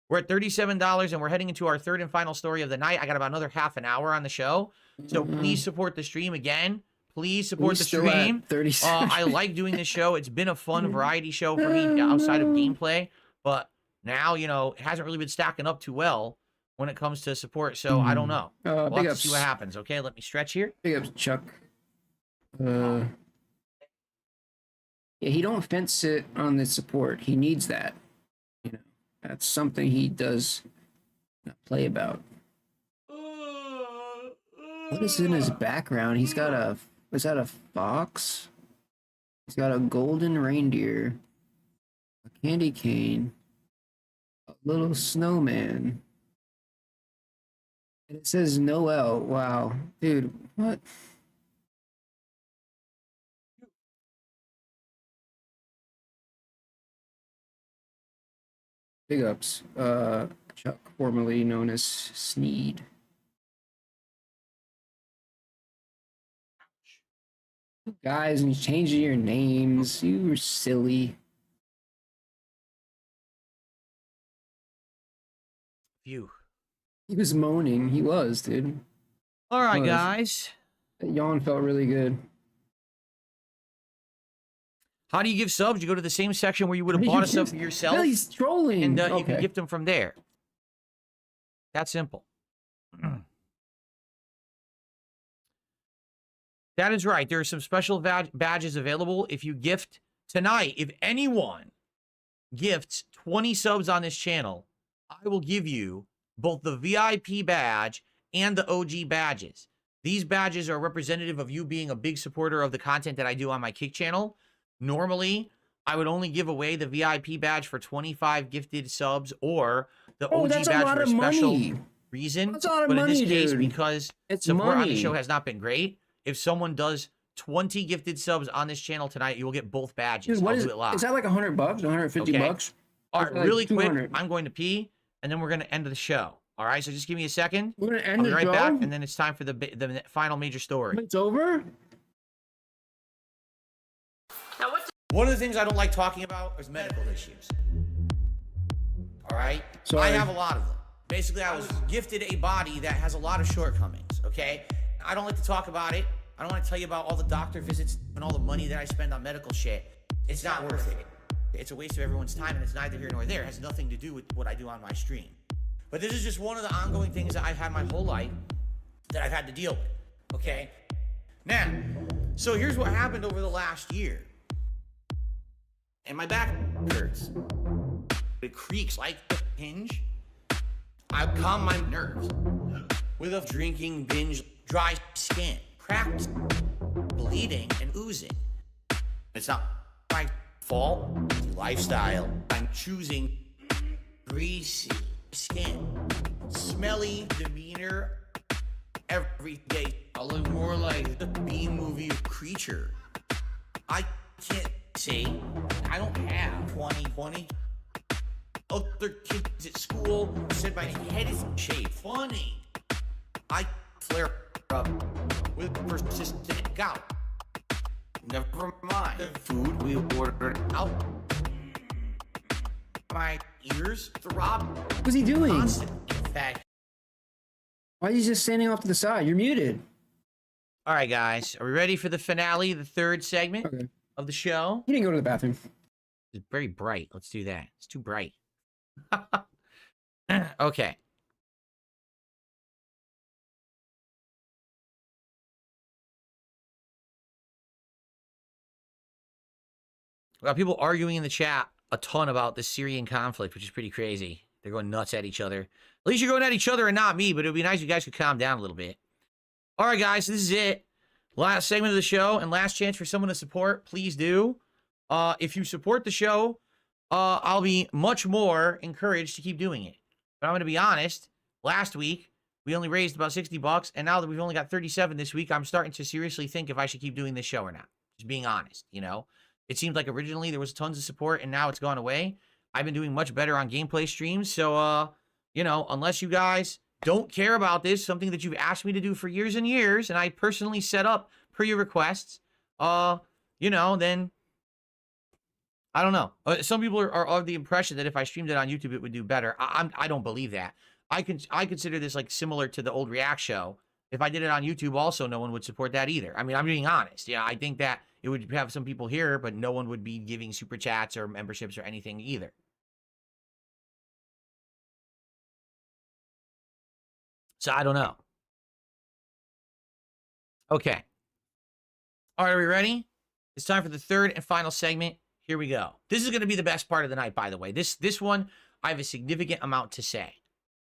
we're at $37 and we're heading into our third and final story of the night. I got about another half an hour on the show. So please support the stream again. Please support the stream. I like doing this show. It's been a fun variety show for me outside of gameplay. But now, it hasn't really been stacking up too well when it comes to support. So I don't know. We'll have to see what happens. Okay, let me stretch here. Big ups, Chuck. Yeah, he don't fence it on the support. He needs that. That's something he does not play about. What is in his background? He's got a... Is that a fox? He's got a golden reindeer, a candy cane, a little snowman. And it says Noel. Wow. Dude, what? Big ups. Chuck, formerly known as Sneed. Guys, and changing your names. You were silly. Phew. He was moaning. He was, dude. All right, guys. That yawn felt really good. How do you give subs? You go to the same section where you would have bought a sub for yourself. No, he's trolling. And you can gift them from there. That simple. That is right. There are some special badges available if you gift tonight. If anyone gifts 20 subs on this channel, I will give you both the VIP badge and the OG badges. These badges are representative of you being a big supporter of the content that I do on my Kick channel. Normally, I would only give away the VIP badge for 25 gifted subs or the Oh, OG that's a badge lot for a of special money. reason. That's a lot of But in this money, case, dude. because It's support on the money. show has not been great, if someone does 20 gifted subs on this channel tonight, you will get both badges. Dude, what I'll is do it live. Is that like $100, 150 Okay. bucks? All Or right, like really quick, 200? I'm going to pee, and then we're going to end the show. All right, so just give me a second. We're gonna end I'll be the right show? back, and then it's time for the final major story. It's over? One of the things I don't like talking about is medical issues. All right? Sorry. I have a lot of them. Basically, I was gifted a body that has a lot of shortcomings, okay? I don't like to talk about it. I don't want to tell you about all the doctor visits and all the money that I spend on medical shit. It's not worth it. It's a waste of everyone's time, and it's neither here nor there. It has nothing to do with what I do on my stream. But this is just one of the ongoing things that I've had my whole life that I've had to deal with, okay? Now, so here's what happened over the last year. And my back hurts. It creaks like a hinge. I calm my nerves with a drinking binge, dry skin, cracked, bleeding, and oozing. It's not my fault. It's lifestyle. I'm choosing greasy skin, smelly demeanor every day. I look more like the B-movie creature. I can't say I don't have 2020. Other kids at school said my head is shaved. Funny. I flare up with persistent gout. Never mind the food we ordered out. My ears throb. What's he doing? Constant. In fact, Why is he just standing off to the side? You're muted. all right, guys, are we ready for the finale, the third segment Okay. of the show? He didn't go to the bathroom. It's very bright. Let's do that. It's too bright. Okay. We got people arguing in the chat a ton about the Syrian conflict, which is pretty crazy. They're going nuts at each other. At least you're going at each other and not me, but it would be nice if you guys could calm down a little bit. All right, guys, this is it. Last segment of the show and last chance for someone to support. Please do. If you support the show, I'll be much more encouraged to keep doing it. But I'm going to be honest. Last week, we only raised about $60, and now that we've only got 37 this week, I'm starting to seriously think if I should keep doing this show or not. Just being honest, you know? It seemed like originally there was tons of support, and now it's gone away. I've been doing much better on gameplay streams, so, you know, unless you guys don't care about this, something that you've asked me to do for years and years, and I personally set up per your requests, you know, then I don't know. Some people are of the impression that if I streamed it on YouTube, it would do better. I don't believe that. I consider this like similar to the old React show. If I did it on YouTube, also no one would support that either. I mean, I'm being honest. Yeah, I think that it would have some people here, but no one would be giving super chats or memberships or anything either. So I don't know. Okay. All right, are we ready? It's time for the third and final segment. Here we go. This is going to be the best part of the night, by the way. This one, I have a significant amount to say.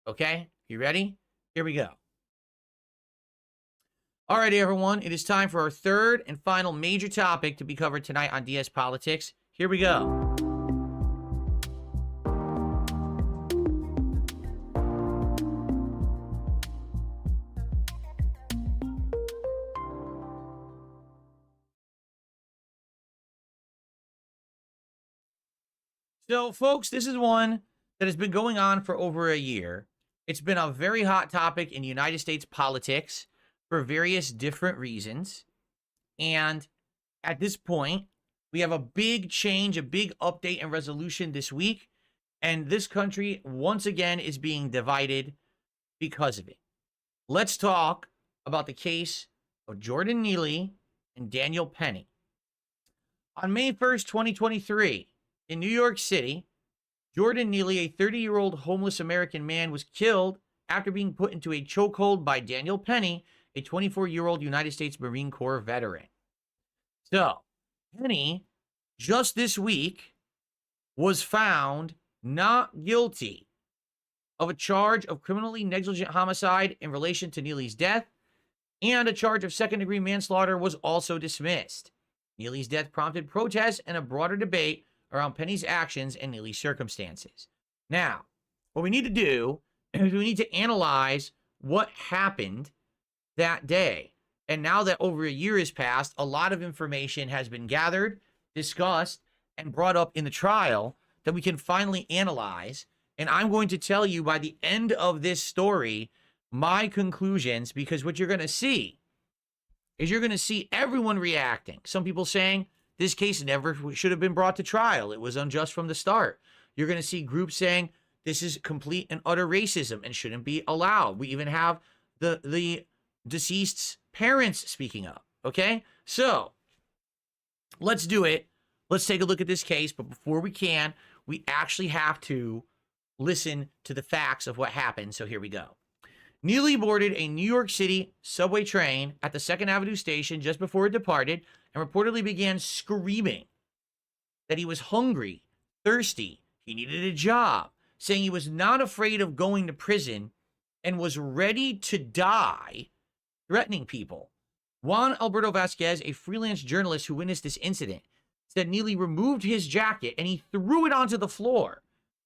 Okay? You ready? Here we go. All right, everyone. It is time for our third and final major topic to be covered tonight on dsPolitics. Here we go. So, folks, this is one that has been going on for over a year. It's been a very hot topic in United States politics for various different reasons. And at this point, we have a big change, a big update and resolution this week. And this country, once again, is being divided because of it. Let's talk about the case of Jordan Neely and Daniel Penny. On May 1st, 2023, in New York City, Jordan Neely, a 30-year-old homeless American man, was killed after being put into a chokehold by Daniel Penny, a 24-year-old United States Marine Corps veteran. So, Penny, just this week, was found not guilty of a charge of criminally negligent homicide in relation to Neely's death, and a charge of second-degree manslaughter was also dismissed. Neely's death prompted protests and a broader debate around Penny's actions and Neely's circumstances. Now, what we need to do is we need to analyze what happened that day. And now that over a year has passed, a lot of information has been gathered, discussed, and brought up in the trial that we can finally analyze. And I'm going to tell you by the end of this story my conclusions, because what you're going to see is you're going to see everyone reacting. Some people saying this case never should have been brought to trial. It was unjust from the start. You're going to see groups saying this is complete and utter racism and shouldn't be allowed. We even have the deceased's parents speaking up. Okay, so let's do it. Let's take a look at this case. But before we can, we actually have to listen to the facts of what happened. So here we go. Neely boarded a New York City subway train at the 2nd Avenue station just before it departed and reportedly began screaming that he was hungry, thirsty, he needed a job, saying he was not afraid of going to prison and was ready to die, threatening people. Juan Alberto Vasquez, a freelance journalist who witnessed this incident, said Neely removed his jacket and he threw it onto the floor.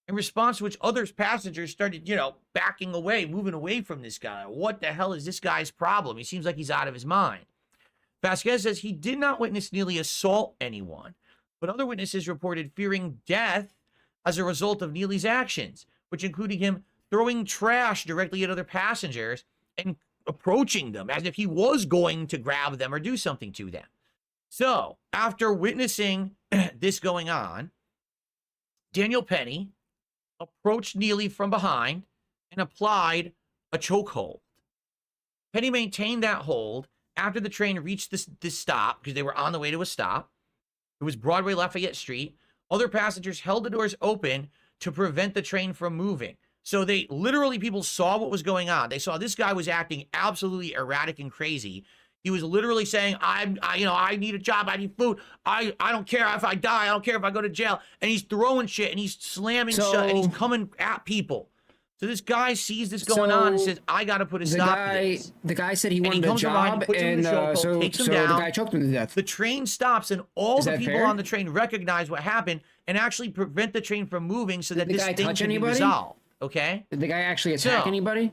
In response to which other passengers started, backing away, moving away from this guy. What the hell is this guy's problem? He seems like he's out of his mind. Vasquez says he did not witness Neely assault anyone, but other witnesses reported fearing death as a result of Neely's actions, which included him throwing trash directly at other passengers and approaching them as if he was going to grab them or do something to them. So, after witnessing this going on, Daniel Penny approached Neely from behind and applied a chokehold. Penny maintained that hold after the train reached this stop, because they were on the way to a stop. It was Broadway Lafayette Street. Other passengers held the doors open to prevent the train from moving. So they literally, people saw what was going on. They saw this guy was acting absolutely erratic and crazy. He was literally saying, I need a job, I need food. I don't care if I die, I don't care if I go to jail. And he's throwing shit and he's slamming shit and he's coming at people. So this guy sees this going on and says, I got to put a stop to this. The guy said he wanted a job, and so the guy choked him to death. The train stops and all the people on the train recognize what happened and actually prevent the train from moving so that this thing can be resolved. Okay? Did the guy actually attack anybody?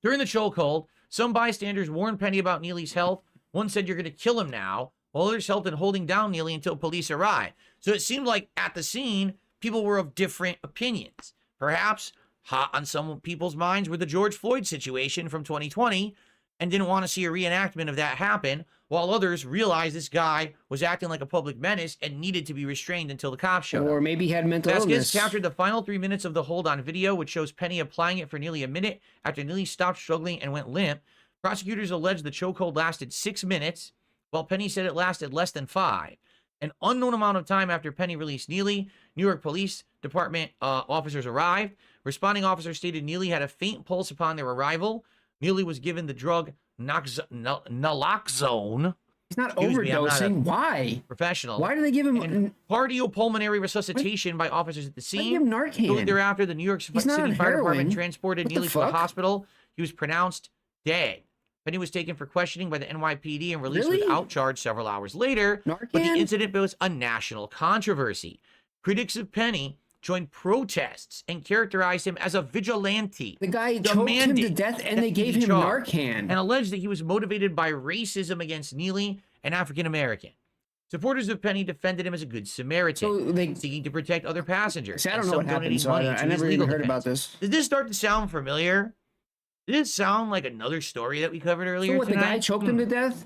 During the chokehold, some bystanders warned Penny about Neely's health. One said, you're going to kill him now, while others helped in holding down Neely until police arrived. So it seemed like at the scene, people were of different opinions. Perhaps hot on some people's minds were the George Floyd situation from 2020 and didn't want to see a reenactment of that happen, while others realized this guy was acting like a public menace and needed to be restrained until the cops showed up. Or maybe he had mental illness. Vasquez captured the final 3 minutes of the hold on video, which shows Penny applying it for nearly a minute after Neely stopped struggling and went limp. Prosecutors allege the chokehold lasted 6 minutes, while Penny said it lasted less than 5. An unknown amount of time after Penny released Neely, New York Police Department officers arrived. Responding officers stated Neely had a faint pulse upon their arrival. Neely was given the drug naloxone. He's not overdosing. Why? Professional. Why do they give him cardiopulmonary resuscitation by officers at the scene? Give him Narcan. Shortly thereafter, the New York City Fire Department transported Neely to the hospital. He was pronounced dead. Penny was taken for questioning by the NYPD and released without charge several hours later. Narcan? But the incident was a national controversy. Critics of Penny joined protests and characterized him as a vigilante. The guy choked him to death and they gave him Narcan. And alleged that he was motivated by racism against Neely and African American. Supporters of Penny defended him as a good Samaritan, seeking to protect other passengers. See, I don't know what happened, so I never even heard about this. Did this start to sound familiar? Did it sound like another story that we covered earlier tonight? The guy choked him to death?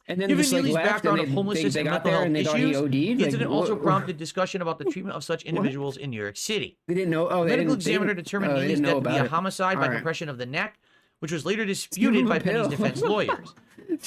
And then Given just Neely's left, background of homelessness and mental health issues, the incident also OD'd? prompted discussion about the treatment of such individuals in New York City. They didn't know. The medical examiner determined Neely's death to be a homicide by compression of the neck, which was later disputed by Penny's defense lawyers.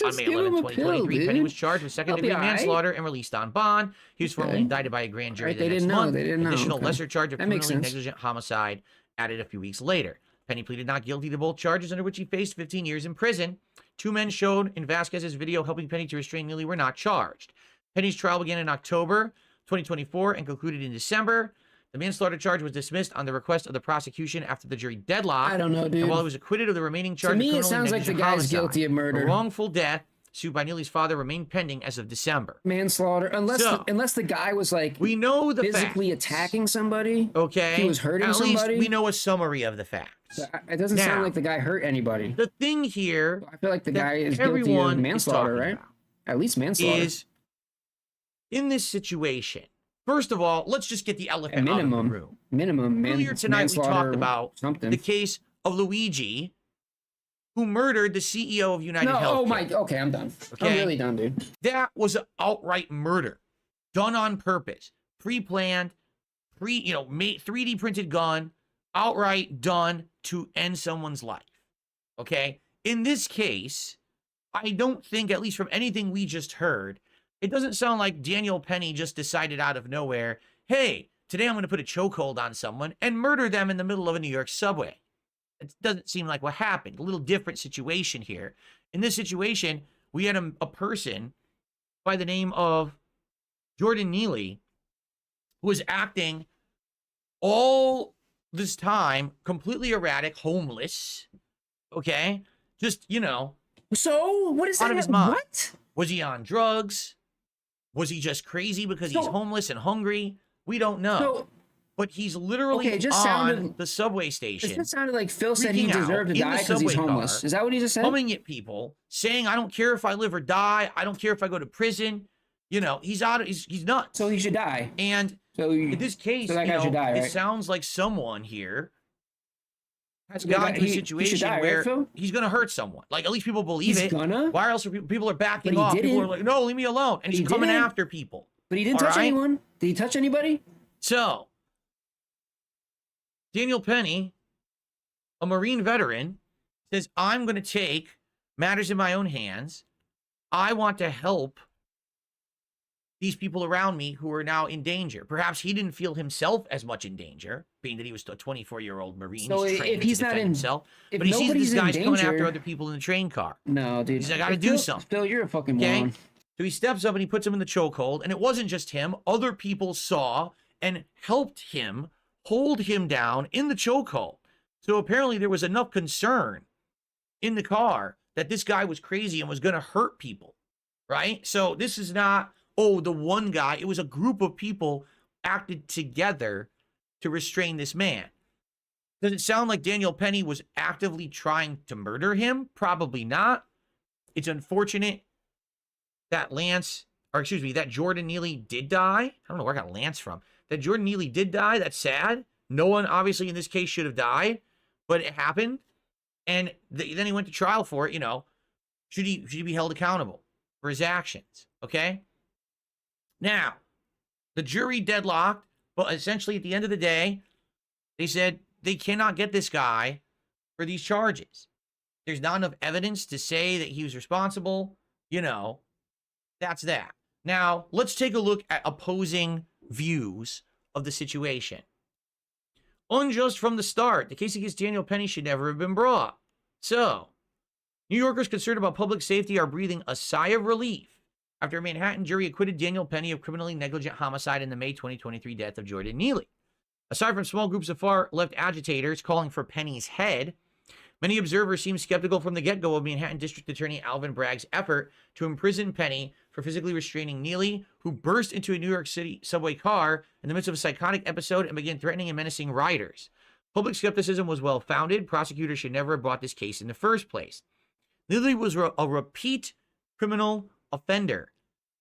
On May 11, 2023, Penny was charged with second-degree manslaughter and released on bond. He was formally indicted by a grand jury the next month. Additional lesser charge of criminally negligent homicide added a few weeks later. Penny pleaded not guilty to both charges, under which he faced 15 years in prison. 2 men showed in Vasquez's video helping Penny to restrain Neely were not charged. Penny's trial began in October 2024 and concluded in December. The manslaughter charge was dismissed on the request of the prosecution after the jury deadlock. I don't know, dude. And while he was acquitted of the remaining charges, to me, it sounds like the guy's guilty of murder. Wrongful death, sued by Neely's father remain pending as of December. Manslaughter, unless the guy was like We know the physically facts. attacking somebody. Okay. He was hurting At least somebody. we know a summary of the facts. It doesn't Now, sound like the guy hurt anybody. The thing here, I feel like the that guy is guilty everyone of is manslaughter, talking right? about At least manslaughter. is in this situation. First of all, let's just get the elephant out of the room. Minimum. Earlier tonight, we talked about the case of Luigi, who murdered the CEO of United Healthcare. Okay, I'm done. Okay? I'm really done, dude. That was an outright murder, done on purpose, pre-planned, 3D printed gun, outright done to end someone's life. Okay? In this case, I don't think, at least from anything we just heard, it doesn't sound like Daniel Penny just decided out of nowhere, hey, today I'm going to put a chokehold on someone and murder them in the middle of a New York subway. It doesn't seem like what happened. A little different situation here. In this situation, we had a person by the name of Jordan Neely who was acting all this time completely erratic, homeless, okay? Just, So, what is out that? of his mind. What? Was he on drugs? Was he just crazy because he's homeless and hungry? We don't know. So, but he's literally on the subway station. It just sounded like Phil said he freaking deserved to out in die the because he's subway homeless. car, Is that what he just said? Humming at people, saying, I don't care if I live or die. I don't care if I go to prison. He's nuts. So he should die. And So in this case, that guy should die, right? it sounds like someone here has gotten to a situation where he's going to hurt someone. Like, at least people believe it. Gonna? Why else are people are backing But he off? People didn't. are like, no, leave me alone. And he's coming after people. But he didn't touch anyone. Did he touch anybody? So, Daniel Penny, a Marine veteran, says, I'm going to take matters in my own hands. I want to help these people around me who are now in danger. Perhaps he didn't feel himself as much in danger, being that he was a 24-year-old Marine. So if he's to not defend in, himself, if but he sees this guy's coming after danger, other people in the train car. No, dude. He's like, I got to do something. Phil, you're a fucking moron. So he steps up and he puts him in the chokehold. And it wasn't just him. Other people saw and helped him hold him down in the chokehold. So apparently there was enough concern in the car that this guy was crazy and was going to hurt people, right? So this is not, the one guy. It was a group of people acted together to restrain this man. Does it sound like Daniel Penny was actively trying to murder him? Probably not. It's unfortunate that that Jordan Neely did die. I don't know where I got Lance from. That Jordan Neely did die. That's sad. No one, obviously, in this case should have died, but it happened. And then he went to trial for it. Should he be held accountable for his actions? Okay. Now, the jury deadlocked, but essentially at the end of the day, they said they cannot get this guy for these charges. There's not enough evidence to say that he was responsible. That's that. Now, let's take a look at opposing views of the situation. Unjust from the start. The case against Daniel Penny should never have been brought. So, New Yorkers concerned about public safety are breathing a sigh of relief after a Manhattan jury acquitted Daniel Penny of criminally negligent homicide in the May 2023 death of Jordan Neely. Aside from small groups of far-left agitators calling for Penny's head, many observers seem skeptical from the get-go of Manhattan District Attorney Alvin Bragg's effort to imprison Penny for physically restraining Neely, who burst into a New York City subway car in the midst of a psychotic episode and began threatening and menacing riders. Public skepticism was well-founded. Prosecutors should never have brought this case in the first place. Neely was a repeat criminal offender.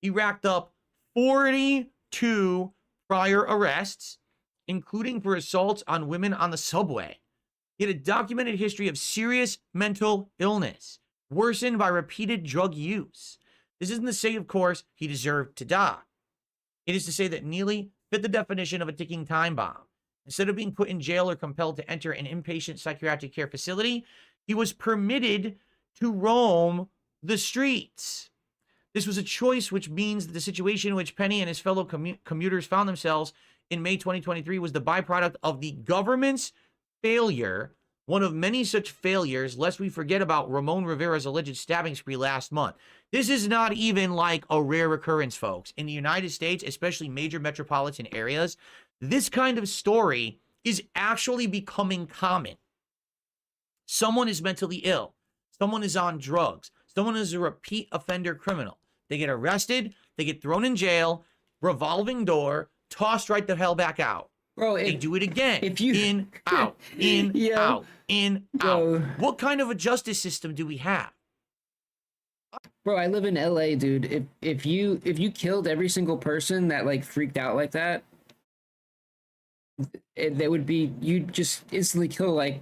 He racked up 42 prior arrests, including for assaults on women on the subway. He had a documented history of serious mental illness, worsened by repeated drug use. This isn't to say, of course, he deserved to die. It is to say that Neely fit the definition of a ticking time bomb. Instead of being put in jail or compelled to enter an inpatient psychiatric care facility, he was permitted to roam the streets. This was a choice, which means that the situation in which Penny and his fellow commuters found themselves in May 2023 was the byproduct of the government's failure, one of many such failures, lest we forget about Ramon Rivera's alleged stabbing spree last month. This is not even like a rare occurrence, folks. In the United States, especially major metropolitan areas, this kind of story is actually becoming common. Someone is mentally ill. Someone is on drugs. Someone is a repeat offender criminal. They get arrested, they get thrown in jail, revolving door, tossed right the hell back out. Bro, They do it again. if you In, out, in, Yo, out, in, bro. out. What kind of a justice system do we have? Bro, I live in LA, dude. If you killed every single person that like freaked out like that, that would be, you just instantly kill like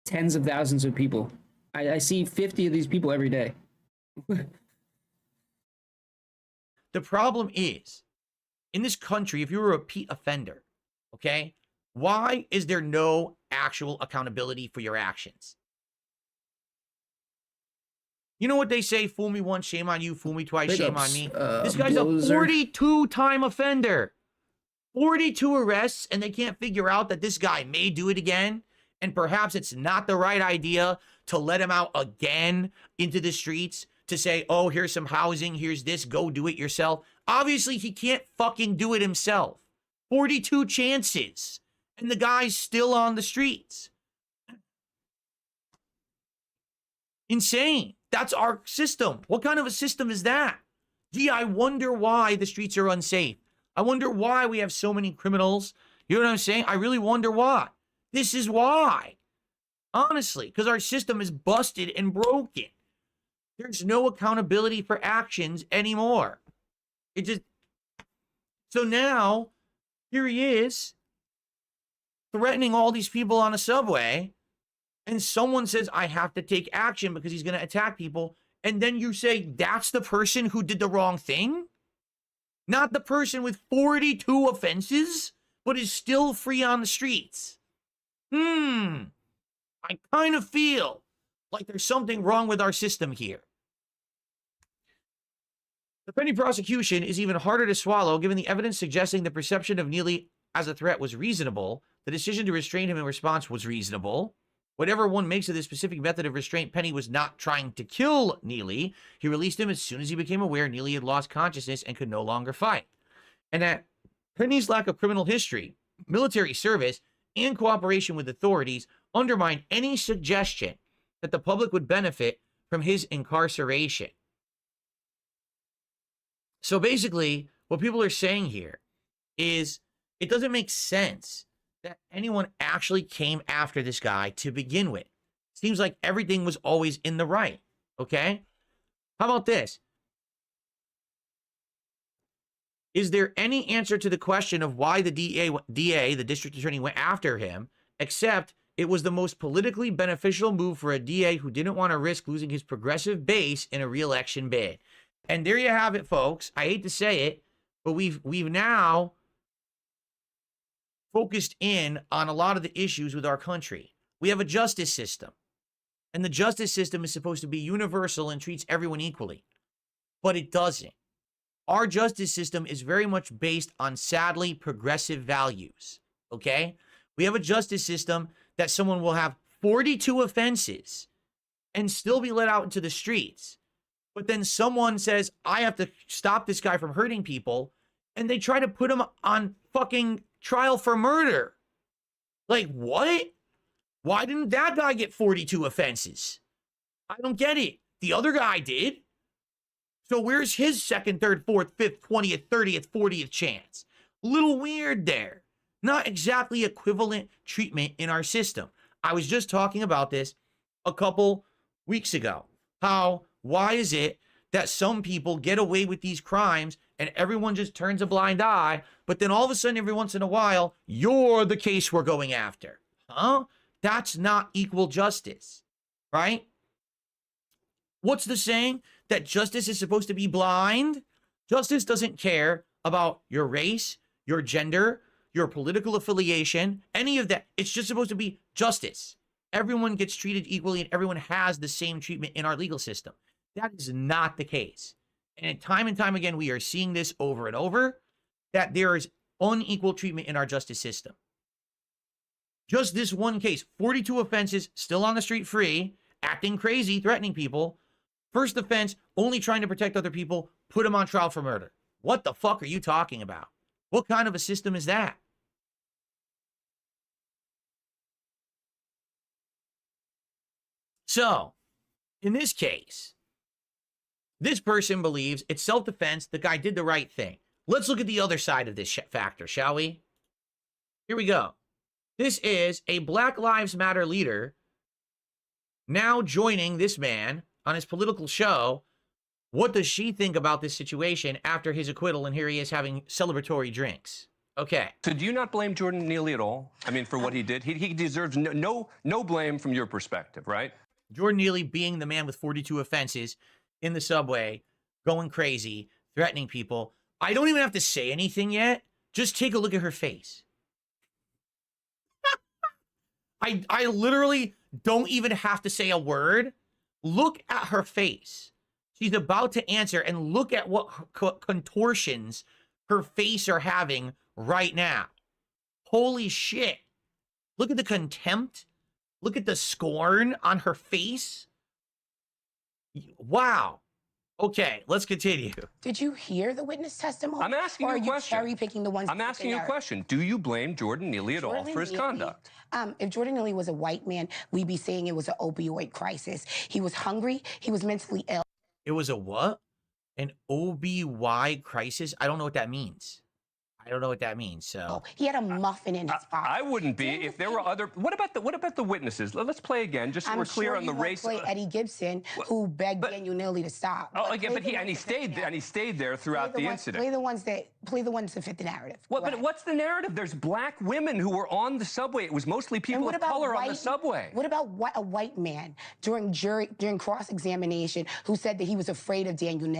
tens of thousands of people. I see 50 of these people every day. The problem is, in this country, if you're a repeat offender, okay, why is there no actual accountability for your actions? You know what they say, fool me once, shame on you, fool me twice, shame on me. This guy's a 42-time offender. 42 arrests, and they can't figure out that this guy may do it again, and perhaps it's not the right idea to let him out again into the streets to say, oh, here's some housing, here's this, go do it yourself. Obviously, he can't fucking do it himself. 42 chances, and the guy's still on the streets. Insane. That's our system. What kind of a system is that? Gee, I wonder why the streets are unsafe. I wonder why we have so many criminals. You know what I'm saying? I really wonder why. This is why. Honestly, because our system is busted and broken. There's no accountability for actions anymore. It just... So now, here he is, threatening all these people on a subway, and someone says, I have to take action because he's going to attack people, and then you say, that's the person who did the wrong thing? Not the person with 42 offenses, but is still free on the streets. I kind of feel like there's something wrong with our system here. The pending prosecution is even harder to swallow given the evidence suggesting the perception of Neely as a threat was reasonable. The decision to restrain him in response was reasonable. Whatever one makes of this specific method of restraint, Penny was not trying to kill Neely. He released him as soon as he became aware Neely had lost consciousness and could no longer fight. And that Penny's lack of criminal history, military service, and cooperation with authorities undermine any suggestion that the public would benefit from his incarceration. So basically, what people are saying here is it doesn't make sense that anyone actually came after this guy to begin with. Seems like everything was always in the right, okay? How about this? Is there any answer to the question of why the DA, the district attorney, went after him, except it was the most politically beneficial move for a DA who didn't want to risk losing his progressive base in a re-election bid? And there you have it, folks. I hate to say it, but we've now focused in on a lot of the issues with our country. We have a justice system, and the justice system is supposed to be universal and treats everyone equally, but it doesn't. Our justice system is very much based on, sadly, progressive values, okay? We have a justice system that someone will have 42 offenses and still be let out into the streets. But then someone says, I have to stop this guy from hurting people, and they try to put him on fucking trial for murder. Like, what? Why didn't that guy get 42 offenses? I don't get it. The other guy did. So where's his second, third, fourth, fifth, 20th, 30th, 40th chance? A little weird there. Not exactly equivalent treatment in our system. I was just talking about this a couple weeks ago. Why is it that some people get away with these crimes and everyone just turns a blind eye, but then all of a sudden, every once in a while, you're the case we're going after? Huh? That's not equal justice, right? What's the saying? That justice is supposed to be blind? Justice doesn't care about your race, your gender, your political affiliation, any of that. It's just supposed to be justice. Everyone gets treated equally and everyone has the same treatment in our legal system. That is not the case. And time again, we are seeing this over and over, that there is unequal treatment in our justice system. Just this one case, 42 offenses, still on the street free, acting crazy, threatening people. First offense, only trying to protect other people, put him on trial for murder. What the fuck are you talking about? What kind of a system is that? So, In this case, this person believes it's self-defense. The guy did the right thing. Let's look at the other side of this factor, shall we? Here we go. This is a Black Lives Matter leader now joining this man on his political show. What does she think about this situation after his acquittal? And here he is having celebratory drinks. Okay. So do you not blame Jordan Neely at all? I mean, for what he did? He deserves no blame from your perspective, right? Jordan Neely being the man with 42 offenses in the subway, going crazy, threatening people. I don't even have to say anything yet. Just take a look at her face. I literally don't even have to say a word. Look at her face. She's about to answer, and look at what contortions her face are having right now. Holy shit. Look at the contempt. Look at the scorn on her face. Wow. Okay, let's continue. Did you hear the witness testimony? I'm asking you a question. Or are you cherry-picking the ones? I'm asking you a question. Do you blame Jordan Neely at all for his conduct? If Jordan Neely was a white man, we'd be saying it was an opioid crisis. He was hungry. He was mentally ill. It was a what? An OBY crisis? I don't know what that means. I don't know what that means. So he had a muffin in his pocket. I wouldn't be if there were other. What about the witnesses? Let's play again, just so we're clear on the race. Play Eddie Gibson, who begged Daniel Neely to stop. Oh, again, but he stayed there throughout the incident. Play the ones that fit the narrative. But what's the narrative? There's black women who were on the subway. It was mostly people of color on the subway. What about a white man during cross-examination who said that he was afraid of Daniel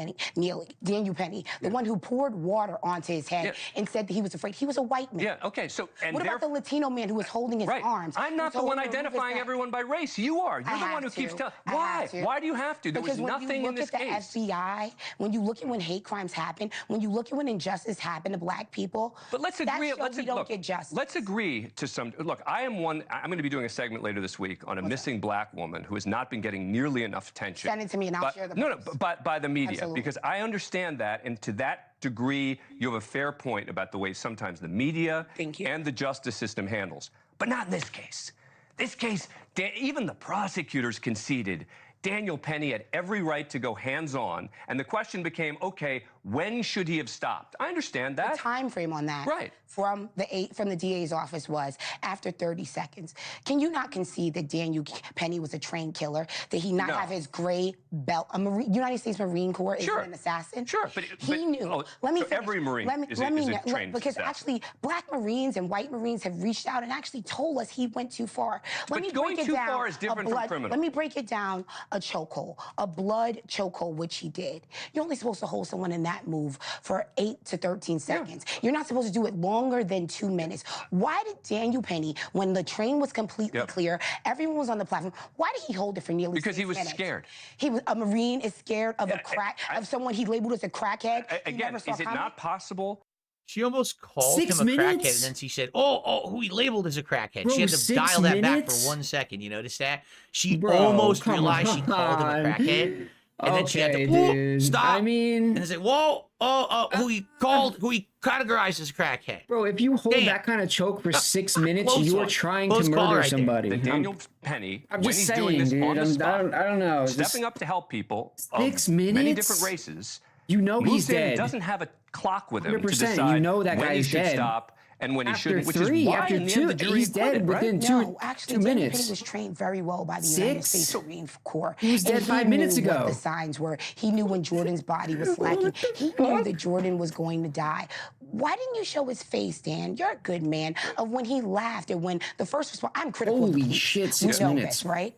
Penny, the one who poured water onto his head and said that he was afraid? He was a white man. Yeah, okay, so... And what about the Latino man who was holding his arms? I'm not the one identifying everyone by race. You are. You're the one who keeps telling... Why? Why do you have to? There was nothing in this case. Because when you look at the FBI, when you look at when hate crimes happen, when you look at when injustice happened to black people, but let's agree. We don't get justice. Let's agree to some... Look, I'm going to be doing a segment later this week on a missing black woman who has not been getting nearly enough attention. Send it to me and I'll share the by the media. Absolutely. Because I understand that, and to that degree, you have a fair point about the way sometimes the media and the justice system handles. But not in this case. This case, even the prosecutors conceded Daniel Penny had every right to go hands-on, and the question became, okay, when should he have stopped? I understand that. The time frame on that from the DA's office was after 30 seconds. Can you not concede that Daniel Penny was a trained killer, that he not have his gray belt? United States Marine Corps is an assassin? Sure, but he knew. Let me finish. Every Marine is a trained because assassin. actually, black Marines and white Marines have reached out and actually told us he went too far. But going too far is different from criminal. Let me break it down. A chokehold, a blood chokehold, which he did. You're only supposed to hold someone in that move for 8 to 13 seconds. You're not supposed to do it longer than 2 minutes. Why did Daniel Penny, when the train was completely clear, everyone was on the platform, why did he hold it for nearly 6 minutes? Because he was scared. He was a Marine is scared of of someone he labeled as a crackhead. Again, is it not possible? She almost called him a crackhead, and then she said, who he labeled as a crackhead. Bro, she had to dial that back for 1 second. You notice that? She almost realized she called him a crackhead. And then she had to, stop. I mean... And then say, whoa, who he categorized as a crackhead. Bro, if you hold that kind of choke for 6 minutes, you are trying to murder somebody. Daniel Penny, I'm when just he's saying, doing this dude, on the spot, I don't know. stepping up to help people 6 of minutes? many different races, you know he's moves in, dead. doesn't have a clock with him 100%, to decide you know that when he guy's should dead. stop and when he After shouldn't, which 3, is why after in the 2, end the jury he's dead acquitted, within right? No, actually, 2 Daniel minutes. Penny was trained very well by the United States Marine Corps. He was dead 5 minutes ago. What the signs were. He knew when Jordan's body was lacking. He knew that Jordan was going to die. Why didn't you show his face, Dan? You're a good man. Of when he laughed and when the first response. I'm critical. Holy shit, 6 minutes, right?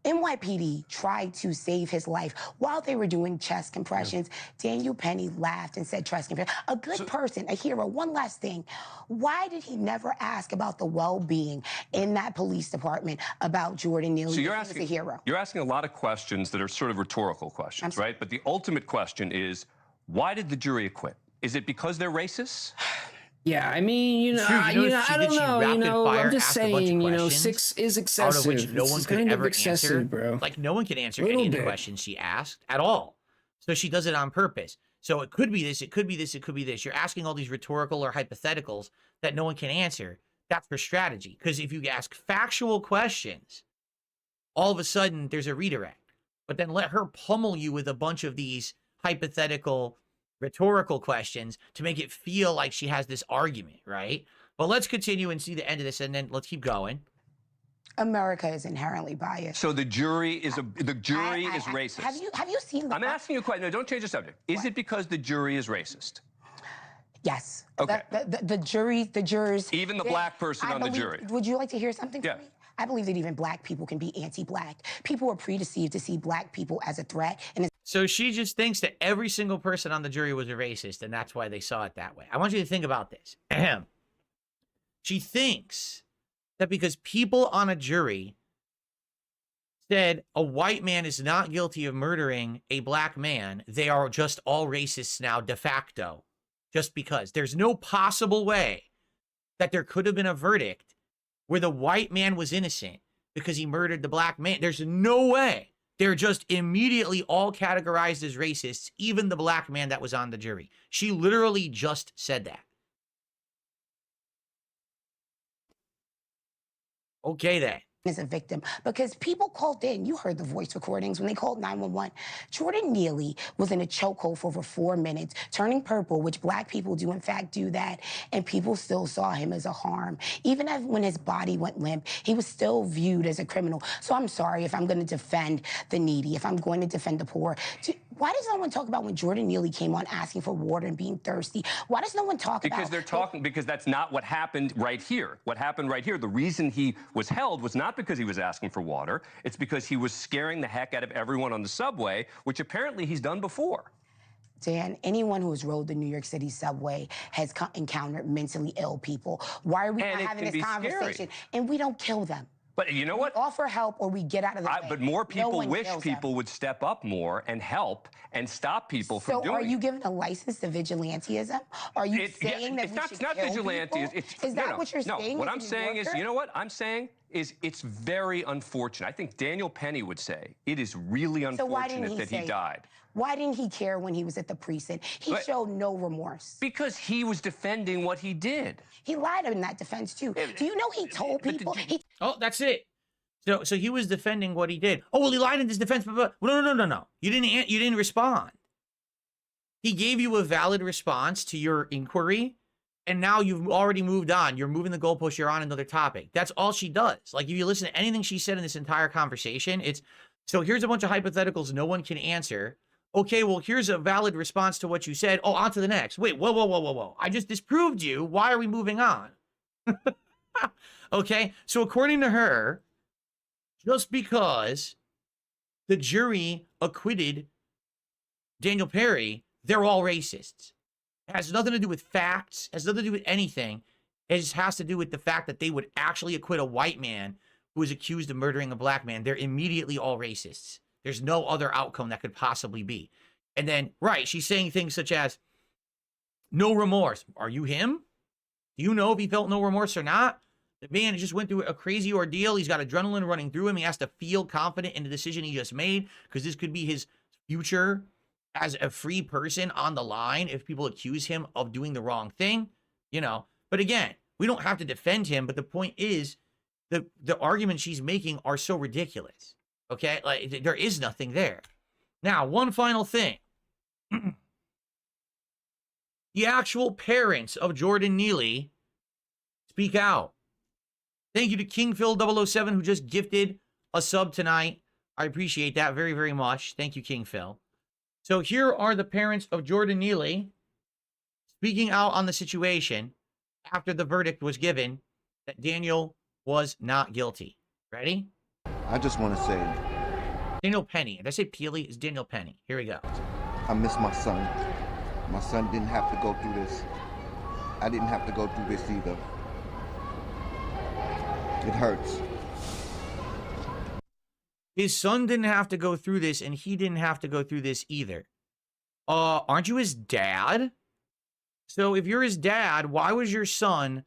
NYPD tried to save his life while they were doing chest compressions. Daniel Penny laughed and said chest compressions. A good person, a hero. One last thing. Why did he never ask about the well-being in that police department about Jordan Neely? So you're asking, a hero. You're asking a lot of questions that are sort of rhetorical questions, right? But the ultimate question is, why did the jury acquit? Is it because they're racist? Yeah, I mean, I don't know, I'm just saying, 6 is excessive. Out of which no one could ever answer, bro. Like, no one could answer any of the questions she asked at all. So she does it on purpose. So it could be this, it could be this, it could be this. You're asking all these rhetorical or hypotheticals that no one can answer. That's her strategy. Because if you ask factual questions, all of a sudden there's a redirect. but then let her pummel you with a bunch of these hypothetical rhetorical questions to make it feel like she has this argument, right? But let's continue and see the end of this, and then let's keep going. America is inherently biased. So the jury is racist. Have you seen? I'm asking you a question. No, don't change the subject. Is it because the jury is racist? Yes. Okay. The jurors. Even the black person on the jury. Would you like to hear something Yeah. from me? I believe that even black people can be anti-black. People are predeceived to see black people as a threat. And So she just thinks that every single person on the jury was a racist, and that's why they saw it that way. I want you to think about this. Ahem. She thinks that because people on a jury said a white man is not guilty of murdering a black man, they are just all racists now de facto. Just because. There's no possible way that there could have been a verdict where the white man was innocent because he murdered the black man. There's no way. They're just immediately all categorized as racists, even the black man that was on the jury. She literally just said that. Okay, then. as a victim because people called in. You heard the voice recordings when they called 911. Jordan Neely was in a chokehold for over 4 minutes, turning purple, which black people do in fact do that, and people still saw him as a harm. Even when his body went limp, he was still viewed as a criminal. So I'm sorry if I'm going to defend the needy, if I'm going to defend the poor. Why does no one talk about when Jordan Neely came on asking for water and being thirsty? Why does no one talk about... Because they're talking, because that's not what happened right here. What happened right here, the reason he was held was not because he was asking for water. It's because he was scaring the heck out of everyone on the subway, which apparently he's done before. Dan, anyone who has rode the New York City subway has encountered mentally ill people. Why are we not having this conversation? Scary. And we don't kill them. But you know what? We offer help or we get out of the way. But more people wish people would step up more and help and stop people from doing it. So are you giving a license to vigilantism? Are you saying that we should kill vigilante. people? Is that what you're saying? What I'm saying is, you know what I'm saying is it's very unfortunate. I think Daniel Penny would say it is really unfortunate that he died. Why didn't he care when he was at the precinct? He showed no remorse. Because he was defending what he did. He lied in that defense, too. Do you know he told people... Oh, that's it. So he was defending what he did. Oh, well, he lied in his defense, but no. You didn't respond. He gave you a valid response to your inquiry, and now you've already moved on. You're moving the goalpost. You're on another topic. That's all she does. Like, if you listen to anything she said in this entire conversation, it's, so here's a bunch of hypotheticals no one can answer. Okay, well, here's a valid response to what you said. Oh, on to the next. Wait, whoa. I just disproved you. Why are we moving on? Okay, so according to her, just because the jury acquitted Daniel Perry, they're all racists. It has nothing to do with facts, has nothing to do with anything. It just has to do with the fact that they would actually acquit a white man who was accused of murdering a black man. They're immediately all racists. There's no other outcome that could possibly be. And then, right, she's saying things such as, no remorse. Are you him? Do you know if he felt no remorse or not? The man just went through a crazy ordeal. He's got adrenaline running through him. He has to feel confident in the decision he just made because this could be his future as a free person on the line if people accuse him of doing the wrong thing, you know. But again, we don't have to defend him. But the point is, the arguments she's making are so ridiculous. Okay, like there is nothing there. Now, one final thing. The actual parents of Jordan Neely speak out. Thank you to KingPhil007 who just gifted a sub tonight. I appreciate that very, very much. Thank you, King Phil. So here are the parents of Jordan Neely speaking out on the situation after the verdict was given that Daniel was not guilty. Ready? I just want to say... Daniel Penny. Did I say Peely? It's Daniel Penny. Here we go. I miss my son. My son didn't have to go through this. I didn't have to go through this either. It hurts. His son didn't have to go through this, and he didn't have to go through this either. Aren't you his dad? So if you're his dad, why was your son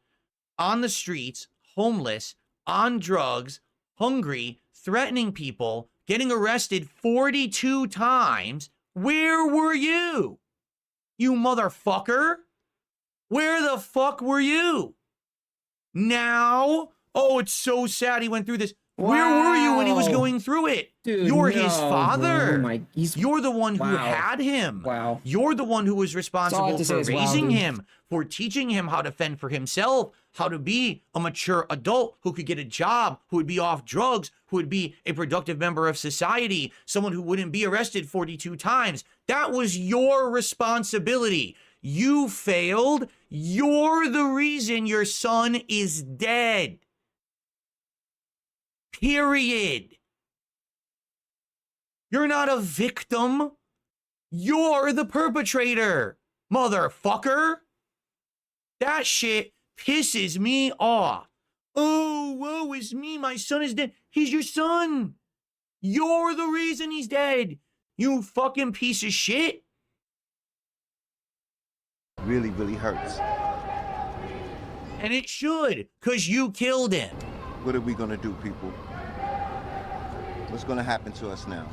on the streets, homeless, on drugs, hungry, threatening people, getting arrested 42 times? Where were you? You motherfucker. Where the fuck were you? Now... Oh, it's so sad he went through this. Wow. Where were you when he was going through it? Dude, You're his no, father. bro. You're the one who Wow. had him. Wow. You're the one who was all I responsible have to say for is wow, raising dude. him, for teaching him how to fend for himself, how to be a mature adult who could get a job, who would be off drugs, who would be a productive member of society, someone who wouldn't be arrested 42 times. That was your responsibility. You failed. You're the reason your son is dead. Period. You're not a victim. You're the perpetrator, motherfucker. That shit pisses me off. Oh, woe is me. My son is dead. He's your son. You're the reason he's dead. You fucking piece of shit. Really, really hurts. And it should, because you killed him. What are we gonna do, people? What's gonna happen to us now?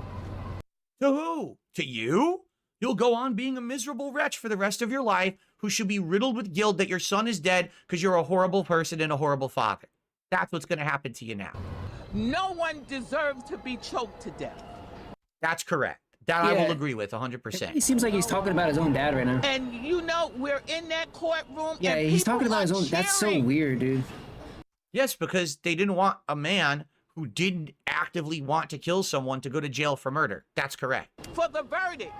To who? To you? You'll go on being a miserable wretch for the rest of your life who should be riddled with guilt that your son is dead because you're a horrible person and a horrible father. That's what's going to happen to you now. No one deserves to be choked to death. That's correct. That I Yeah. will agree with 100%. He seems like he's talking about his own dad right now. And you know, we're in that courtroom. Yeah, and he's people talking about are his own. That's so cheering. weird, dude. Yes, because they didn't want a man who didn't actively want to kill someone to go to jail for murder. That's correct. For the verdict.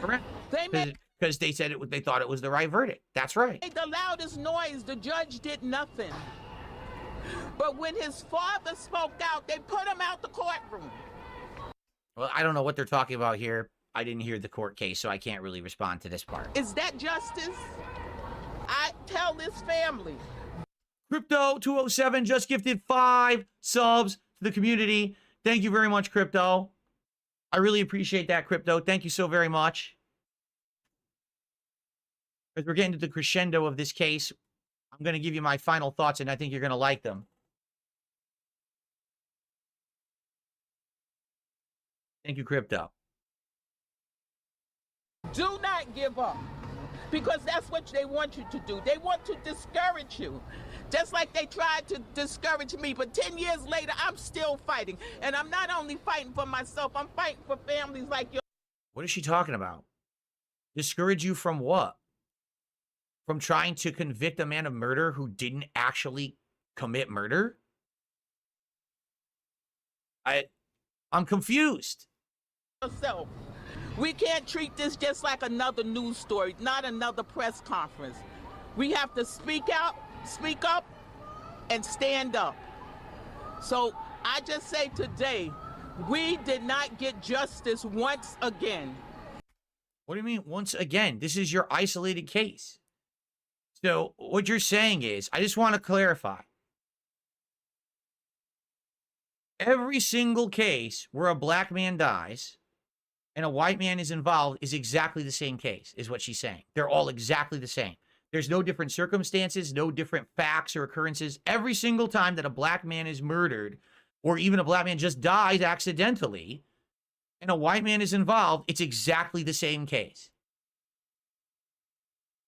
Correct. They made Because they said they thought it was the right verdict. That's right. the loudest noise. The judge did nothing. But when his father spoke out, they put him out the courtroom. Well, I don't know what they're talking about here. I didn't hear the court case, so I can't really respond to this part. Is that justice? I tell this family. Crypto207 just gifted 5 subs to the community. Thank you very much, Crypto. I really appreciate that, Crypto. Thank you so very much. As we're getting to the crescendo of this case, I'm going to give you my final thoughts, and I think you're going to like them. Thank you, Crypto. Do not give up. Because that's what they want you to do. They want to discourage you. Just like they tried to discourage me. But 10 years later, I'm still fighting. And I'm not only fighting for myself, I'm fighting for families like yours. What is she talking about? Discourage you from what? From trying to convict a man of murder who didn't actually commit murder? I'm confused. Yourself. We can't treat this just like another news story, not another press conference. We have to speak up, and stand up. So I just say today, we did not get justice once again. What do you mean, once again? This is your isolated case. So what you're saying is, I just want to clarify. Every single case where a black man dies and a white man is involved is exactly the same case, is what she's saying. They're all exactly the same. There's no different circumstances, no different facts or occurrences. Every single time that a black man is murdered, or even a black man just dies accidentally, and a white man is involved, it's exactly the same case.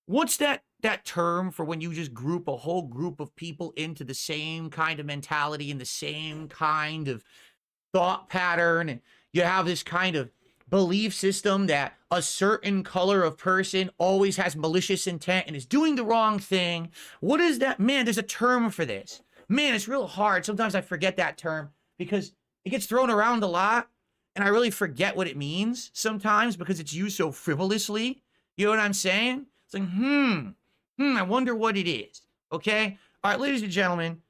What's that term for when you just group a whole group of people into the same kind of mentality and the same kind of thought pattern, and you have this kind of belief system that a certain color of person always has malicious intent and is doing the wrong thing? What is that? Man, there's a term for this. Man, it's real hard. Sometimes I forget that term because it gets thrown around a lot, and I really forget what it means sometimes because it's used so frivolously. You know what I'm saying? It's like, I wonder what it is. Okay? All right, ladies and gentlemen.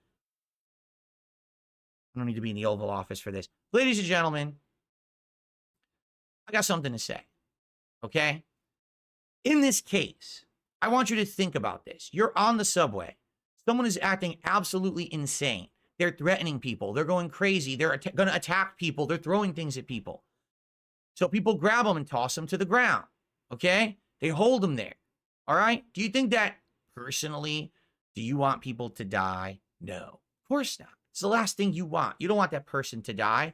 I don't need to be in the Oval Office for this. Ladies and gentlemen, I got something to say. Okay? In this case, I want you to think about this. You're on the subway. Someone is acting absolutely insane. They're threatening people. They're going crazy. They're going to attack people. They're throwing things at people. So people grab them and toss them to the ground. Okay? They hold them there. All right? Do you think that personally, do you want people to die? No. Of course not. It's the last thing you want. You don't want that person to die.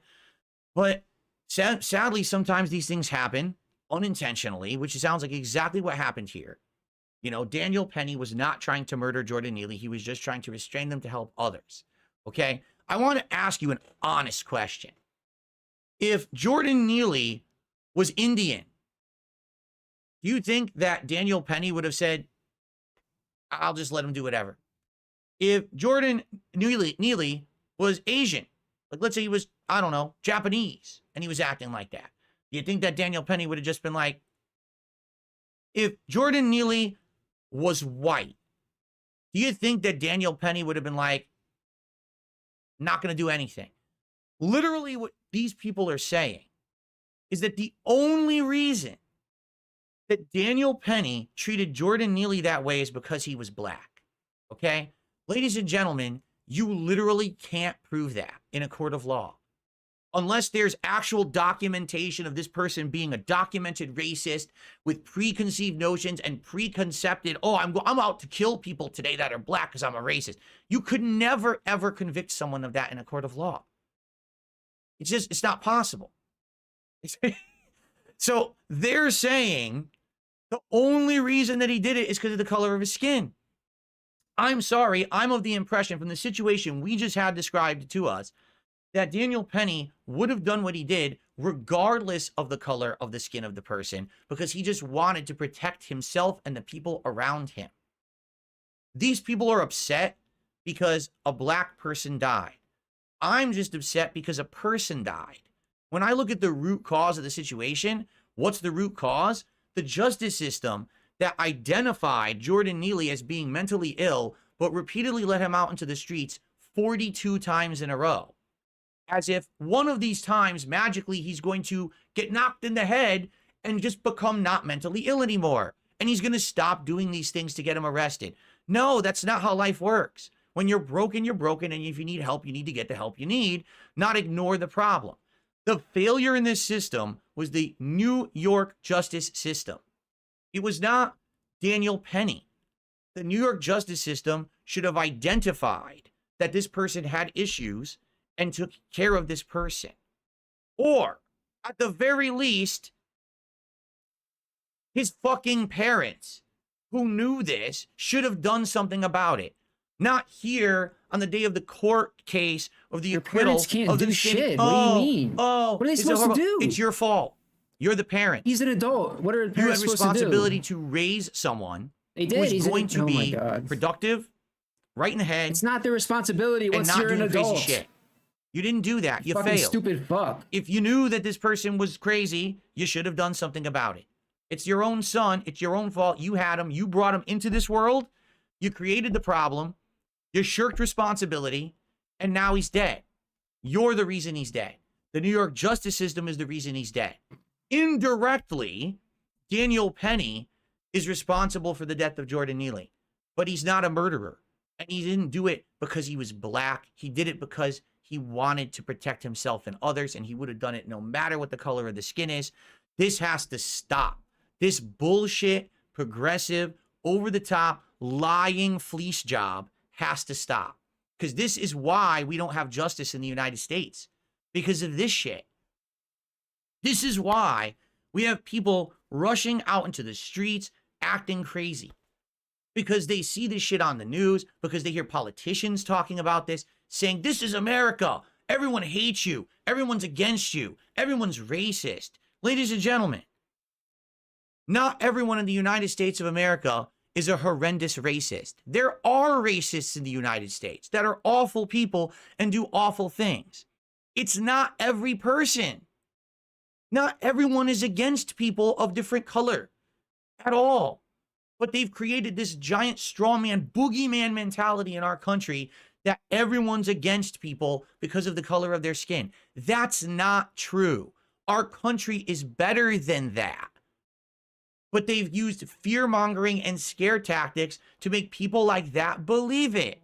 But sadly, sometimes these things happen unintentionally, which sounds like exactly what happened here. You know, Daniel Penny was not trying to murder Jordan Neely. He was just trying to restrain them to help others. Okay? I want to ask you an honest question. If Jordan Neely was Indian, do you think that Daniel Penny would have said, I'll just let him do whatever? If Jordan Neely was Asian, like let's say he was, I don't know, Japanese, and he was acting like that, do you think that Daniel Penny would have just been like, if Jordan Neely was white, do you think that Daniel Penny would have been like, not going to do anything? Literally what these people are saying is that the only reason that Daniel Penny treated Jordan Neely that way is because he was black. Okay? Ladies and gentlemen, you literally can't prove that in a court of law. Unless there's actual documentation of this person being a documented racist with preconceived notions and preconcepted, oh, I'm out to kill people today that are black because I'm a racist. You could never, ever convict someone of that in a court of law. It's not possible. So they're saying the only reason that he did it is because of the color of his skin. I'm sorry, I'm of the impression from the situation we just had described to us that Daniel Penny would have done what he did regardless of the color of the skin of the person because he just wanted to protect himself and the people around him. These people are upset because a black person died. I'm just upset because a person died. When I look at the root cause of the situation, what's the root cause? The justice system that identified Jordan Neely as being mentally ill, but repeatedly let him out into the streets 42 times in a row. As if one of these times, magically, he's going to get knocked in the head and just become not mentally ill anymore. And he's going to stop doing these things to get him arrested. No, that's not how life works. When you're broken, and if you need help, you need to get the help you need, not ignore the problem. The failure in this system was the New York justice system. It was not Daniel Penny. The New York justice system should have identified that this person had issues and took care of this person. Or, at the very least, his fucking parents, who knew this, should have done something about it. Not here on the day of the court case of the acquittal. Parents can't of do the shit. What do you mean? Oh, what are they supposed to do? It's your fault. You're the parent. He's an adult. What are parents you had supposed to do? responsibility to raise someone They did. who's He's going to oh my be God. productive, right in the head, It's not their responsibility and once not you're an doing crazy adult. shit. You didn't do that. You Fucking failed. stupid fuck. If you knew that this person was crazy, you should have done something about it. It's your own son. It's your own fault. You had him. You brought him into this world. You created the problem. You shirked responsibility. And now he's dead. You're the reason he's dead. The New York justice system is the reason he's dead. Indirectly, Daniel Penny is responsible for the death of Jordan Neely. But he's not a murderer. And he didn't do it because he was black. He did it because he wanted to protect himself and others, and he would have done it no matter what the color of the skin is. This has to stop. This bullshit, progressive, over-the-top, lying fleece job has to stop. Because this is why we don't have justice in the United States. Because of this shit. This is why we have people rushing out into the streets, acting crazy. Because they see this shit on the news, because they hear politicians talking about this, saying, this is America. Everyone hates you. Everyone's against you. Everyone's racist. Ladies and gentlemen, not everyone in the United States of America is a horrendous racist. There are racists in the United States that are awful people and do awful things. It's not every person. Not everyone is against people of different color at all. But they've created this giant strawman, boogeyman mentality in our country that everyone's against people because of the color of their skin. That's not true. Our country is better than that. But they've used fear-mongering and scare tactics to make people like that believe it.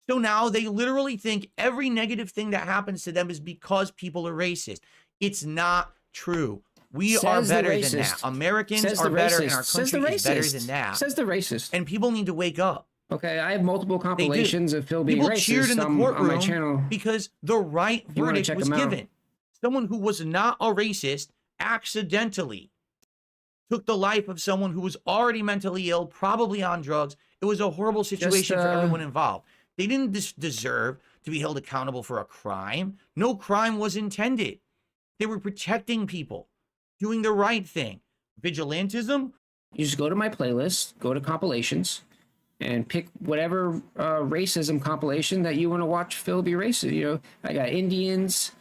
So now they literally think every negative thing that happens to them is because people are racist. It's not true. We are better than that. Americans are better, and our country is better than that. Says the racist. And people need to wake up. Okay, I have multiple compilations of Phil being people racist cheered in the courtroom on my channel because the right verdict was given. Someone who was not a racist accidentally took the life of someone who was already mentally ill, probably on drugs. It was a horrible situation for everyone involved. They didn't deserve to be held accountable for a crime. No crime was intended. They were protecting people, doing the right thing. Vigilantism? You just go to my playlist, go to compilations, and pick whatever racism compilation that you want to watch. Phil be racist. You know, I got Indians,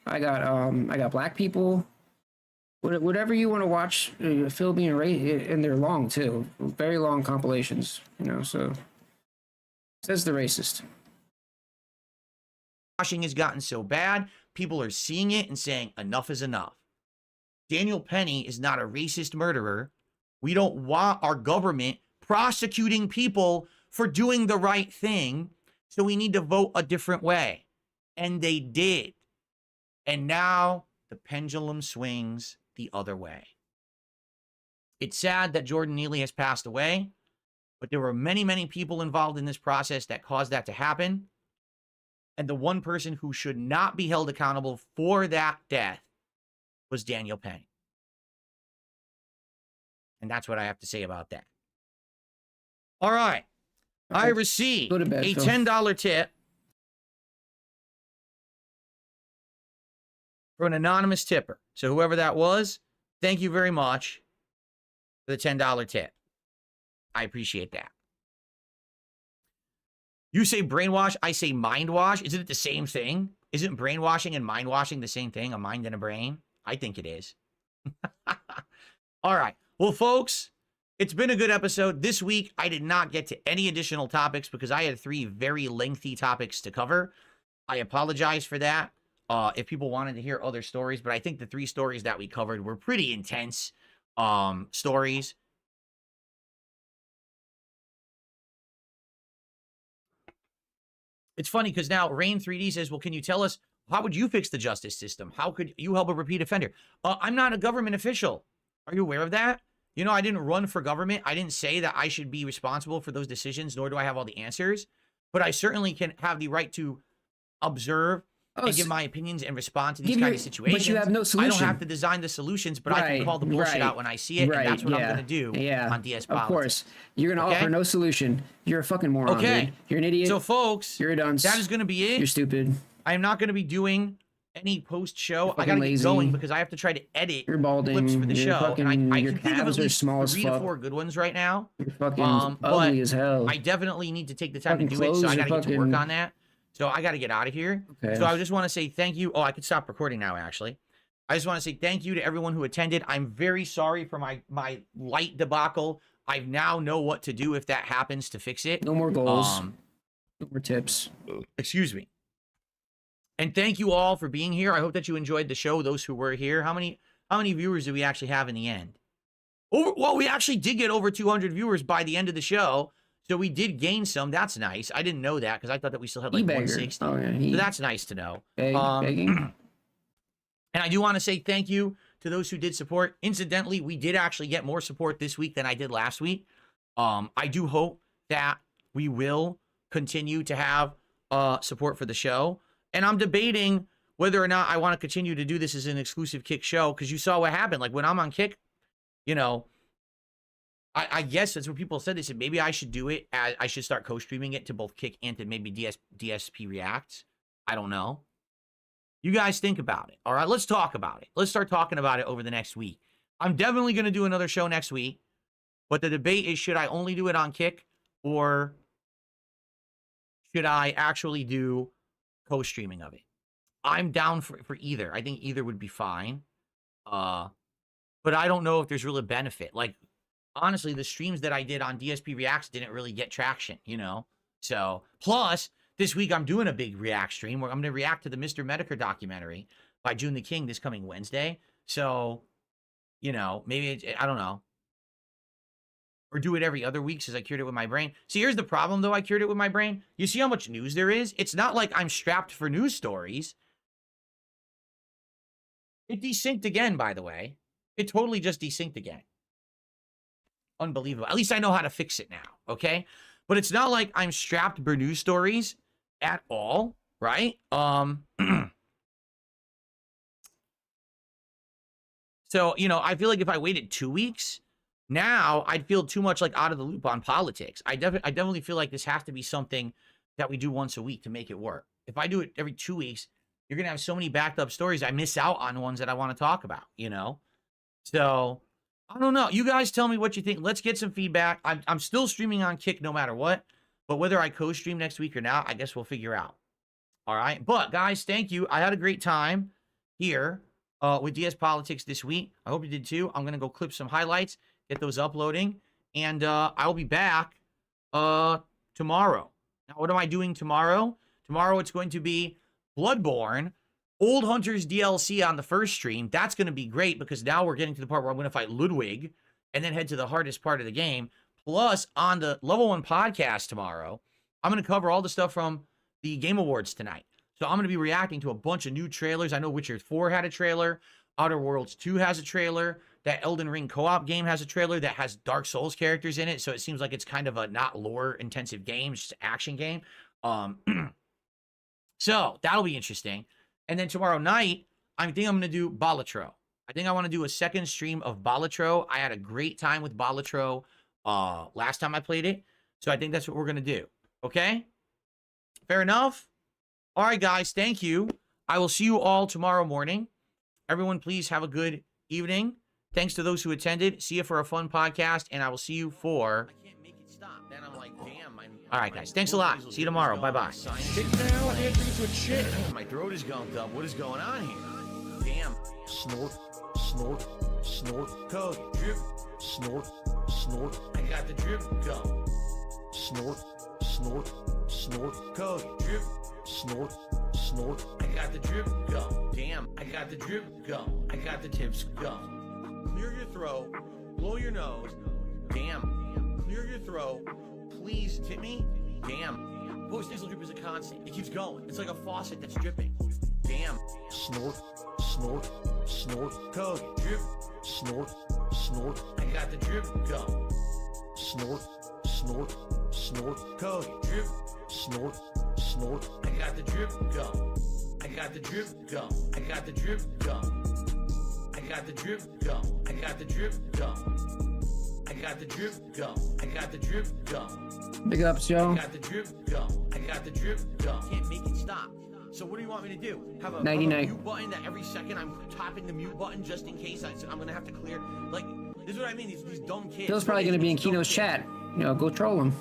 I got black people, whatever you want to watch. Phil being racist, and they're long too, very long compilations. You know, so says the racist. Washing has gotten so bad, people are seeing it and saying enough is enough. Daniel Penny is not a racist murderer. We don't want our government prosecuting people for doing the right thing, so we need to vote a different way. And they did. And now the pendulum swings the other way. It's sad that Jordan Neely has passed away, but there were many, many people involved in this process that caused that to happen. And the one person who should not be held accountable for that death was Daniel Penny. And that's what I have to say about that. All right. I received a $10 tip from an anonymous tipper. So whoever that was, thank you very much for the $10 tip. I appreciate that. You say brainwash, I say mind wash. Isn't it the same thing? Isn't brainwashing and mind washing the same thing? A mind and a brain? I think it is. All right. Well, folks, it's been a good episode. This week, I did not get to any additional topics because I had 3 very lengthy topics to cover. I apologize for that if people wanted to hear other stories, but I think the 3 stories that we covered were pretty intense stories. It's funny because now Rain 3D says, well, can you tell us, how would you fix the justice system? How could you help a repeat offender? I'm not a government official. Are you aware of that? You know, I didn't run for government. I didn't say that I should be responsible for those decisions, nor do I have all the answers. But I certainly can have the right to observe and give my opinions and respond to these kind of situations. But you have no solution. I don't have to design the solutions, but I can call the bullshit out when I see it, and that's what I'm going to do on dsPolitics. Of course. You're going to offer no solution. You're a fucking moron, dude. You're an idiot. So, folks, you're a dunce. That is going to be it. You're stupid. I am not going to be doing any post-show. I got to get going because I have to try to edit clips for the show. And I can think of at least 3 to 4 good ones right now. You're fucking ugly as hell. I definitely need to take the time to do it, so I got to get to work on that. So I got to get out of here. Okay. So I just want to say thank you. Oh, I could stop recording now, actually. I just want to say thank you to everyone who attended. I'm very sorry for my light debacle. I now know what to do if that happens to fix it. No more goals. No more tips. Excuse me. And thank you all for being here. I hope that you enjoyed the show, those who were here. How many viewers did we actually have in the end? Well, we actually did get over 200 viewers by the end of the show. So we did gain some. That's nice. I didn't know that because I thought that we still had like 160. Oh, yeah, so that's nice to know. And I do want to say thank you to those who did support. Incidentally, we did actually get more support this week than I did last week. I do hope that we will continue to have support for the show. And I'm debating whether or not I want to continue to do this as an exclusive Kick show because you saw what happened. Like when I'm on Kick, you know, I guess that's what people said. They said maybe I should do it. I should start co-streaming it to both Kick and to maybe DSP Reacts. I don't know. You guys think about it. All right, let's talk about it. Let's start talking about it over the next week. I'm definitely going to do another show next week. But the debate is, should I only do it on Kick or should I actually do co-streaming of it? I'm down for either. I think either would be fine. But I don't know if there's really a benefit. Like, honestly, the streams that I did on DSP Reacts didn't really get traction, you know? So, plus, this week I'm doing a big React stream where I'm going to react to the Mr. Medicare documentary by June the King this coming Wednesday. So, you know, maybe, I don't know. Or do it every other week since I cured it with my brain. See, here's the problem, though, I cured it with my brain. You see how much news there is? It's not like I'm strapped for news stories. It desynced again, by the way. It totally just desynced again. Unbelievable. At least I know how to fix it now, okay? But it's not like I'm strapped for news stories at all, right? So, you know, I feel like if I waited 2 weeks, now I'd feel too much like out of the loop on politics. I definitely feel like this has to be something that we do once a week to make it work. If I do it every 2 weeks, you're going to have so many backed up stories. I miss out on ones that I want to talk about, you know? So I don't know. You guys tell me what you think. Let's get some feedback. I'm still streaming on Kick no matter what, but whether I co-stream next week or not, I guess we'll figure out. All right. But guys, thank you. I had a great time here with dsPolitics this week. I hope you did too. I'm going to go clip some highlights, get those uploading, and I'll be back tomorrow. Now, what am I doing tomorrow? Tomorrow it's going to be Bloodborne, Old Hunters DLC on the first stream. That's going to be great because now we're getting to the part where I'm going to fight Ludwig and then head to the hardest part of the game. Plus, on the Level 1 podcast tomorrow, I'm going to cover all the stuff from the Game Awards tonight. So I'm going to be reacting to a bunch of new trailers. I know Witcher 4 had a trailer. Outer Worlds 2 has a trailer. That Elden Ring co-op game has a trailer that has Dark Souls characters in it. So it seems like it's kind of a not lore-intensive game, it's just an action game. So that'll be interesting. And then tomorrow night, I think I'm going to do Balatro. I think I want to do a second stream of Balatro. I had a great time with Balatro last time I played it. So I think that's what we're going to do. Okay? Fair enough? All right, guys. Thank you. I will see you all tomorrow morning. Everyone, please have a good evening. Thanks to those who attended. See you for a fun podcast, and I will see you for... I can't make it stop. Then I'm like, damn. All right, guys. Thanks a lot. See you tomorrow. Bye-bye. My throat is gunked up. What is going on here? Damn. Snort, snort, snort. Code. Drip. Snort, snort. I got the drip go. Snort, snort, snort. Code. Drip. Snort, snort. I got the drip go. Damn. I got the drip go. I got the tips go. Clear your throat. Blow your nose. Damn. Clear your throat. Please tip me. Damn. Post-nasal drip is a constant. It keeps going. It's like a faucet that's dripping. Damn. Snort, snort, snort. Code. Drip. Snort, snort. I got the drip go. Snort, snort, snort. Code. Drip. Snort, snort. I got the drip go. I got the drip go. I got the drip go. I got the drip go. I got the drip go. I got the drip go. I got the drip go. Big ups, Joe. I got the drip go. I got the drip go. Can't make it stop. So what do you want me to do? Have a mute button that every second I'm tapping the mute button just in case I'm gonna have to clear. Like, this is what I mean. These dumb kids. Phil's probably gonna be in Kino's chat. You know, go troll him.